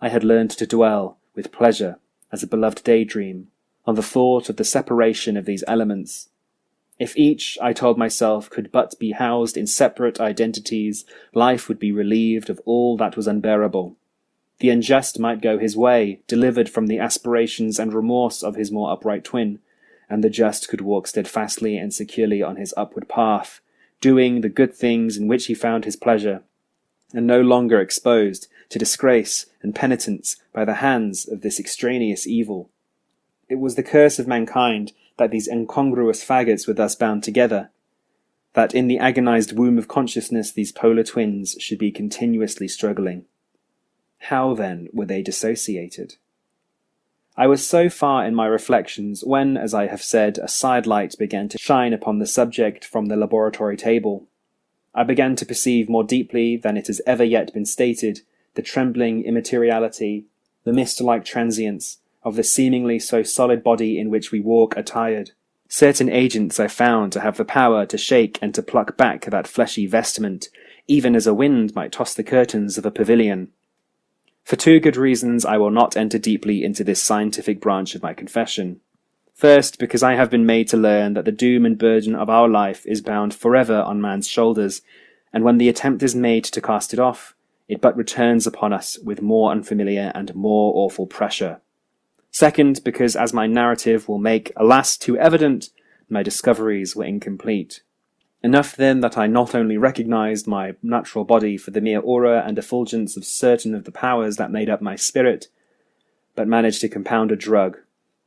I had learned to dwell, with pleasure, as a beloved daydream, on the thought of the separation of these elements. If each, I told myself, could but be housed in separate identities, life would be relieved of all that was unbearable. The unjust might go his way, delivered from the aspirations and remorse of his more upright twin, and the just could walk steadfastly and securely on his upward path, doing the good things in which he found his pleasure, and no longer exposed to disgrace and penitence by the hands of this extraneous evil. It was the curse of mankind that these incongruous faggots were thus bound together, that in the agonized womb of consciousness these polar twins should be continuously struggling. How, then, were they dissociated? I was so far in my reflections when, as I have said, a sidelight began to shine upon the subject from the laboratory table. I began to perceive more deeply than it has ever yet been stated the trembling immateriality, the mist-like transience, of the seemingly so solid body in which we walk attired. Certain agents I found to have the power to shake and to pluck back that fleshy vestment, even as a wind might toss the curtains of a pavilion. For two good reasons I will not enter deeply into this scientific branch of my confession. First, because I have been made to learn that the doom and burden of our life is bound forever on man's shoulders, and when the attempt is made to cast it off, it but returns upon us with more unfamiliar and more awful pressure. Second, because as my narrative will make, alas, too evident, my discoveries were incomplete. Enough then that I not only recognized my natural body for the mere aura and effulgence of certain of the powers that made up my spirit, but managed to compound a drug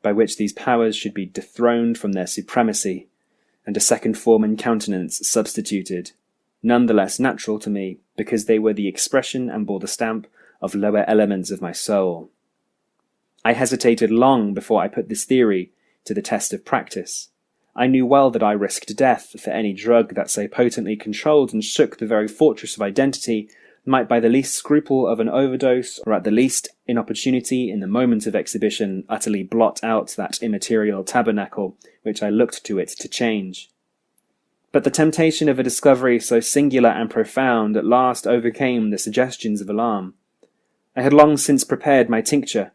by which these powers should be dethroned from their supremacy, and a second form and countenance substituted, none the less natural to me because they were the expression and bore the stamp of lower elements of my soul. I hesitated long before I put this theory to the test of practice. I knew well that I risked death for any drug that so potently controlled and shook the very fortress of identity might by the least scruple of an overdose, or at the least inopportunity in the moment of exhibition, utterly blot out that immaterial tabernacle which I looked to it to change. But the temptation of a discovery so singular and profound at last overcame the suggestions of alarm. I had long since prepared my tincture.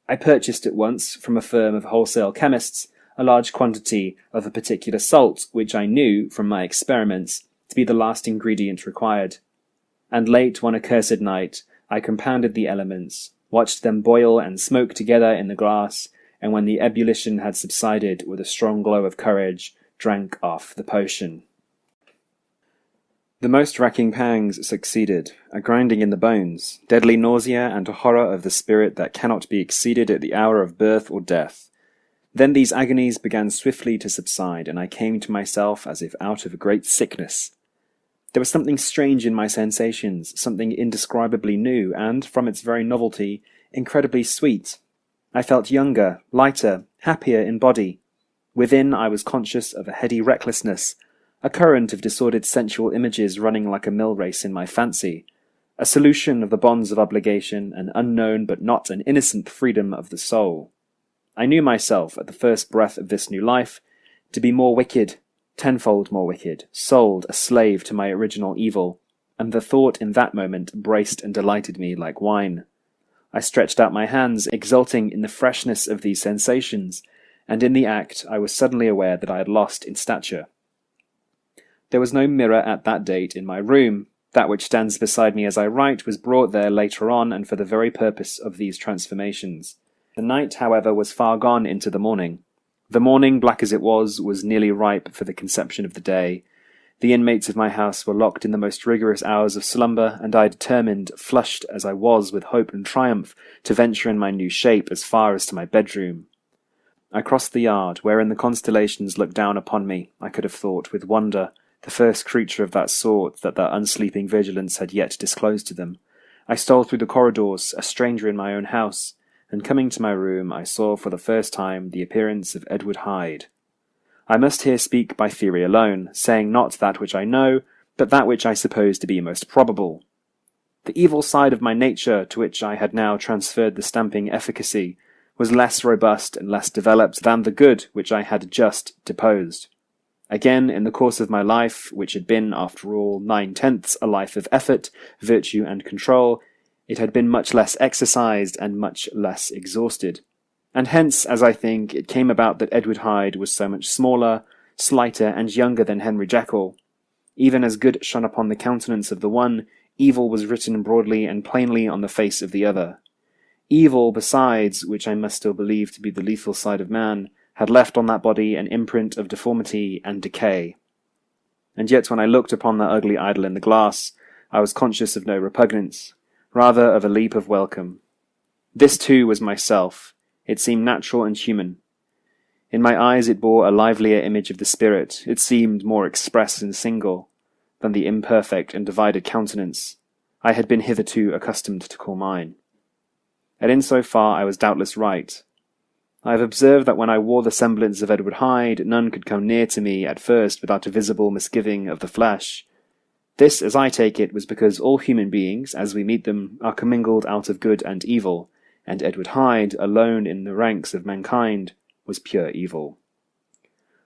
I purchased at once, from a firm of wholesale chemists, a large quantity of a particular salt, which I knew, from my experiments, to be the last ingredient required. And late one accursed night, I compounded the elements, watched them boil and smoke together in the glass, and when the ebullition had subsided, with a strong glow of courage, drank off the potion. The most racking pangs succeeded, a grinding in the bones, deadly nausea, and a horror of the spirit that cannot be exceeded at the hour of birth or death. Then these agonies began swiftly to subside, and I came to myself as if out of a great sickness. There was something strange in my sensations, something indescribably new, and, from its very novelty, incredibly sweet. I felt younger, lighter, happier in body. Within I was conscious of a heady recklessness, a current of disordered sensual images running like a mill race in my fancy, a solution of the bonds of obligation, an unknown but not an innocent freedom of the soul. I knew myself, at the first breath of this new life, to be more wicked, tenfold more wicked, sold a slave to my original evil, and the thought in that moment braced and delighted me like wine. I stretched out my hands, exulting in the freshness of these sensations, and in the act I was suddenly aware that I had lost in stature. There was no mirror at that date in my room. That which stands beside me as I write was brought there later on and for the very purpose of these transformations. The night, however, was far gone into the morning. The morning, black as it was nearly ripe for the conception of the day. The inmates of my house were locked in the most rigorous hours of slumber, and I determined, flushed as I was with hope and triumph, to venture in my new shape as far as to my bedroom. I crossed the yard, wherein the constellations looked down upon me, I could have thought, with wonder, the first creature of that sort that their unsleeping vigilance had yet disclosed to them. I stole through the corridors, a stranger in my own house, and coming to my room I saw for the first time the appearance of Edward Hyde. I must here speak by theory alone, saying not that which I know, but that which I suppose to be most probable. The evil side of my nature, to which I had now transferred the stamping efficacy, was less robust and less developed than the good which I had just deposed. Again, in the course of my life, which had been, after all, 9/10 a life of effort, virtue, and control, it had been much less exercised and much less exhausted. And hence, as I think, it came about that Edward Hyde was so much smaller, slighter, and younger than Henry Jekyll. Even as good shone upon the countenance of the one, evil was written broadly and plainly on the face of the other. Evil, besides, which I must still believe to be the lethal side of man, had left on that body an imprint of deformity and decay. And yet when I looked upon that ugly idol in the glass, I was conscious of no repugnance, rather of a leap of welcome. This too was myself. It seemed natural and human. In my eyes it bore a livelier image of the spirit. It seemed more express and single than the imperfect and divided countenance I had been hitherto accustomed to call mine. And in so far I was doubtless right. I have observed that when I wore the semblance of Edward Hyde, none could come near to me at first without a visible misgiving of the flesh. This, as I take it, was because all human beings, as we meet them, are commingled out of good and evil, and Edward Hyde, alone in the ranks of mankind, was pure evil.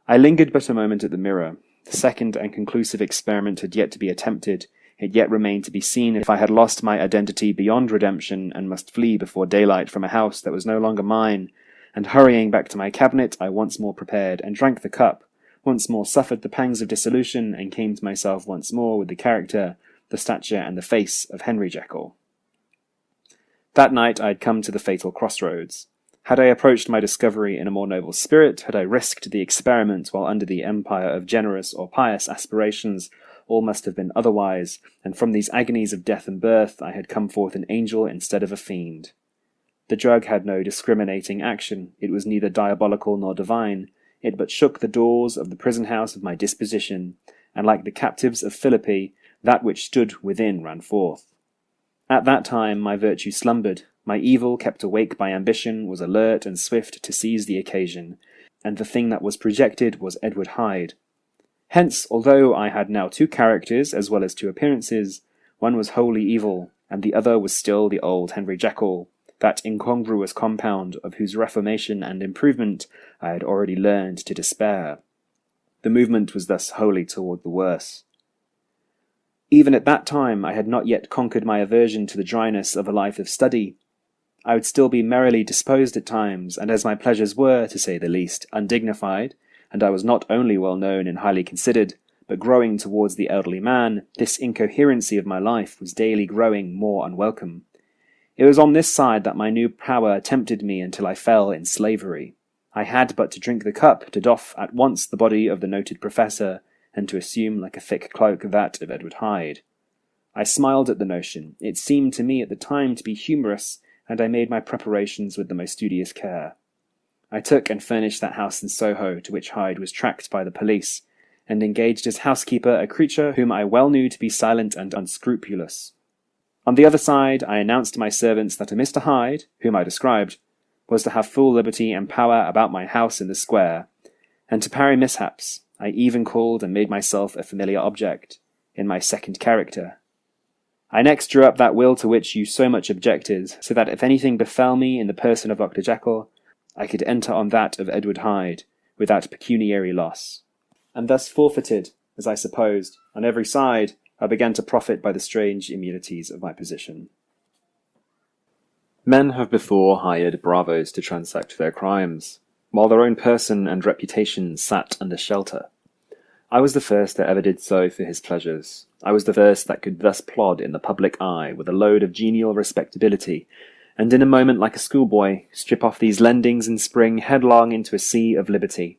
I lingered but a moment at the mirror. The second and conclusive experiment had yet to be attempted. It yet remained to be seen if I had lost my identity beyond redemption and must flee before daylight from a house that was no longer mine, and hurrying back to my cabinet, I once more prepared and drank the cup, once more suffered the pangs of dissolution, and came to myself once more with the character, the stature, and the face of Henry Jekyll. That night I had come to the fatal crossroads. Had I approached my discovery in a more noble spirit, had I risked the experiment while under the empire of generous or pious aspirations, all must have been otherwise, and from these agonies of death and birth I had come forth an angel instead of a fiend. The drug had no discriminating action. It was neither diabolical nor divine. It but shook the doors of the prison house of my disposition, and like the captives of Philippi, That which stood within ran forth. At that time my virtue slumbered, my evil, kept awake by ambition, was alert and swift to seize the occasion, and the thing that was projected was Edward Hyde. Hence, although I had now two characters as well as two appearances, one was wholly evil, and the other was still the old Henry Jekyll, that incongruous compound of whose reformation and improvement I had already learned to despair. The movement was thus wholly toward the worse. Even at that time I had not yet conquered my aversion to the dryness of a life of study. I would still be merrily disposed at times, and as my pleasures were, to say the least, undignified, and I was not only well known and highly considered, but growing towards the elderly man, this incoherency of my life was daily growing more unwelcome. It was on this side that my new power tempted me until I fell in slavery. I had but to drink the cup to doff at once the body of the noted professor, and to assume like a thick cloak that of Edward Hyde. I smiled at the notion. It seemed to me at the time to be humorous, and I made my preparations with the most studious care. I took and furnished that house in Soho to which Hyde was tracked by the police, and engaged as housekeeper a creature whom I well knew to be silent and unscrupulous. On the other side, I announced to my servants that a Mr. Hyde, whom I described, was to have full liberty and power about my house in the square, and to parry mishaps, I even called and made myself a familiar object, in my second character. I next drew up that will to which you so much objected, so that if anything befell me in the person of Dr. Jekyll, I could enter on that of Edward Hyde, without pecuniary loss. And thus forfeited, as I supposed, on every side, I began to profit by the strange immunities of my position. Men have before hired bravos to transact their crimes, while their own person and reputation sat under shelter. I was the first that ever did so for his pleasures. I was the first that could thus plod in the public eye with a load of genial respectability, and in a moment like a schoolboy strip off these lendings and spring headlong into a sea of liberty.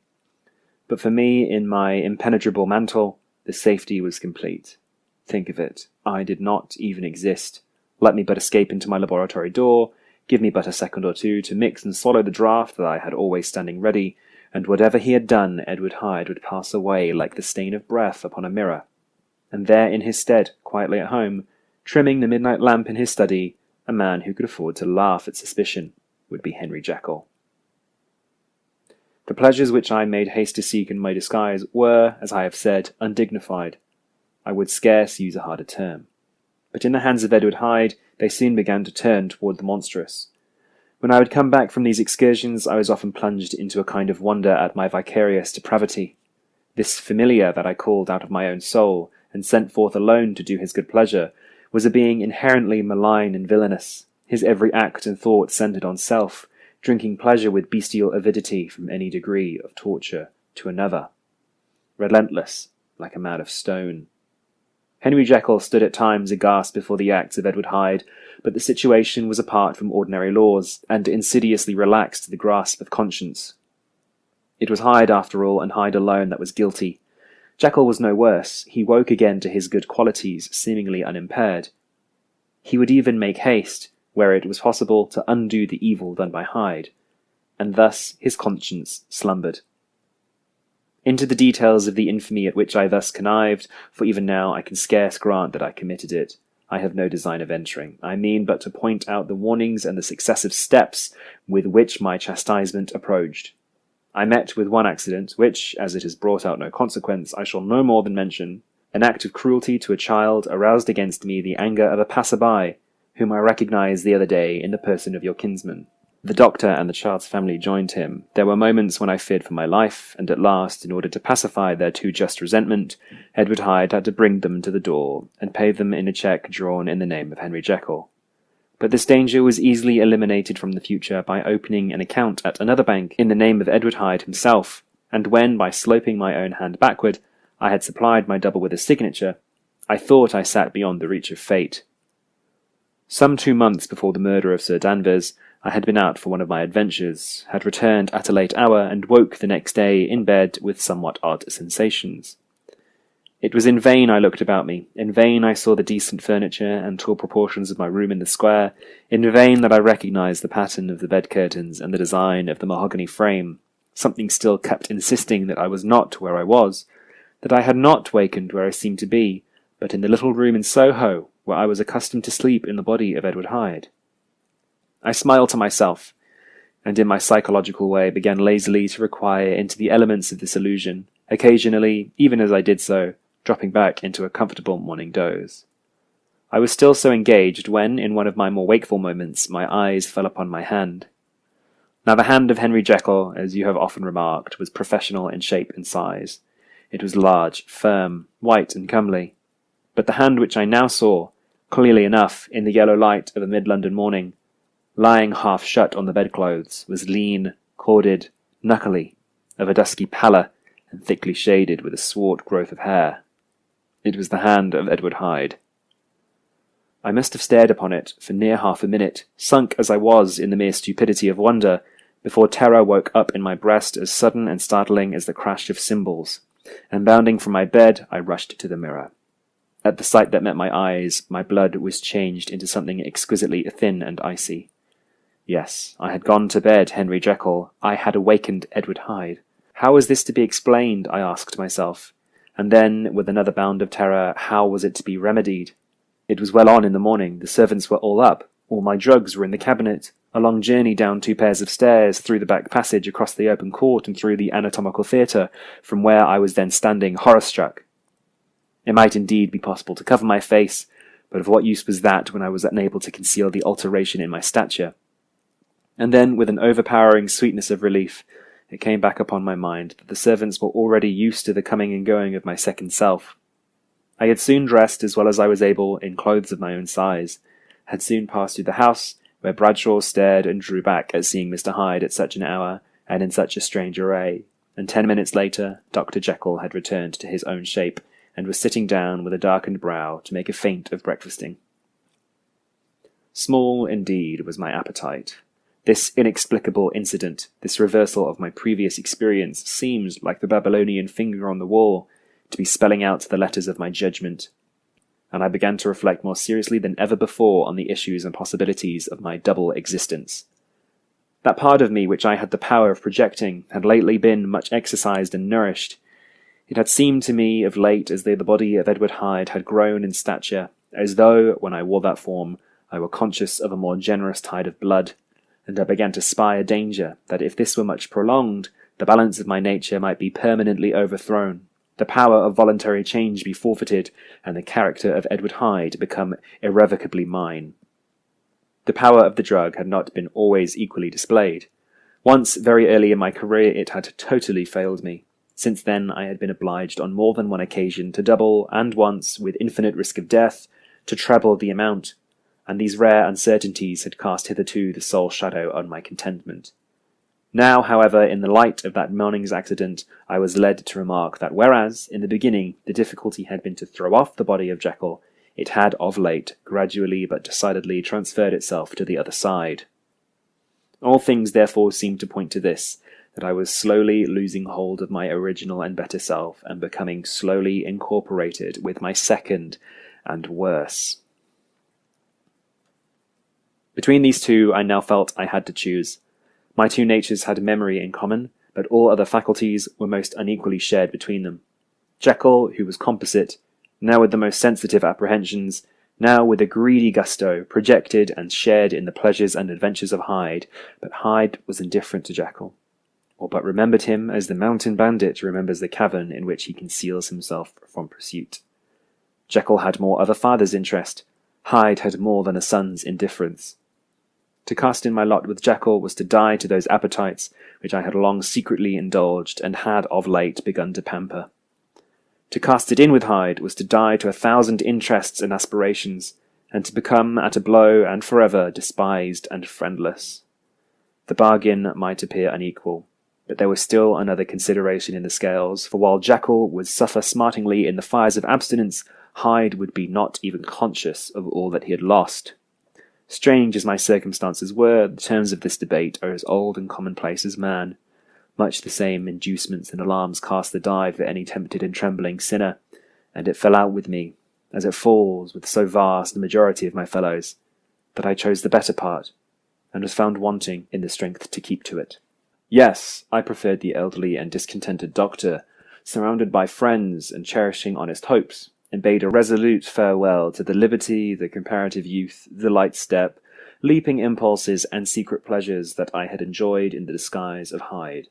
But for me, in my impenetrable mantle, the safety was complete. Think of it, I did not even exist. Let me but escape into my laboratory door, give me but a second or two to mix and swallow the draught that I had always standing ready, and whatever he had done, Edward Hyde would pass away like the stain of breath upon a mirror. And there in his stead, quietly at home, trimming the midnight lamp in his study, a man who could afford to laugh at suspicion would be Henry Jekyll. The pleasures which I made haste to seek in my disguise were, as I have said, undignified. I would scarce use a harder term. But in the hands of Edward Hyde, they soon began to turn toward the monstrous. When I would come back from these excursions, I was often plunged into a kind of wonder at my vicarious depravity. This familiar that I called out of my own soul, and sent forth alone to do his good pleasure, was a being inherently malign and villainous, his every act and thought centred on self, drinking pleasure with bestial avidity from any degree of torture to another, relentless like a man of stone. Henry Jekyll stood at times aghast before the acts of Edward Hyde, but the situation was apart from ordinary laws, and insidiously relaxed the grasp of conscience. It was Hyde, after all, and Hyde alone, that was guilty. Jekyll was no worse. He woke again to his good qualities, seemingly unimpaired. He would even make haste, where it was possible, to undo the evil done by Hyde, and thus his conscience slumbered. Into the details of the infamy at which I thus connived, for even now I can scarce grant that I committed it, I have no design of entering. I mean but to point out the warnings and the successive steps with which my chastisement approached. I met with one accident, which, as it has brought out no consequence, I shall no more than mention. An act of cruelty to a child aroused against me the anger of a passer-by, whom I recognized the other day in the person of your kinsman. The doctor and the child's family joined him. There were moments when I feared for my life, and at last, in order to pacify their too just resentment, Edward Hyde had to bring them to the door, and pay them in a cheque drawn in the name of Henry Jekyll. But this danger was easily eliminated from the future by opening an account at another bank in the name of Edward Hyde himself, and when, by sloping my own hand backward, I had supplied my double with a signature, I thought I sat beyond the reach of fate. Some 2 months before the murder of Sir Danvers, I had been out for one of my adventures, had returned at a late hour, and woke the next day in bed with somewhat odd sensations. It was in vain I looked about me, in vain I saw the decent furniture and tall proportions of my room in the square, in vain that I recognized the pattern of the bed-curtains and the design of the mahogany frame. Something still kept insisting that I was not where I was, that I had not wakened where I seemed to be, but in the little room in Soho where I was accustomed to sleep in the body of Edward Hyde. I smiled to myself, and in my psychological way began lazily to require into the elements of this illusion, occasionally, even as I did so, dropping back into a comfortable morning doze. I was still so engaged when, in one of my more wakeful moments, my eyes fell upon my hand. Now the hand of Henry Jekyll, as you have often remarked, was professional in shape and size. It was large, firm, white and comely. But the hand which I now saw, clearly enough in the yellow light of a mid-London morning, lying half shut on the bedclothes, was lean, corded, knuckly, of a dusky pallor, and thickly shaded with a swart growth of hair. It was the hand of Edward Hyde. I must have stared upon it for near half a minute, sunk as I was in the mere stupidity of wonder, before terror woke up in my breast as sudden and startling as the crash of cymbals, and bounding from my bed, I rushed to the mirror. At the sight that met my eyes, my blood was changed into something exquisitely thin and icy. Yes, I had gone to bed, Henry Jekyll. I had awakened Edward Hyde. How was this to be explained, I asked myself. And then, with another bound of terror, how was it to be remedied? It was well on in the morning. The servants were all up. All my drugs were in the cabinet. A long journey down 2 pairs of stairs, through the back passage, across the open court, and through the anatomical theatre, from where I was then standing, horror-struck. It might indeed be possible to cover my face, but of what use was that when I was unable to conceal the alteration in my stature? And then, with an overpowering sweetness of relief, it came back upon my mind that the servants were already used to the coming and going of my second self. I had soon dressed as well as I was able in clothes of my own size, had soon passed through the house, where Bradshaw stared and drew back at seeing Mr. Hyde at such an hour and in such a strange array, and 10 minutes later Dr. Jekyll had returned to his own shape, and was sitting down with a darkened brow to make a feint of breakfasting. Small, indeed, was my appetite. This inexplicable incident, this reversal of my previous experience, seemed, like the Babylonian finger on the wall, to be spelling out the letters of my judgment, and I began to reflect more seriously than ever before on the issues and possibilities of my double existence. That part of me which I had the power of projecting had lately been much exercised and nourished. It had seemed to me of late as though the body of Edward Hyde had grown in stature, as though, when I wore that form, I were conscious of a more generous tide of blood, and I began to spy a danger that if this were much prolonged, the balance of my nature might be permanently overthrown, the power of voluntary change be forfeited, and the character of Edward Hyde become irrevocably mine. The power of the drug had not been always equally displayed. Once, very early in my career, it had totally failed me. Since then, I had been obliged on more than one occasion to double, and once, with infinite risk of death, to treble the amount, and these rare uncertainties had cast hitherto the sole shadow on my contentment. Now, however, in the light of that morning's accident, I was led to remark that whereas, in the beginning, the difficulty had been to throw off the body of Jekyll, it had of late, gradually but decidedly transferred itself to the other side. All things therefore seemed to point to this, that I was slowly losing hold of my original and better self, and becoming slowly incorporated with my second and worse. Between these two, I now felt I had to choose. My two natures had memory in common, but all other faculties were most unequally shared between them. Jekyll, who was composite, now with the most sensitive apprehensions, now with a greedy gusto, projected and shared in the pleasures and adventures of Hyde, but Hyde was indifferent to Jekyll, or but remembered him as the mountain bandit remembers the cavern in which he conceals himself from pursuit. Jekyll had more of a father's interest, Hyde had more than a son's indifference. To cast in my lot with Jekyll was to die to those appetites which I had long secretly indulged and had of late begun to pamper. To cast it in with Hyde was to die to 1,000 interests and aspirations, and to become at a blow and forever despised and friendless. The bargain might appear unequal, but there was still another consideration in the scales, for while Jekyll would suffer smartingly in the fires of abstinence, Hyde would be not even conscious of all that he had lost. Strange as my circumstances were, the terms of this debate are as old and commonplace as man. Much the same inducements and alarms cast the die for any tempted and trembling sinner, and it fell out with me, as it falls with so vast a majority of my fellows, that I chose the better part, and was found wanting in the strength to keep to it. Yes, I preferred the elderly and discontented doctor, surrounded by friends and cherishing honest hopes, and bade a resolute farewell to the liberty, the comparative youth, the light step, leaping impulses, and secret pleasures that I had enjoyed in the disguise of Hyde.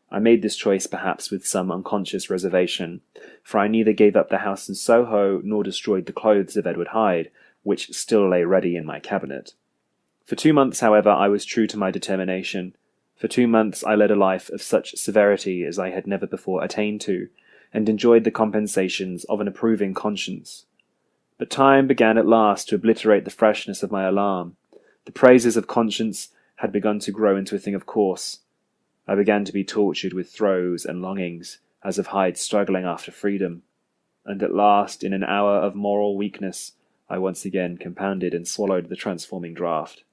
I made this choice perhaps with some unconscious reservation, for I neither gave up the house in Soho nor destroyed the clothes of Edward Hyde, which still lay ready in my cabinet. For 2 months, however, I was true to my determination. For 2 months I led a life of such severity as I had never before attained to, and enjoyed the compensations of an approving conscience. But time began at last to obliterate the freshness of my alarm. The praises of conscience had begun to grow into a thing of course. I began to be tortured with throes and longings, as of Hyde struggling after freedom. And at last, in an hour of moral weakness, I once again compounded and swallowed the transforming draught.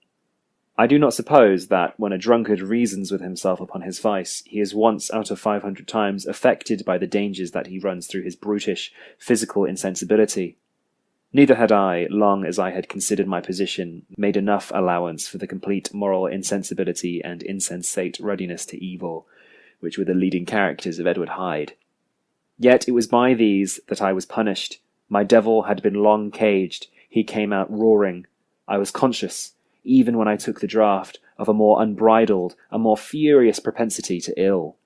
I do not suppose that, when a drunkard reasons with himself upon his vice, he is once out of 500 times affected by the dangers that he runs through his brutish, physical insensibility. Neither had I, long as I had considered my position, made enough allowance for the complete moral insensibility and insensate readiness to evil, which were the leading characters of Edward Hyde. Yet it was by these that I was punished. My devil had been long caged. He came out roaring. I was conscious, even when I took the draught, of a more unbridled, a more furious propensity to ill.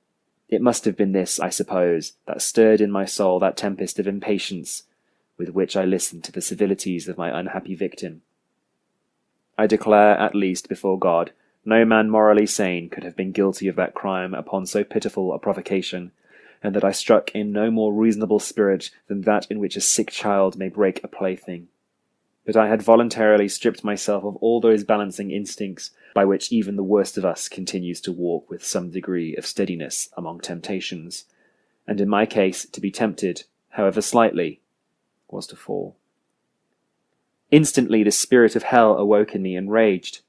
It must have been this, I suppose, that stirred in my soul that tempest of impatience with which I listened to the civilities of my unhappy victim. I declare, at least, before God, no man morally sane could have been guilty of that crime upon so pitiful a provocation, and that I struck in no more reasonable spirit than that in which a sick child may break a plaything. But I had voluntarily stripped myself of all those balancing instincts by which even the worst of us continues to walk with some degree of steadiness among temptations, and in my case to be tempted, however slightly, was to fall. Instantly the spirit of hell awoke in me and raged.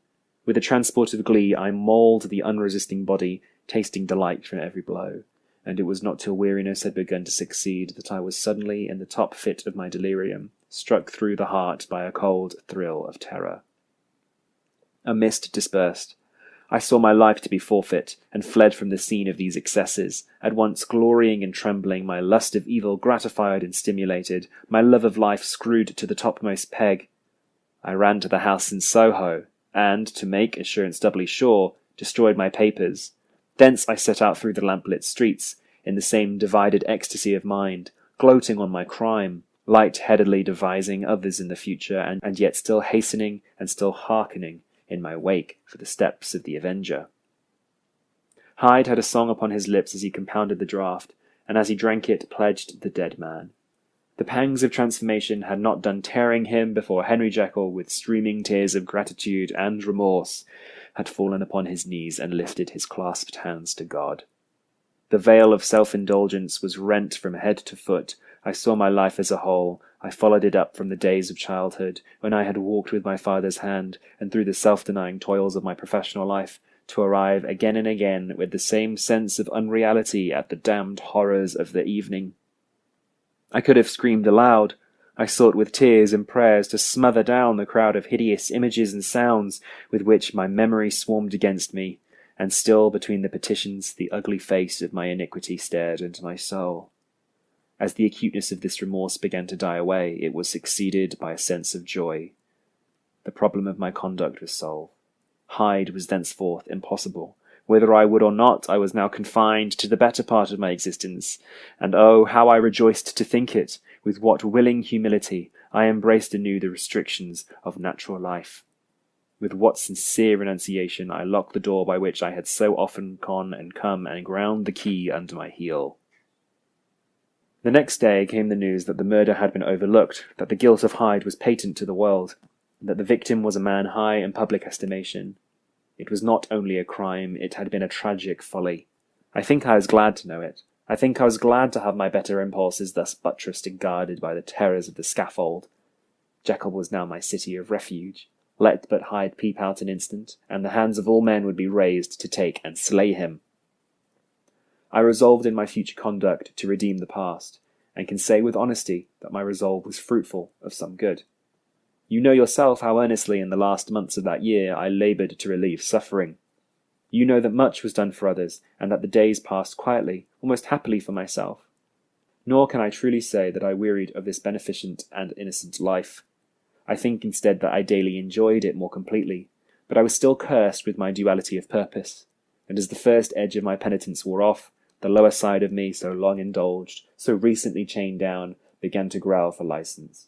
With a transport of glee I mauled the unresisting body, tasting delight from every blow, and it was not till weariness had begun to succeed that I was suddenly, in the top fit of my delirium, struck through the heart by a cold thrill of terror. A mist dispersed. I saw my life to be forfeit, and fled from the scene of these excesses, at once glorying and trembling, my lust of evil gratified and stimulated, my love of life screwed to the topmost peg. I ran to the house in Soho, and, to make assurance doubly sure, destroyed my papers. Thence I set out through the lamplit streets, in the same divided ecstasy of mind, gloating on my crime, light-headedly devising others in the future, and yet still hastening and still hearkening in my wake for the steps of the avenger. Hyde had a song upon his lips as he compounded the draught, and as he drank it pledged the dead man. The pangs of transformation had not done tearing him before Henry Jekyll, with streaming tears of gratitude and remorse, had fallen upon his knees and lifted his clasped hands to God. The veil of self-indulgence was rent from head to foot. I saw my life as a whole. I followed it up from the days of childhood, when I had walked with my father's hand, and through the self-denying toils of my professional life, to arrive again and again with the same sense of unreality at the damned horrors of the evening. I could have screamed aloud. I sought with tears and prayers to smother down the crowd of hideous images and sounds with which my memory swarmed against me, and still between the petitions the ugly face of my iniquity stared into my soul. As the acuteness of this remorse began to die away, it was succeeded by a sense of joy. The problem of my conduct was solved. Hyde was thenceforth impossible. Whether I would or not, I was now confined to the better part of my existence, and oh, how I rejoiced to think it! With what willing humility I embraced anew the restrictions of natural life. With what sincere renunciation I locked the door by which I had so often gone and come, and ground the key under my heel. The next day came the news that the murder had been overlooked, that the guilt of Hyde was patent to the world, and that the victim was a man high in public estimation. It was not only a crime, it had been a tragic folly. I think I was glad to know it. I think I was glad to have my better impulses thus buttressed and guarded by the terrors of the scaffold. Jekyll was now my city of refuge. Let but Hyde peep out an instant, and the hands of all men would be raised to take and slay him. I resolved in my future conduct to redeem the past, and can say with honesty that my resolve was fruitful of some good. You know yourself how earnestly in the last months of that year I laboured to relieve suffering. You know that much was done for others, and that the days passed quietly, almost happily for myself. Nor can I truly say that I wearied of this beneficent and innocent life. I think instead that I daily enjoyed it more completely, but I was still cursed with my duality of purpose, and as the first edge of my penitence wore off, the lower side of me, so long indulged, so recently chained down, began to growl for license.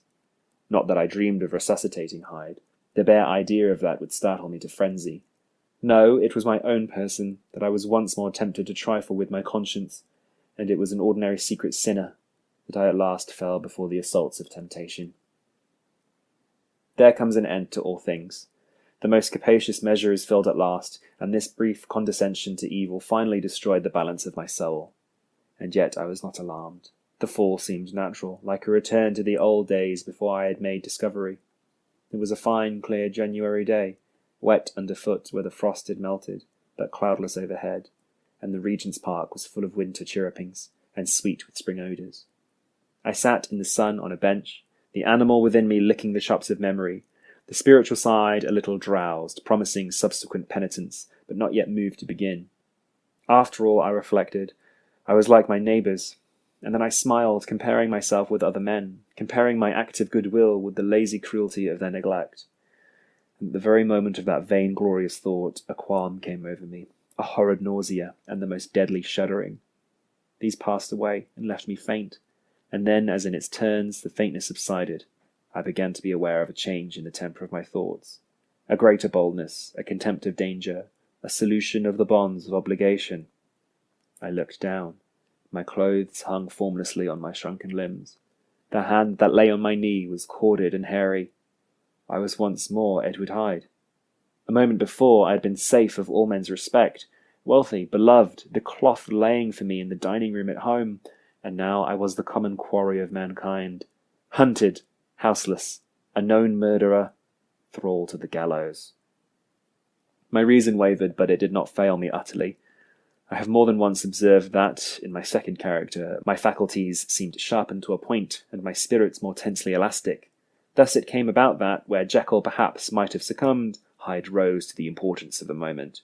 Not that I dreamed of resuscitating Hyde. The bare idea of that would startle me to frenzy. No, it was my own person that I was once more tempted to trifle with my conscience, and it was an ordinary secret sinner that I at last fell before the assaults of temptation. There comes an end to all things. The most capacious measure is filled at last, and this brief condescension to evil finally destroyed the balance of my soul. And yet I was not alarmed. The fall seemed natural, like a return to the old days before I had made discovery. It was a fine, clear January day, wet underfoot where the frost had melted, but cloudless overhead, and the Regent's Park was full of winter chirrupings, and sweet with spring odours. I sat in the sun on a bench, the animal within me licking the chops of memory, the spiritual side a little drowsed, promising subsequent penitence, but not yet moved to begin. After all, I reflected, I was like my neighbours, and then I smiled, comparing myself with other men, comparing my active goodwill with the lazy cruelty of their neglect. And at the very moment of that vainglorious thought, a qualm came over me, a horrid nausea, and the most deadly shuddering. These passed away and left me faint, and then, as in its turns, the faintness subsided. I began to be aware of a change in the temper of my thoughts, a greater boldness, a contempt of danger, a solution of the bonds of obligation. I looked down. My clothes hung formlessly on my shrunken limbs. The hand that lay on my knee was corded and hairy. I was once more Edward Hyde. A moment before I had been safe of all men's respect, wealthy, beloved, the cloth laying for me in the dining-room at home, and now I was the common quarry of mankind, hunted, houseless, a known murderer, thrall to the gallows. My reason wavered, but it did not fail me utterly. I have more than once observed that, in my second character, my faculties seemed sharpened to a point, and my spirits more tensely elastic. Thus it came about that, where Jekyll perhaps might have succumbed, Hyde rose to the importance of the moment.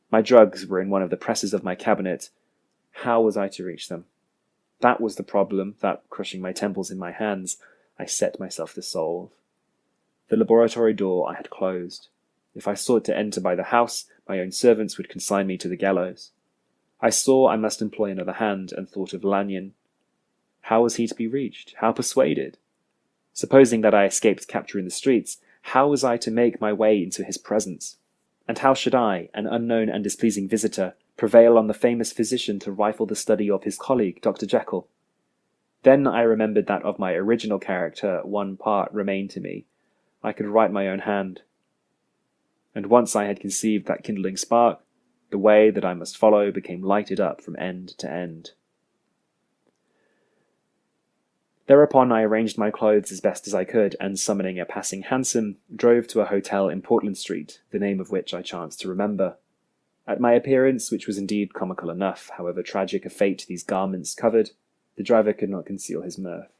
My drugs were in one of the presses of my cabinet. How was I to reach them? That was the problem that, crushing my temples in my hands, I set myself to solve. The laboratory door I had closed. If I sought to enter by the house, my own servants would consign me to the gallows. I saw I must employ another hand, and thought of Lanyon. How was he to be reached? How persuaded? Supposing that I escaped capture in the streets, how was I to make my way into his presence? And how should I, an unknown and displeasing visitor, prevail on the famous physician to rifle the study of his colleague, Dr. Jekyll? Then I remembered that of my original character one part remained to me. I could write my own hand. And once I had conceived that kindling spark, the way that I must follow became lighted up from end to end. Thereupon I arranged my clothes as best as I could, and summoning a passing hansom, drove to a hotel in Portland Street, the name of which I chanced to remember. At my appearance, which was indeed comical enough, however tragic a fate these garments covered, the driver could not conceal his mirth.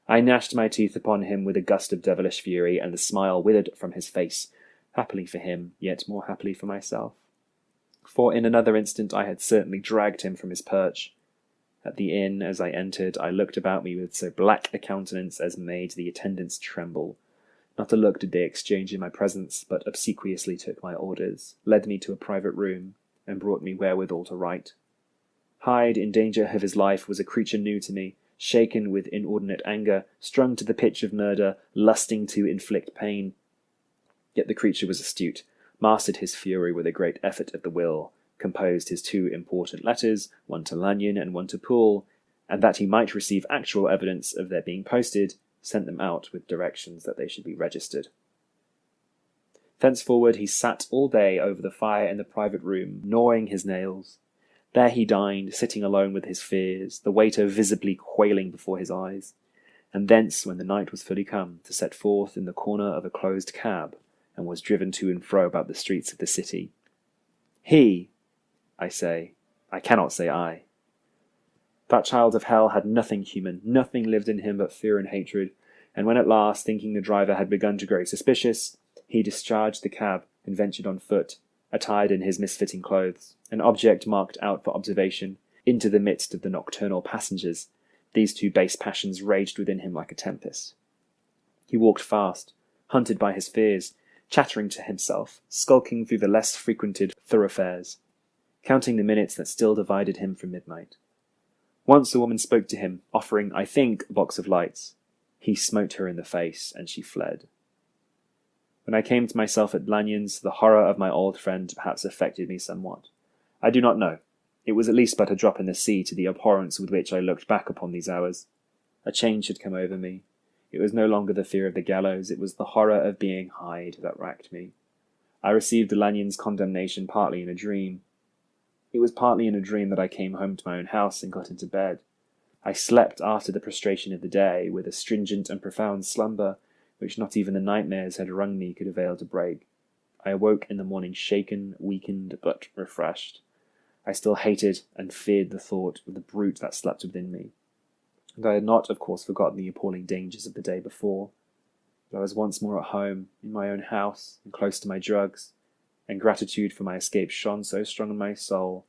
I gnashed my teeth upon him with a gust of devilish fury, and the smile withered from his face, happily for him, yet more happily for myself. For in another instant I had certainly dragged him from his perch. At the inn, as I entered, I looked about me with so black a countenance as made the attendants tremble. Not a look did they exchange in my presence, but obsequiously took my orders, led me to a private room, and brought me wherewithal to write. Hyde, in danger of his life, was a creature new to me, shaken with inordinate anger, strung to the pitch of murder, lusting to inflict pain. Yet the creature was astute, mastered his fury with a great effort of the will, composed his 2 important letters, one to Lanyon and one to Poole, and that he might receive actual evidence of their being posted, sent them out with directions that they should be registered. Thenceforward he sat all day over the fire in the private room, gnawing his nails. There he dined, sitting alone with his fears, the waiter visibly quailing before his eyes, and thence, when the night was fully come, to set forth in the corner of a closed cab, and was driven to and fro about the streets of the city. He, I say, I cannot say I. That child of hell had nothing human, nothing lived in him but fear and hatred, and when at last, thinking the driver had begun to grow suspicious, he discharged the cab and ventured on foot, attired in his misfitting clothes, an object marked out for observation, into the midst of the nocturnal passengers, These two base passions raged within him like a tempest. He walked fast, hunted by his fears, chattering to himself, skulking through the less frequented thoroughfares, counting the minutes that still divided him from midnight. Once a woman spoke to him, offering, I think, a box of lights. He smote her in the face, and she fled. When I came to myself at Lanyon's, the horror of my old friend perhaps affected me somewhat. I do not know. It was at least but a drop in the sea to the abhorrence with which I looked back upon these hours. A change had come over me. It was no longer the fear of the gallows, it was the horror of being Hyde that racked me. I received Lanyon's condemnation partly in a dream. It was partly in a dream that I came home to my own house and got into bed. I slept after the prostration of the day, with a stringent and profound slumber, which not even the nightmares had wrung me could avail to break. I awoke in the morning shaken, weakened, but refreshed. I still hated and feared the thought of the brute that slept within me. And I had not, of course, forgotten the appalling dangers of the day before. But I was once more at home, in my own house, and close to my drugs, and gratitude for my escape shone so strong in my soul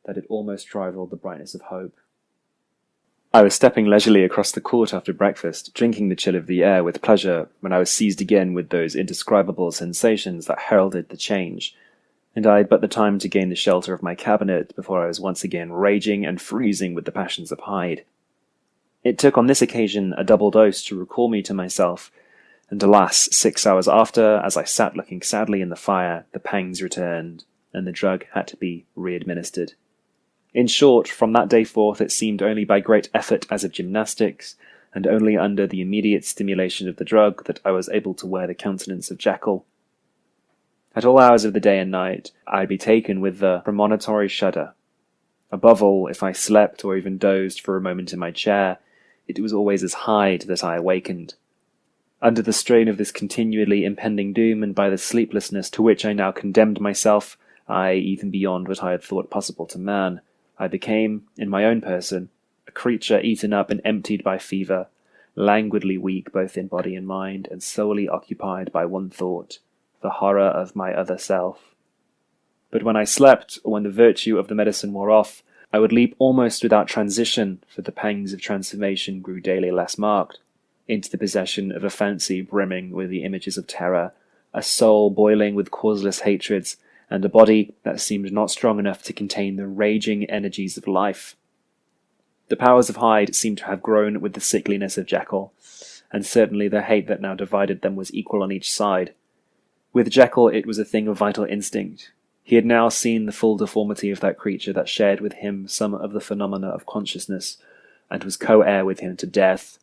that it almost rivaled the brightness of hope. I was stepping leisurely across the court after breakfast, drinking the chill of the air with pleasure, when I was seized again with those indescribable sensations that heralded the change, and I had but the time to gain the shelter of my cabinet before I was once again raging and freezing with the passions of Hyde. It took on this occasion a double dose to recall me to myself, and alas, 6 hours after, as I sat looking sadly in the fire, the pangs returned, and the drug had to be re-administered. In short, from that day forth it seemed only by great effort as of gymnastics, and only under the immediate stimulation of the drug, that I was able to wear the countenance of Jekyll. At all hours of the day and night, I would be taken with the premonitory shudder. Above all, if I slept or even dozed for a moment in my chair, it was always as Hyde that I awakened. Under the strain of this continually impending doom, and by the sleeplessness to which I now condemned myself, aye, even beyond what I had thought possible to man, I became, in my own person, a creature eaten up and emptied by fever, languidly weak both in body and mind, and solely occupied by one thought, the horror of my other self. But when I slept, or when the virtue of the medicine wore off, I would leap almost without transition, for the pangs of transformation grew daily less marked, into the possession of a fancy brimming with the images of terror, a soul boiling with causeless hatreds, and a body that seemed not strong enough to contain the raging energies of life. The powers of Hyde seemed to have grown with the sickliness of Jekyll, and certainly the hate that now divided them was equal on each side. With Jekyll it was a thing of vital instinct. He had now seen the full deformity of that creature that shared with him some of the phenomena of consciousness, and was co-heir with him to death,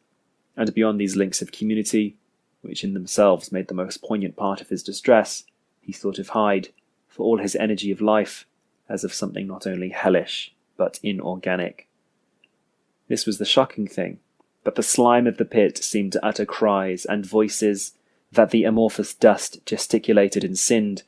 and beyond these links of community, which in themselves made the most poignant part of his distress, he thought of Hyde, for all his energy of life, as of something not only hellish, but inorganic. This was the shocking thing, that the slime of the pit seemed to utter cries and voices, that the amorphous dust gesticulated and sinned,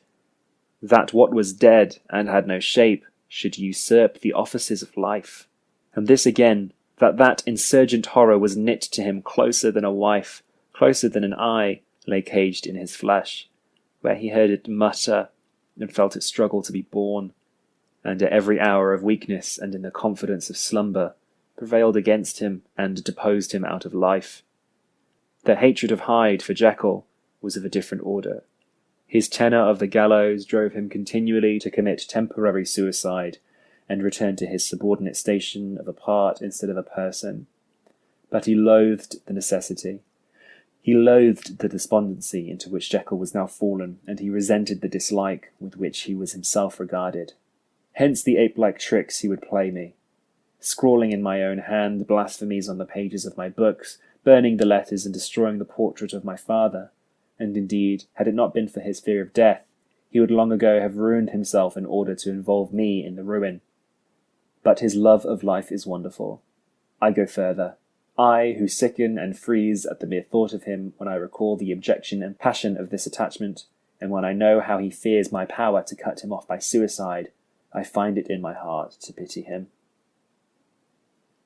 that what was dead and had no shape should usurp the offices of life, and this again, that insurgent horror was knit to him closer than a wife, closer than an eye, lay caged in his flesh, where he heard it mutter and felt it struggle to be born, and at every hour of weakness and in the confidence of slumber prevailed against him and deposed him out of life. The hatred of Hyde for Jekyll was of a different order. His tenor of the gallows drove him continually to commit temporary suicide and return to his subordinate station of a part instead of a person. But he loathed the necessity. He loathed the despondency into which Jekyll was now fallen, and he resented the dislike with which he was himself regarded. Hence the ape-like tricks he would play me, scrawling in my own hand blasphemies on the pages of my books, burning the letters and destroying the portrait of my father. And indeed, had it not been for his fear of death, he would long ago have ruined himself in order to involve me in the ruin. But his love of life is wonderful. I go further. I, who sicken and freeze at the mere thought of him when I recall the objection and passion of this attachment, and when I know how he fears my power to cut him off by suicide, I find it in my heart to pity him.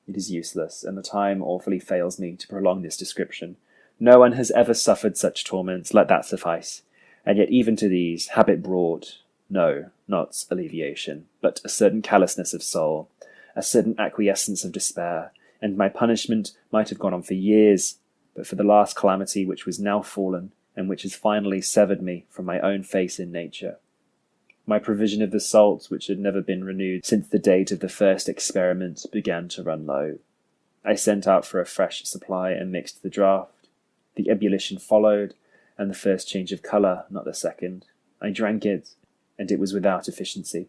It is useless, and the time awfully fails me to prolong this description. No one has ever suffered such torments, let that suffice, and yet even to these habit brought, no, not alleviation, but a certain callousness of soul, a certain acquiescence of despair, and my punishment might have gone on for years, but for the last calamity which was now fallen, and which has finally severed me from my own face in nature. My provision of the salt, which had never been renewed since the date of the first experiment, began to run low. I sent out for a fresh supply and mixed the draught. The ebullition followed, and the first change of colour, not the second. I drank it, and it was without efficiency.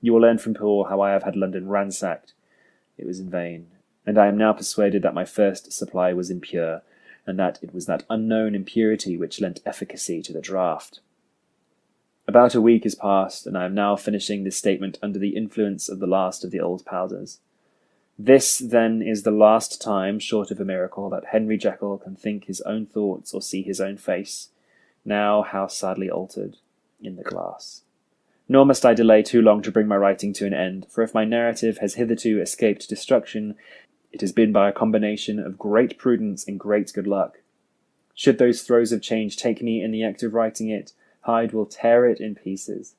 You will learn from Poole how I have had London ransacked. It was in vain, and I am now persuaded that my first supply was impure, and that it was that unknown impurity which lent efficacy to the draught. About a week has passed, and I am now finishing this statement under the influence of the last of the old powders. This, then, is the last time, short of a miracle, that Henry Jekyll can think his own thoughts or see his own face, now how sadly altered, in the glass. Nor must I delay too long to bring my writing to an end, for if my narrative has hitherto escaped destruction, it has been by a combination of great prudence and great good luck. Should those throes of change take me in the act of writing it, Hyde will tear it in pieces.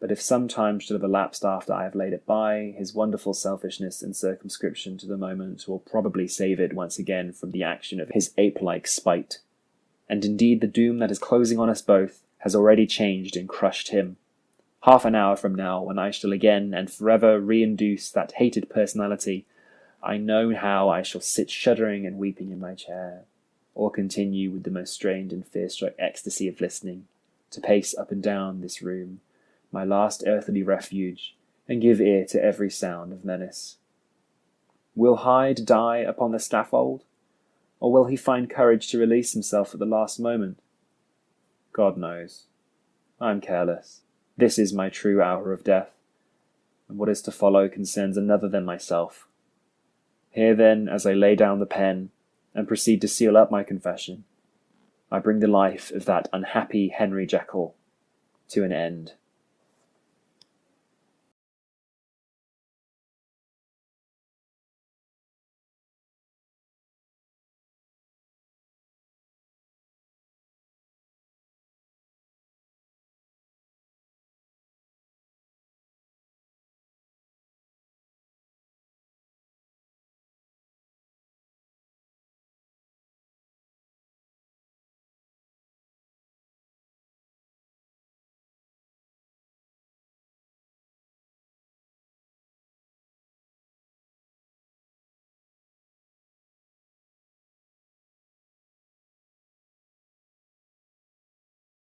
But if some time should have elapsed after I have laid it by, his wonderful selfishness and circumscription to the moment will probably save it once again from the action of his ape-like spite. And indeed the doom that is closing on us both has already changed and crushed him. Half an hour from now, when I shall again and forever re-induce that hated personality, I know how I shall sit shuddering and weeping in my chair, or continue with the most strained and fear-struck ecstasy of listening, to pace up and down this room, my last earthly refuge, and give ear to every sound of menace. Will Hyde die upon the scaffold, or will he find courage to release himself at the last moment? God knows. I am careless. This is my true hour of death, and what is to follow concerns another than myself. Here then, as I lay down the pen, and proceed to seal up my confession, I bring the life of that unhappy Henry Jekyll to an end.